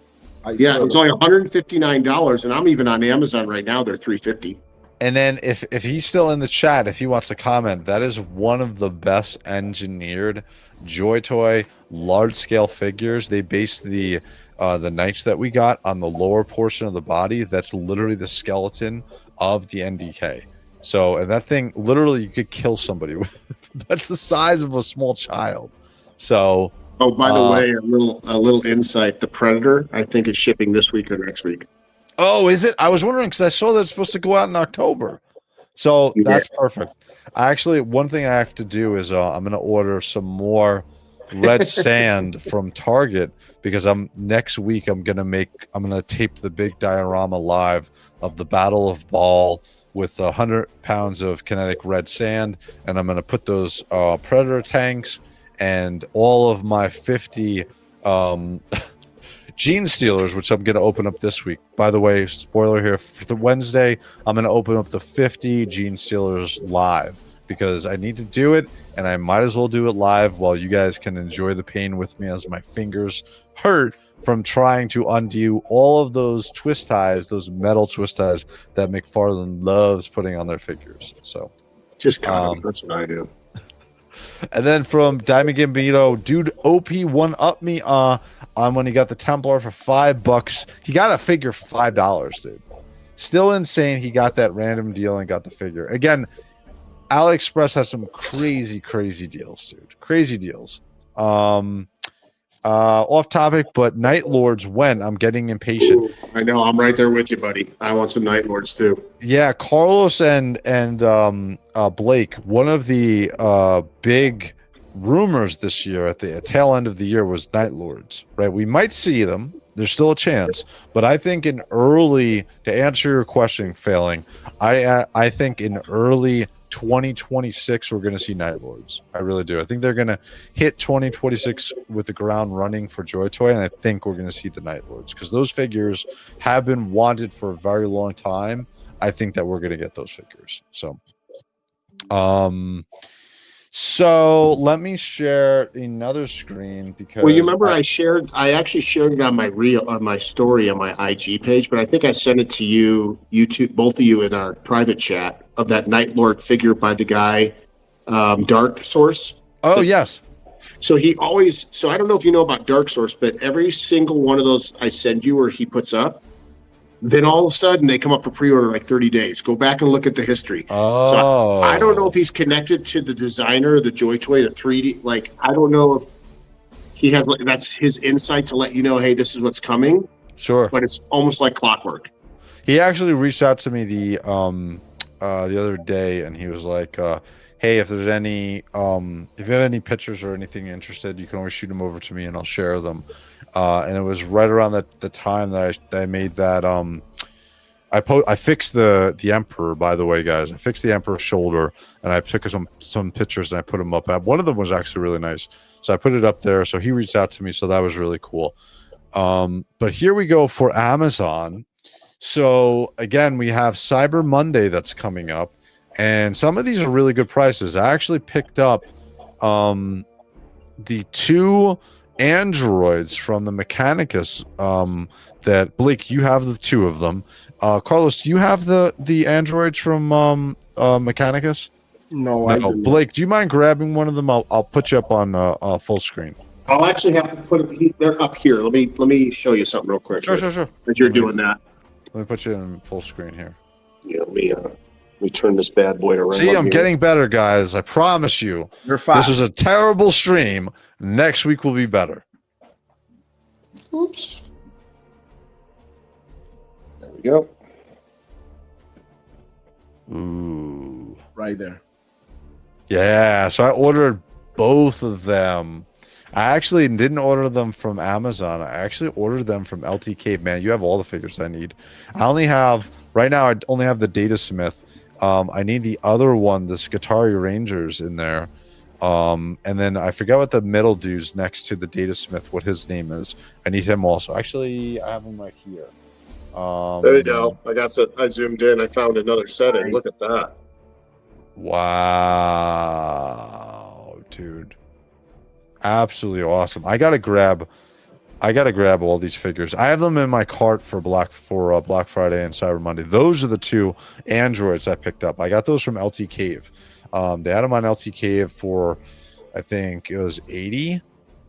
[SPEAKER 2] It's only $159, and I'm even on Amazon right now. They're $350.
[SPEAKER 1] And then if he's still in the chat, if he wants to comment, that is one of the best engineered Joytoy large scale figures. They based the knights that we got on the lower portion of the body. That's literally the skeleton of the NDK. So, and that thing, literally, you could kill somebody with. That's the size of a small child. So.
[SPEAKER 2] Oh, by the way, a little insight: the Predator, I think, is shipping this week or next week.
[SPEAKER 1] Oh, is it? I was wondering, because I saw that it's supposed to go out in October. So that's perfect. One thing I have to do is I'm going to order some more red sand from Target, because next week I'm going to tape the big diorama live of the Battle of Baal with 100 pounds of kinetic red sand, and I'm going to put those Predator tanks and all of my 50 Gene Stealers, which I'm going to open up this week. By the way, spoiler here, for the Wednesday, I'm going to open up the 50 Gene Stealers live, because I need to do it, and I might as well do it live while you guys can enjoy the pain with me, as my fingers hurt from trying to undo all of those twist ties, those metal twist ties that McFarlane loves putting on their figures. So
[SPEAKER 2] just that's what I do.
[SPEAKER 1] And then from Diamond Gambito, dude, OP one up me on when he got the Templar for $5. He got a figure for $5, dude. Still insane. He got that random deal and got the figure. Again, AliExpress has some crazy deals, dude. Crazy deals. Off topic, but Night Lords, when I'm getting impatient.
[SPEAKER 2] Ooh, I know, I'm right there with you, buddy. I want some Night Lords too.
[SPEAKER 1] Yeah, Carlos and Blake, one of the big rumors this year at the tail end of the year was Night Lords, right? We might see them. There's still a chance, but I think to answer your question, Failing, I think in early 2026 we're going to see Night Lords. I really do. I think they're going to hit 2026 with the ground running for Joytoy, and I think we're going to see the Night Lords, because those figures have been wanted for a very long time. I think that we're going to get those figures. So let me share another screen, because
[SPEAKER 2] you remember I actually shared it on my story on my IG page, but I think I sent it to you both of you in our private chat of that Night Lord figure by the guy Dark Source.
[SPEAKER 1] Oh, yes.
[SPEAKER 2] So I don't know if you know about Dark Source, but every single one of those I send you or he puts up, then all of a sudden they come up for pre-order like 30 days. Go back and look at the history.
[SPEAKER 1] Oh.
[SPEAKER 2] So I don't know if he's connected to the designer, the Joytoy, the 3D. Like, I don't know if he has, that's his insight to let you know, hey, this is what's coming.
[SPEAKER 1] Sure.
[SPEAKER 2] But it's almost like clockwork.
[SPEAKER 1] He actually reached out to me the other day, and he was like, hey, if there's any if you have any pictures or anything you're interested, you can always shoot them over to me and I'll share them. And it was right around the time that I made that I fixed the Emperor, by the way, guys. I fixed the Emperor's shoulder, and I took some pictures and I put them up. One of them was actually really nice, so I put it up there. So he reached out to me, so that was really cool. But here we go for Amazon. So again, we have Cyber Monday that's coming up, and some of these are really good prices. I actually picked up the 2 androids from the Mechanicus that Blake, you have the 2 of them. Carlos, do you have the androids from Mechanicus?
[SPEAKER 3] No, I don't.
[SPEAKER 1] Blake, do you mind grabbing one of them? I'll put you up on full screen.
[SPEAKER 2] I'll actually have to put it. They're up here. Let me show you something real quick.
[SPEAKER 1] Sure.
[SPEAKER 2] As you're doing that,
[SPEAKER 1] let me put you in full screen here.
[SPEAKER 2] Yeah, let me turn this bad boy around.
[SPEAKER 1] See, I'm getting better, guys. I promise you.
[SPEAKER 3] You're fast.
[SPEAKER 1] This was a terrible stream. Next week will be better.
[SPEAKER 2] Oops. There we go.
[SPEAKER 1] Ooh.
[SPEAKER 3] Right there.
[SPEAKER 1] Yeah, so I ordered both of them. I actually didn't order them from Amazon. I actually ordered them from LTK. Man, you have all the figures I need. I only have, right now, I only have the Data Smith. I need the other one, the Skitarii Rangers in there. And then I forget what the middle dude's next to the Data Smith, what his name is. I need him also. Actually, I have him right here.
[SPEAKER 2] There you go. I zoomed in. I found another setting. Look at that.
[SPEAKER 1] Wow, dude. Absolutely awesome. I gotta grab all these figures. I have them in my cart for Black Friday and Cyber Monday. Those are the two androids I picked up. I got those from LT Cave. They had them on LT Cave for, I think it was 80.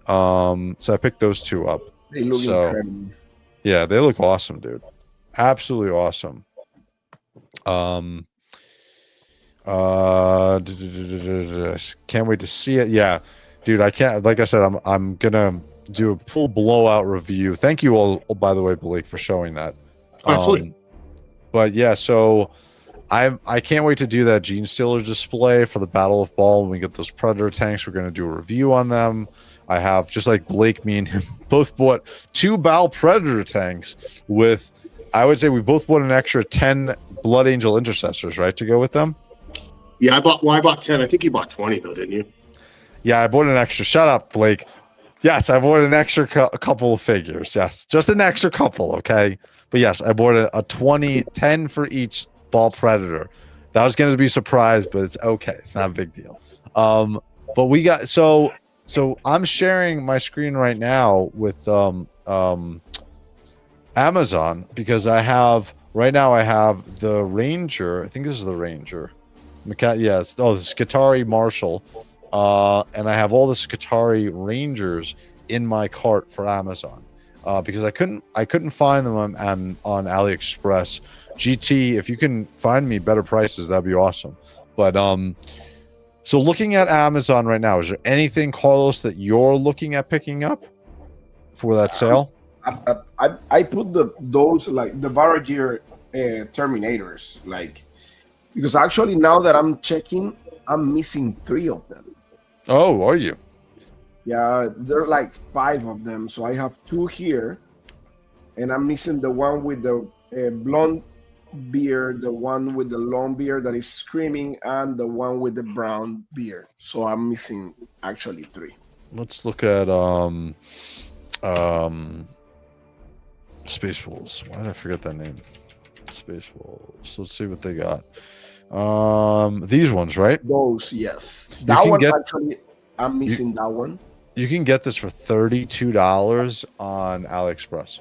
[SPEAKER 1] So I picked those two up.
[SPEAKER 3] They look incredible.
[SPEAKER 1] Yeah, they look awesome, dude. Absolutely awesome. Can't wait to see it. Yeah, dude, I can't, like I said, I'm gonna do a full blowout review. Thank you all, by the way, Blake, for showing that.
[SPEAKER 2] Absolutely.
[SPEAKER 1] But yeah, so I can't wait to do that Gene Stealer display for the Battle of Ball. When we get those Predator tanks, we're gonna do a review on them. I have, just like Blake, me and him both bought 2 Bal Predator tanks with, I would say we both bought an extra 10 Blood Angel Intercessors, right, to go with them.
[SPEAKER 2] Yeah, I bought 10. I think you bought 20 though, didn't you?
[SPEAKER 1] Yeah, I bought an extra. Shut up, Blake. Yes, I bought an extra couple of figures. Yes, just an extra couple, okay? But yes, I bought a 10 for each Ball Predator. That was going to be a surprise, but it's okay. It's not a big deal. But we got, so I'm sharing my screen right now with Amazon because I have the Ranger. I think this is the Ranger. Yes. Oh, the Skitarii Marshal. And I have all the Skitarii Rangers in my cart for Amazon because I couldn't find them on AliExpress. GT, if you can find me better prices, that'd be awesome. But so looking at Amazon right now, is there anything, Carlos, that you're looking at picking up for that sale?
[SPEAKER 3] I put those like the Voyager Terminators, like, because actually now that I'm checking, I'm missing 3 of them.
[SPEAKER 1] Oh, are you?
[SPEAKER 3] Yeah, there are like 5 of them. So I have 2 here, and I'm missing the one with the blonde beard, the one with the long beard that is screaming, and the one with the brown beard. So I'm missing actually 3.
[SPEAKER 1] Let's look at Space Wolves. Why did I forget that name? Space Wolves. Let's see what they got. These ones, right?
[SPEAKER 3] Those, yes. That one actually, I'm missing that one.
[SPEAKER 1] You can get this for $32 on AliExpress.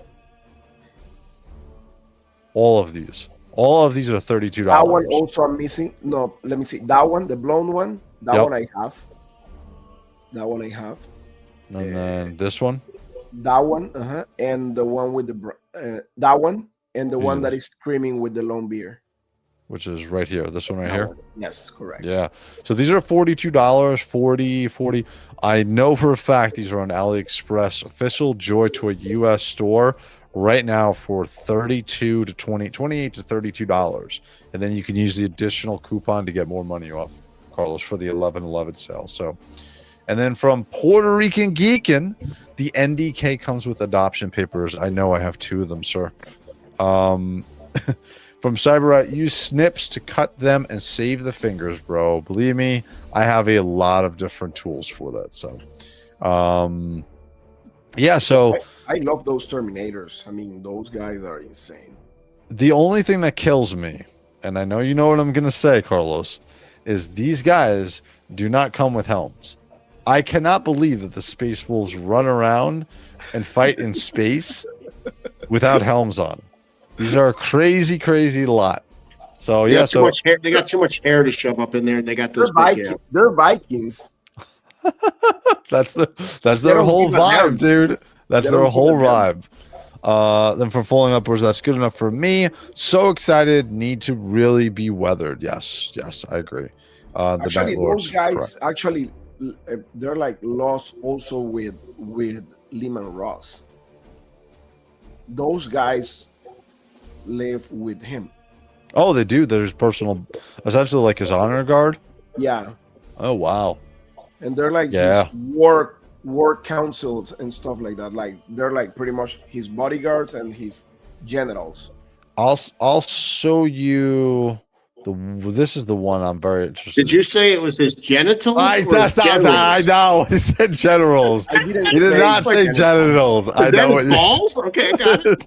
[SPEAKER 1] All of these are $32.
[SPEAKER 3] That one also I'm missing. No, let me see. That one, the blonde one. That one I have. That one I have.
[SPEAKER 1] And then this one.
[SPEAKER 3] That one, and the one with the that one, and the one that is screaming with the long beard,
[SPEAKER 1] which is right here. This one right here.
[SPEAKER 3] Yes, correct.
[SPEAKER 1] Yeah. So these are $42, 40. I know for a fact these are on AliExpress official Joytoy US store right now for $28 to $32, and then you can use the additional coupon to get more money off, Carlos, for the 11/11 sale. So. And then from Puerto Rican Geekin', the NDK comes with adoption papers. I know I have 2 of them, sir. From Cyberite, use snips to cut them and save the fingers, bro. Believe me, I have a lot of different tools for that. So, yeah. So
[SPEAKER 3] I love those Terminators. I mean, those guys are insane.
[SPEAKER 1] The only thing that kills me, and I know you know what I'm gonna say, Carlos, is these guys do not come with helms. I cannot believe that the Space Wolves run around and fight in space without helms on. These are a crazy lot. So yeah,
[SPEAKER 2] too much hair. They got too much hair to shove up in there, and they got those big hair.
[SPEAKER 3] They're Vikings.
[SPEAKER 1] That's their whole vibe, dude. That's their whole vibe. Then for falling upwards, that's good enough for me. So excited, need to really be weathered. Yes, I agree.
[SPEAKER 3] Actually, those guys actually, they're like lost also with Lehman Ross. those guys live with him.
[SPEAKER 1] Oh, they do. There's personal, essentially like his honor guard.
[SPEAKER 3] Yeah,
[SPEAKER 1] Oh wow.
[SPEAKER 3] and they're like
[SPEAKER 1] Yeah.
[SPEAKER 3] his work councils and stuff like that. Like they're like pretty much his bodyguards and his generals.
[SPEAKER 1] I'll show you the. This is the one I'm very interested.
[SPEAKER 2] Did you say it was his genitals?
[SPEAKER 1] I
[SPEAKER 2] or
[SPEAKER 1] that's not that. I
[SPEAKER 2] generals?
[SPEAKER 1] know. He said generals.
[SPEAKER 3] I didn't
[SPEAKER 1] He did
[SPEAKER 3] say
[SPEAKER 1] not say
[SPEAKER 3] like-
[SPEAKER 1] genitals. I
[SPEAKER 2] Is
[SPEAKER 1] know
[SPEAKER 2] that
[SPEAKER 1] what
[SPEAKER 2] his
[SPEAKER 1] you're.
[SPEAKER 2] balls? Okay, got it.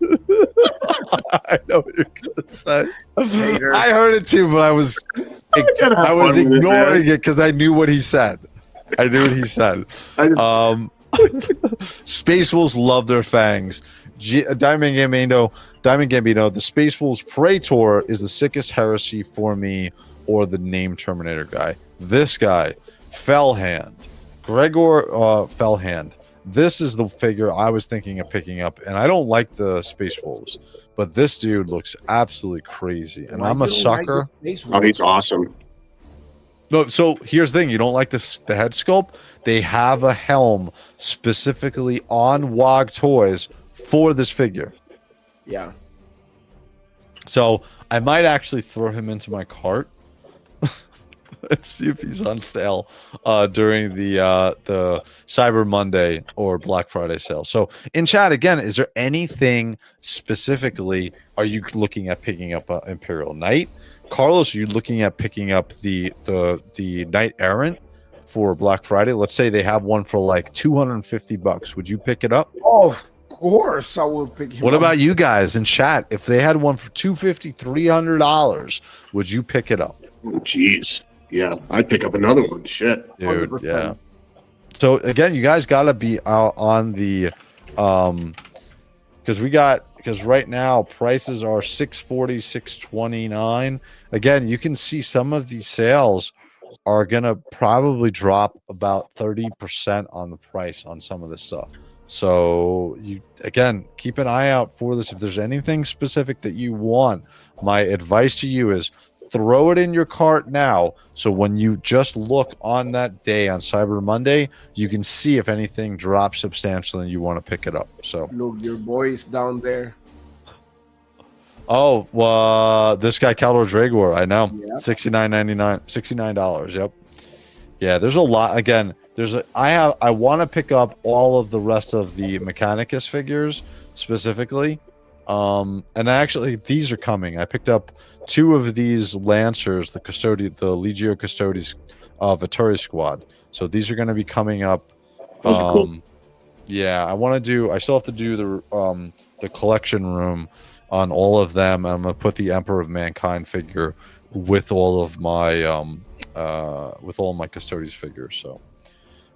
[SPEAKER 1] I know what you're gonna say.
[SPEAKER 3] Hater.
[SPEAKER 1] I heard it too, but I was
[SPEAKER 2] gotta have
[SPEAKER 1] I was
[SPEAKER 2] fun with it,
[SPEAKER 1] ignoring it because I knew what he said. I knew what he said. Space Wolves love their fangs. Diamond Gambino, the Space Wolves Praetor is the sickest heresy for me, or the name Terminator guy. This guy, Fellhand, Gregor Fellhand. This is the figure I was thinking of picking up, and I don't like the Space Wolves, but this dude looks absolutely crazy, and
[SPEAKER 3] Why
[SPEAKER 1] I'm a
[SPEAKER 3] you don't like
[SPEAKER 1] sucker.
[SPEAKER 3] the Space
[SPEAKER 2] Oh, he's
[SPEAKER 3] Wolves?
[SPEAKER 2] awesome.
[SPEAKER 1] No, so here's the thing: you don't like the head sculpt. They have a helm specifically on WOG Toys for this figure.
[SPEAKER 3] Yeah.
[SPEAKER 1] So I might actually throw him into my cart. Let's see if he's on sale during the Cyber Monday or Black Friday sale. So in chat again, is there anything specifically? Are you looking at picking up Imperial Knight? Carlos, are you looking at picking up the Knight Errant for Black Friday? Let's say they have one for like $250. Would you pick it up?
[SPEAKER 3] Oh, of course, I will pick him
[SPEAKER 1] What
[SPEAKER 3] up.
[SPEAKER 1] about you guys in chat? If they had one for $250, $300, would you pick it up?
[SPEAKER 2] Oh, jeez. Yeah, I'd pick up another one. Shit.
[SPEAKER 1] Dude,
[SPEAKER 3] 100%.
[SPEAKER 1] yeah. So again, you guys gotta be out on the because right now prices are $640, $629. Again, you can see some of these sales are gonna probably drop about 30% on the price on some of this stuff. So you again keep an eye out for this. If there's anything specific that you want, my advice to you is throw it in your cart now, so when you just look on that day on Cyber Monday, you can see if anything drops substantially and you want to pick it up. So,
[SPEAKER 3] Look, your boy is down there.
[SPEAKER 1] this guy Caldor Dragor, I know,
[SPEAKER 3] Yeah.
[SPEAKER 1] $69. Yep. Yeah, there's a lot. Again, I want to pick up all of the rest of the Mechanicus figures specifically. And actually these are coming. I picked up 2 of these Lancers, the Legio Custodes Vittori squad. So these are going to be coming up.
[SPEAKER 2] Those are cool.
[SPEAKER 1] Yeah, I still have to do the collection room on all of them. I'm going to put the Emperor of Mankind figure with all of my Custodes figures. So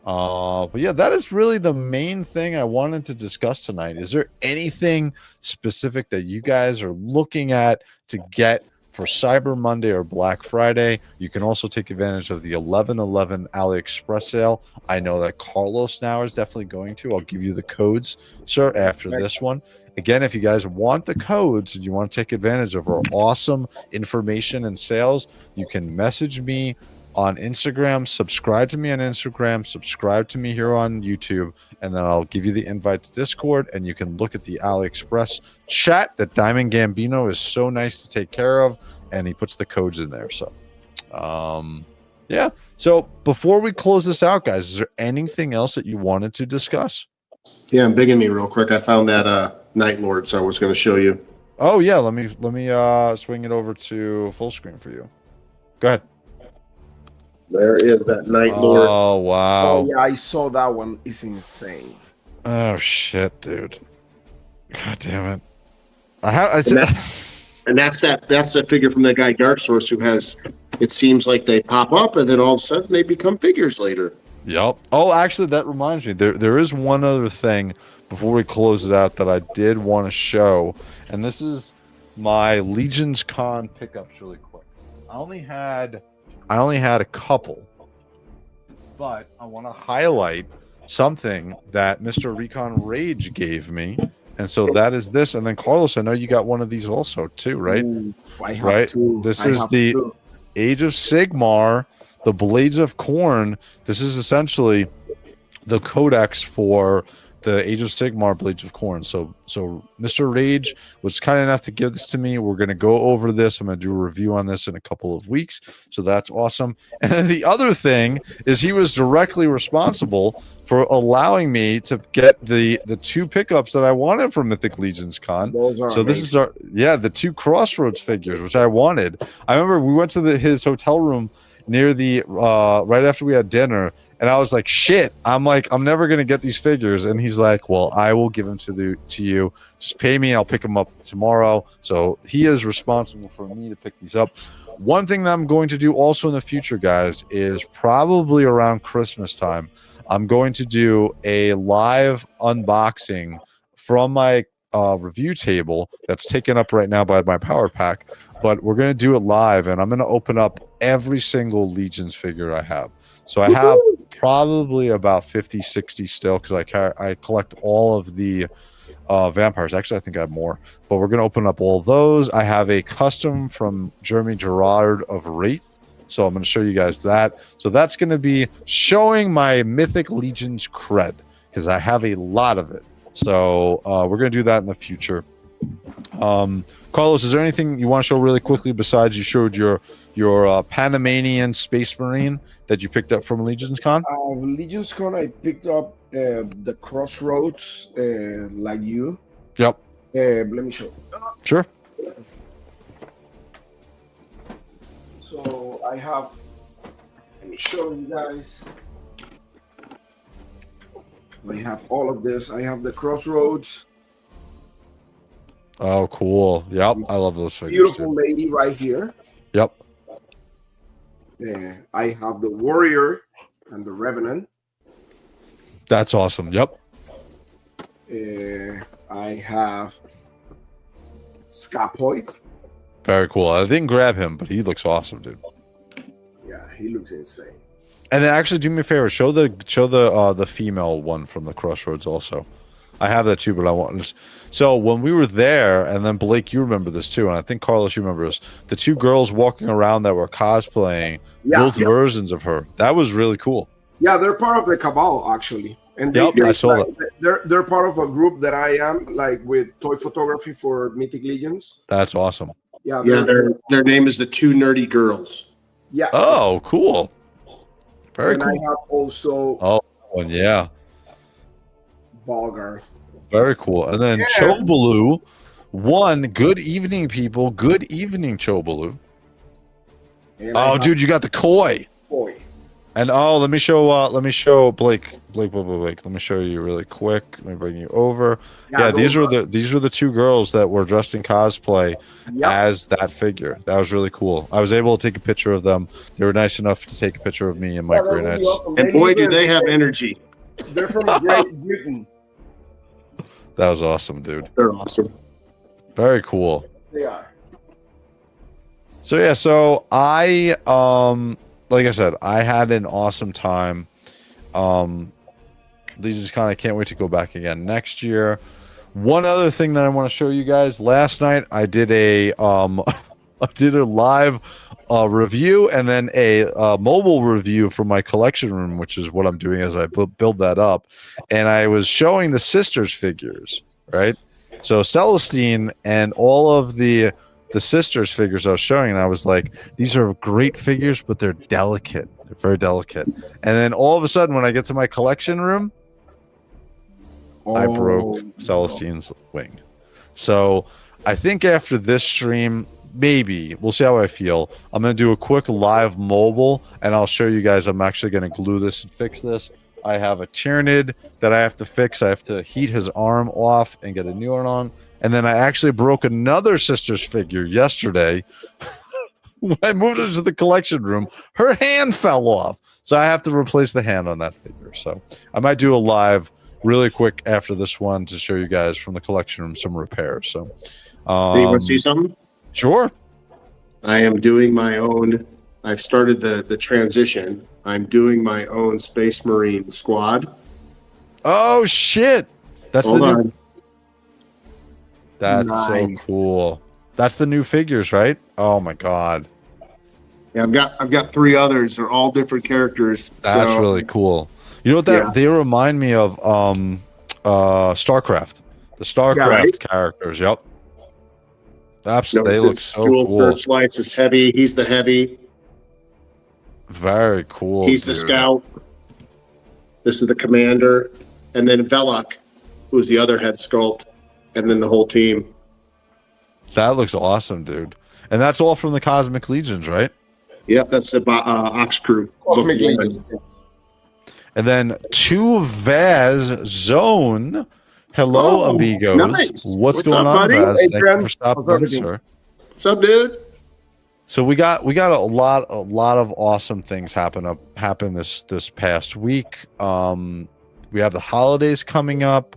[SPEAKER 1] but yeah, that is really the main thing I wanted to discuss tonight. Is there anything specific that you guys are looking at to get for Cyber Monday or Black Friday? You can also take advantage of the 11/11 AliExpress sale. I know that Carlos now is definitely going to. I'll give you the codes, sir, after this one. Again, if you guys want the codes and you want to take advantage of our awesome information and sales, you can message me on Instagram, subscribe to me on Instagram, subscribe to me here on YouTube, and then I'll give you the invite to Discord, and you can look at the AliExpress chat that Diamond Gambino is so nice to take care of, and he puts the codes in there. So, yeah. So before we close this out, guys, is there anything else that you wanted to discuss?
[SPEAKER 2] Yeah, I'm bigging me real quick. I found that Night Lord, so I was going to show you.
[SPEAKER 1] Oh yeah, let me swing it over to full screen for you. Go ahead.
[SPEAKER 2] There is that Night Lord.
[SPEAKER 1] Oh wow.
[SPEAKER 3] Oh, yeah, I saw that one. It's insane.
[SPEAKER 1] Oh shit, dude. God damn it.
[SPEAKER 2] And that's that figure from that guy Dark Source who has, it seems like they pop up and then all of a sudden they become figures later.
[SPEAKER 1] Yep. Oh, actually, that reminds me. There is one other thing before we close it out that I did want to show, and this is my Legions Con pickups really quick. I only had a couple, but I want to highlight something that Mr. Recon Rage gave me, and so that is this. And then Carlos, I know you got one of these also too, right?
[SPEAKER 3] Oof, I have
[SPEAKER 1] Right.
[SPEAKER 3] two.
[SPEAKER 1] This
[SPEAKER 3] I
[SPEAKER 1] is
[SPEAKER 3] have
[SPEAKER 1] the
[SPEAKER 3] two.
[SPEAKER 1] Age of Sigmar, the Blades of Corn. This is essentially the codex for the Age of Sigmar Blades of Corn. So Mr. Rage was kind enough to give this to me. We're going to go over this. I'm going to do a review on this in a couple of weeks. So that's awesome. And then the other thing is he was directly responsible for allowing me to get the 2 pickups that I wanted from Mythic Legions Con. So this is the 2 Crossroads figures, which I wanted. I remember we went to his hotel room near the right after we had dinner, and I was like, shit, I'm never gonna get these figures. And he's like, well, I will give them to you, just pay me, I'll pick them up tomorrow. So he is responsible for me to pick these up. One thing that I'm going to do also in the future, guys, is probably around Christmas time, I'm going to do a live unboxing from my review table that's taken up right now by my power pack, but we're going to do it live, and I'm going to open up every single Legions figure I have. So I have probably about 50, 60 still, because I collect all of the vampires. Actually, I think I have more, but we're going to open up all those. I have a custom from Jeremy Gerard of Wraith, so I'm going to show you guys that. So that's going to be showing my Mythic Legions cred, because I have a lot of it. So we're going to do that in the future. Carlos, is there anything you want to show really quickly besides you showed your Panamanian Space Marine that you picked up from Legions Con?
[SPEAKER 3] Legions Con, I picked up the Crossroads like you.
[SPEAKER 1] Yep.
[SPEAKER 3] Let me show.
[SPEAKER 1] Sure.
[SPEAKER 3] So I have, let me show you guys. I have all of this. I have the Crossroads.
[SPEAKER 1] Oh, cool. Yep. I love those figures.
[SPEAKER 3] Beautiful lady right here.
[SPEAKER 1] Yep.
[SPEAKER 3] I have the Warrior and the Revenant.
[SPEAKER 1] That's awesome. Yep.
[SPEAKER 3] I have Scapoid.
[SPEAKER 1] Very cool. I didn't grab him, but he looks awesome, dude.
[SPEAKER 3] Yeah, he looks insane.
[SPEAKER 1] And then actually do me a favor, show the female one from the Crossroads also. I have that too, but I want. So when we were there, and then Blake, you remember this too, and I think Carlos, you remember this. The 2 girls walking around that were cosplaying both versions of her. That was really cool.
[SPEAKER 3] Yeah, they're part of the Cabal actually, and
[SPEAKER 1] I saw that.
[SPEAKER 3] They're part of a group that I am like with toy photography for Mythic Legions.
[SPEAKER 1] That's awesome.
[SPEAKER 3] Yeah,
[SPEAKER 2] their name is the 2 Nerdy Girls.
[SPEAKER 3] Yeah.
[SPEAKER 1] Oh, cool. Very cool.
[SPEAKER 3] I have also.
[SPEAKER 1] Oh, and yeah.
[SPEAKER 3] Vulgar.
[SPEAKER 1] Very cool. And then Chobaloo, 1. Good evening, people. Good evening, Chobaloo. Oh, dude, you got the koi. And let me show Blake. Blake. Let me show you really quick. Let me bring you over. Yeah, these were the 2 girls that were dressed in cosplay as that figure. That was really cool. I was able to take a picture of them. They were nice enough to take a picture of me and my Grey Knights.
[SPEAKER 2] And boy, do they have energy.
[SPEAKER 3] They're from Great Britain.
[SPEAKER 1] That was awesome, dude.
[SPEAKER 2] They're awesome.
[SPEAKER 1] Very cool.
[SPEAKER 3] They are.
[SPEAKER 1] So yeah, so I like I said, I had an awesome time. These just kind of can't wait to go back again next year. One other thing that I want to show you guys. Last night I did a live review and then a mobile review for my collection room, which is what I'm doing as I build that up. And I was showing the sisters figures, right? So Celestine and all of the sisters figures I was showing, and I was like, these are great figures, but they're delicate. They're very delicate. And then all of a sudden, when I get to my collection room, I broke Celestine's wing. So I think after this stream, maybe we'll see how I feel. I'm going to do a quick live mobile, and I'll show you guys. I'm actually going to glue this and fix this. I have a Tyranid that I have to fix. I have to heat his arm off and get a new one on. And then I actually broke another sister's figure yesterday. When I moved her to the collection room, her hand fell off. So I have to replace the hand on that figure. So I might do a live really quick after this one to show you guys from the collection room some repairs. So
[SPEAKER 2] you want to see something?
[SPEAKER 1] Sure.
[SPEAKER 2] I am doing my own. I've started the transition. I'm doing my own Space Marine squad.
[SPEAKER 1] Oh shit! That's
[SPEAKER 2] Hold
[SPEAKER 1] the new.
[SPEAKER 2] on.
[SPEAKER 1] That's
[SPEAKER 3] Nice.
[SPEAKER 1] so cool. That's the new figures, right? Oh my god.
[SPEAKER 2] Yeah, I've got 3 others. They're all different characters.
[SPEAKER 1] That's
[SPEAKER 2] so,
[SPEAKER 1] really cool. You know what they remind me of StarCraft. The StarCraft characters. Yep. Absolutely, they look so
[SPEAKER 2] dual
[SPEAKER 1] cool.
[SPEAKER 2] searchlights is heavy. He's the heavy.
[SPEAKER 1] Very cool.
[SPEAKER 2] He's the scout. This is the commander, and then Velok, who's the other head sculpt, and then the whole team.
[SPEAKER 1] That looks awesome, dude. And that's all from the Cosmic Legions, right?
[SPEAKER 2] Yep, that's the Ox Crew.
[SPEAKER 3] Cosmic Legion.
[SPEAKER 1] And then to Vaz Zone. Hello, amigos.
[SPEAKER 2] Nice.
[SPEAKER 1] What's going
[SPEAKER 2] up,
[SPEAKER 1] on,
[SPEAKER 2] buddy?
[SPEAKER 1] Vaz?
[SPEAKER 3] Hey,
[SPEAKER 1] Thank you
[SPEAKER 3] friend.
[SPEAKER 1] for stopping
[SPEAKER 3] How's
[SPEAKER 1] in,
[SPEAKER 3] everything?
[SPEAKER 1] sir.
[SPEAKER 2] What's up, dude?
[SPEAKER 1] So we got a lot of awesome things happen this past week. We have the holidays coming up.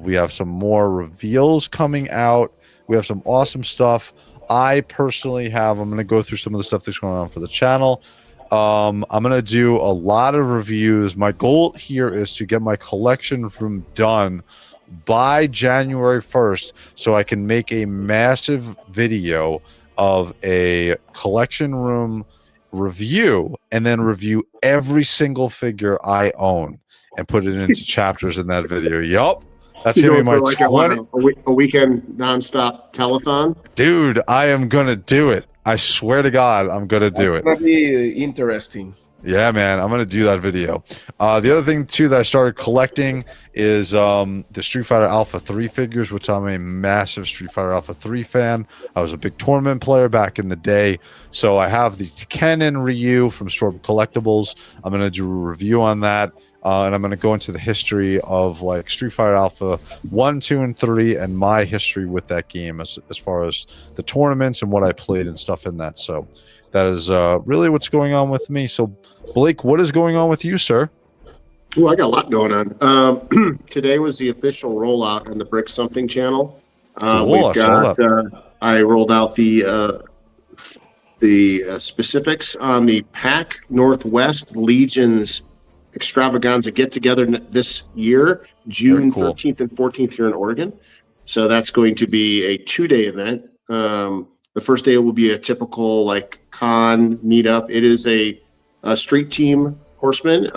[SPEAKER 1] We have some more reveals coming out. We have some awesome stuff. I'm going to go through some of the stuff that's going on for the channel. I'm going to do a lot of reviews. My goal here is to get my collection room done by January 1st so I can make a massive video of a collection room review and then review every single figure I own and put it into chapters in that video. Yup. That's gonna be my 20.
[SPEAKER 2] A weekend nonstop telethon.
[SPEAKER 1] Dude, I am gonna do it. I swear to God, I'm gonna do it.
[SPEAKER 3] It's gonna be interesting.
[SPEAKER 1] Yeah, man, I'm gonna do that video. The other thing too that I started collecting is the Street Fighter Alpha 3 figures, which I'm a massive Street Fighter Alpha 3 fan. I was a big tournament player back in the day, so I have the Ken and Ryu from Storm Collectibles. I'm gonna do a review on that. And I'm going to go into the history of like Street Fighter Alpha 1, 2, and 3 and my history with that game as far as the tournaments and what I played and stuff in that. So that is really what's going on with me. So Blake, what is going on with you, sir?
[SPEAKER 2] Oh, I got a lot going on. Today was the official rollout on the Brick Something channel.
[SPEAKER 1] Cool,
[SPEAKER 2] I rolled out the specifics on the Pac Northwest Legions Extravaganza get together this year, June 13th and 14th here in Oregon. So that's going to be a 2-day event. The first day will be a typical like con meetup. It is a street team horseman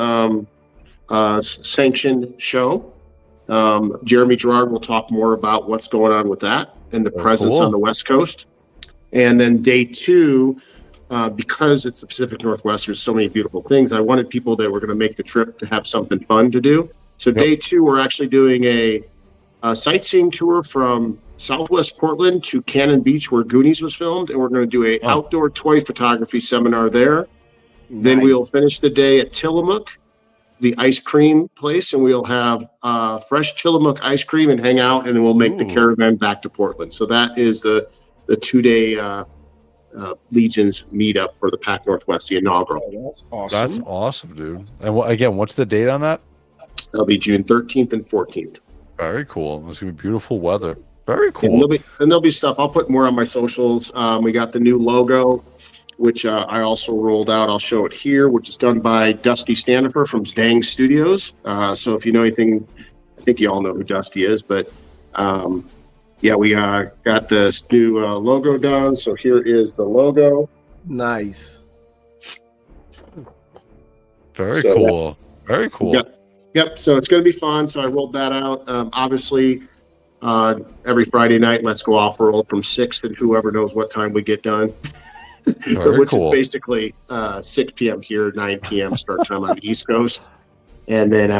[SPEAKER 2] sanctioned show. Jeremy Gerard will talk more about what's going on with that and the presence on the West Coast. And then day 2, because it's the Pacific Northwest, there's so many beautiful things. I wanted people that were going to make the trip to have something fun to do. So day 2, we're actually doing a sightseeing tour from Southwest Portland to Cannon Beach, where Goonies was filmed, and we're going to do a outdoor toy photography seminar there. Nice. Then we'll finish the day at Tillamook, the ice cream place, and we'll have fresh Tillamook ice cream and hang out, and then we'll make the caravan back to Portland. So that is the 2-day Legions meetup for the Pac Northwest, the inaugural.
[SPEAKER 3] That's awesome.
[SPEAKER 1] That's awesome, dude. And again, what's the date on that?
[SPEAKER 2] That'll be June 13th and 14th.
[SPEAKER 1] Very cool. It's gonna be beautiful weather. Very cool.
[SPEAKER 2] And there'll be stuff. I'll put more on my socials. We got the new logo, which I also rolled out. I'll show it here, which is done by Dusty Standifer from Dang Studios. So if you know anything, I think you all know who Dusty is, but yeah, we got this new logo done. So here is the logo.
[SPEAKER 3] Nice.
[SPEAKER 1] Very cool. Very cool.
[SPEAKER 2] Yep. So it's going to be fun. So I rolled that out. Obviously, every Friday night, let's go off roll from 6 to whoever knows what time we get done. Which is basically 6 p.m. here, 9 p.m. start time on the East Coast. And then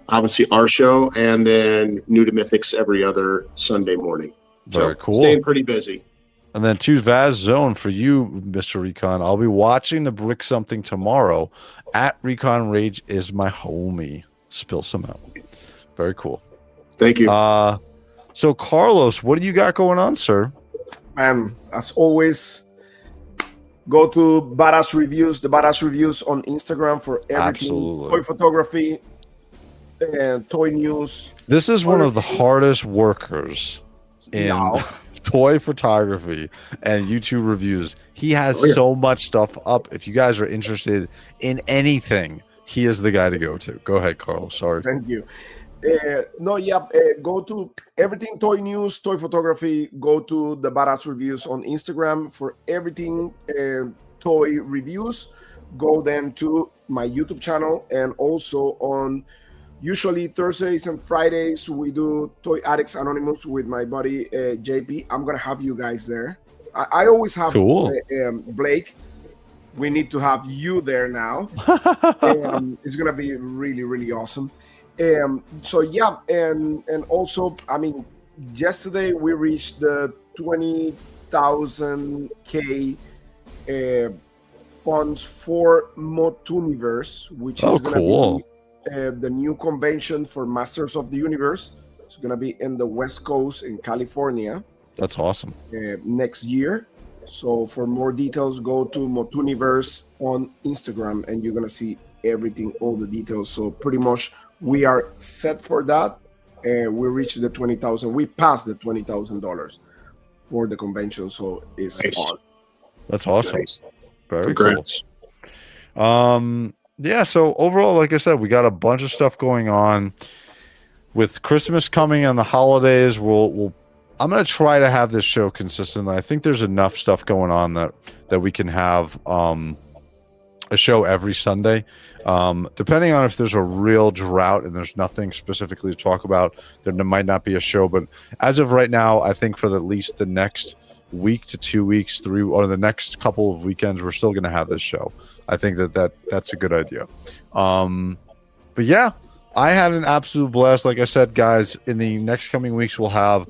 [SPEAKER 2] obviously our show, and then New to Mythics every other Sunday morning.
[SPEAKER 1] Very cool.
[SPEAKER 2] Staying pretty busy.
[SPEAKER 1] And then to Vaz Zone for you, Mr. Recon. I'll be watching the Brick Something tomorrow at Recon Rage is my homie. Spill some out. Very cool.
[SPEAKER 2] Thank you.
[SPEAKER 1] So Carlos, what do you got going on, sir?
[SPEAKER 3] Man, as always, go to Badass Reviews, the Badass Reviews on Instagram for everything.
[SPEAKER 1] Absolutely.
[SPEAKER 3] Toy photography and toy news.
[SPEAKER 1] This is one of the hardest workers in toy photography and YouTube reviews. He has so much stuff up. If you guys are interested in anything, he is the guy to go to. Go ahead, Carlos. Sorry.
[SPEAKER 3] Thank you. Go to everything toy news, toy photography. Go to the Badass Reviews on Instagram for everything toy reviews. Go then to my YouTube channel and also on Usually Thursdays and Fridays we do Toy Addicts Anonymous with my buddy JP. I'm gonna have you guys there. I always have
[SPEAKER 1] Cool.
[SPEAKER 3] Blake. We need to have you there now. It's gonna be really, really awesome. So yeah, and also, I mean, yesterday we reached the 20,000K funds for Motuniverse, which is gonna
[SPEAKER 1] cool.
[SPEAKER 3] be the new convention for Masters of the Universe. It's gonna be in the West Coast in California
[SPEAKER 1] That's awesome.
[SPEAKER 3] next year. So for more details, go to Motuniverse on Instagram, and you're gonna see everything, all the details. So pretty much we are set for that. We reached the 20,000. We passed the $20,000 for the convention. So it's
[SPEAKER 2] Nice.
[SPEAKER 3] on.
[SPEAKER 1] That's awesome.
[SPEAKER 2] Nice.
[SPEAKER 1] Very
[SPEAKER 2] Congrats.
[SPEAKER 1] cool. Yeah, so overall, like I said, we got a bunch of stuff going on. With Christmas coming and the holidays, I'm gonna try to have this show consistent. I think there's enough stuff going on that we can have a show every Sunday. Depending on if there's a real drought and there's nothing specifically to talk about, then there might not be a show. But as of right now, I think for at least the next week to 2 weeks through, or the next couple of weekends, we're still going to have this show. I think that's a good idea. But yeah, I had an absolute blast. Like I said, guys, in the next coming weeks, we'll have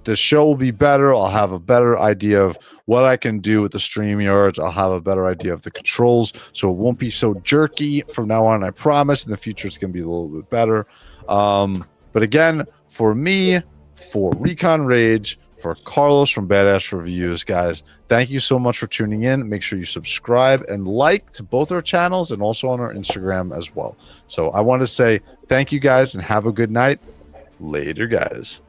[SPEAKER 1] the show will be better. I'll have a better idea of what I can do with the StreamYards. I'll have a better idea of the controls, so it won't be so jerky from now on. I promise. In the future, it's going to be a little bit better. But again, for me, for Recon Rage, for Carlos from Badass Reviews, guys, thank you so much for tuning in. Make sure you subscribe and like to both our channels and also on our Instagram as well. So I want to say thank you guys and have a good night. Later, guys.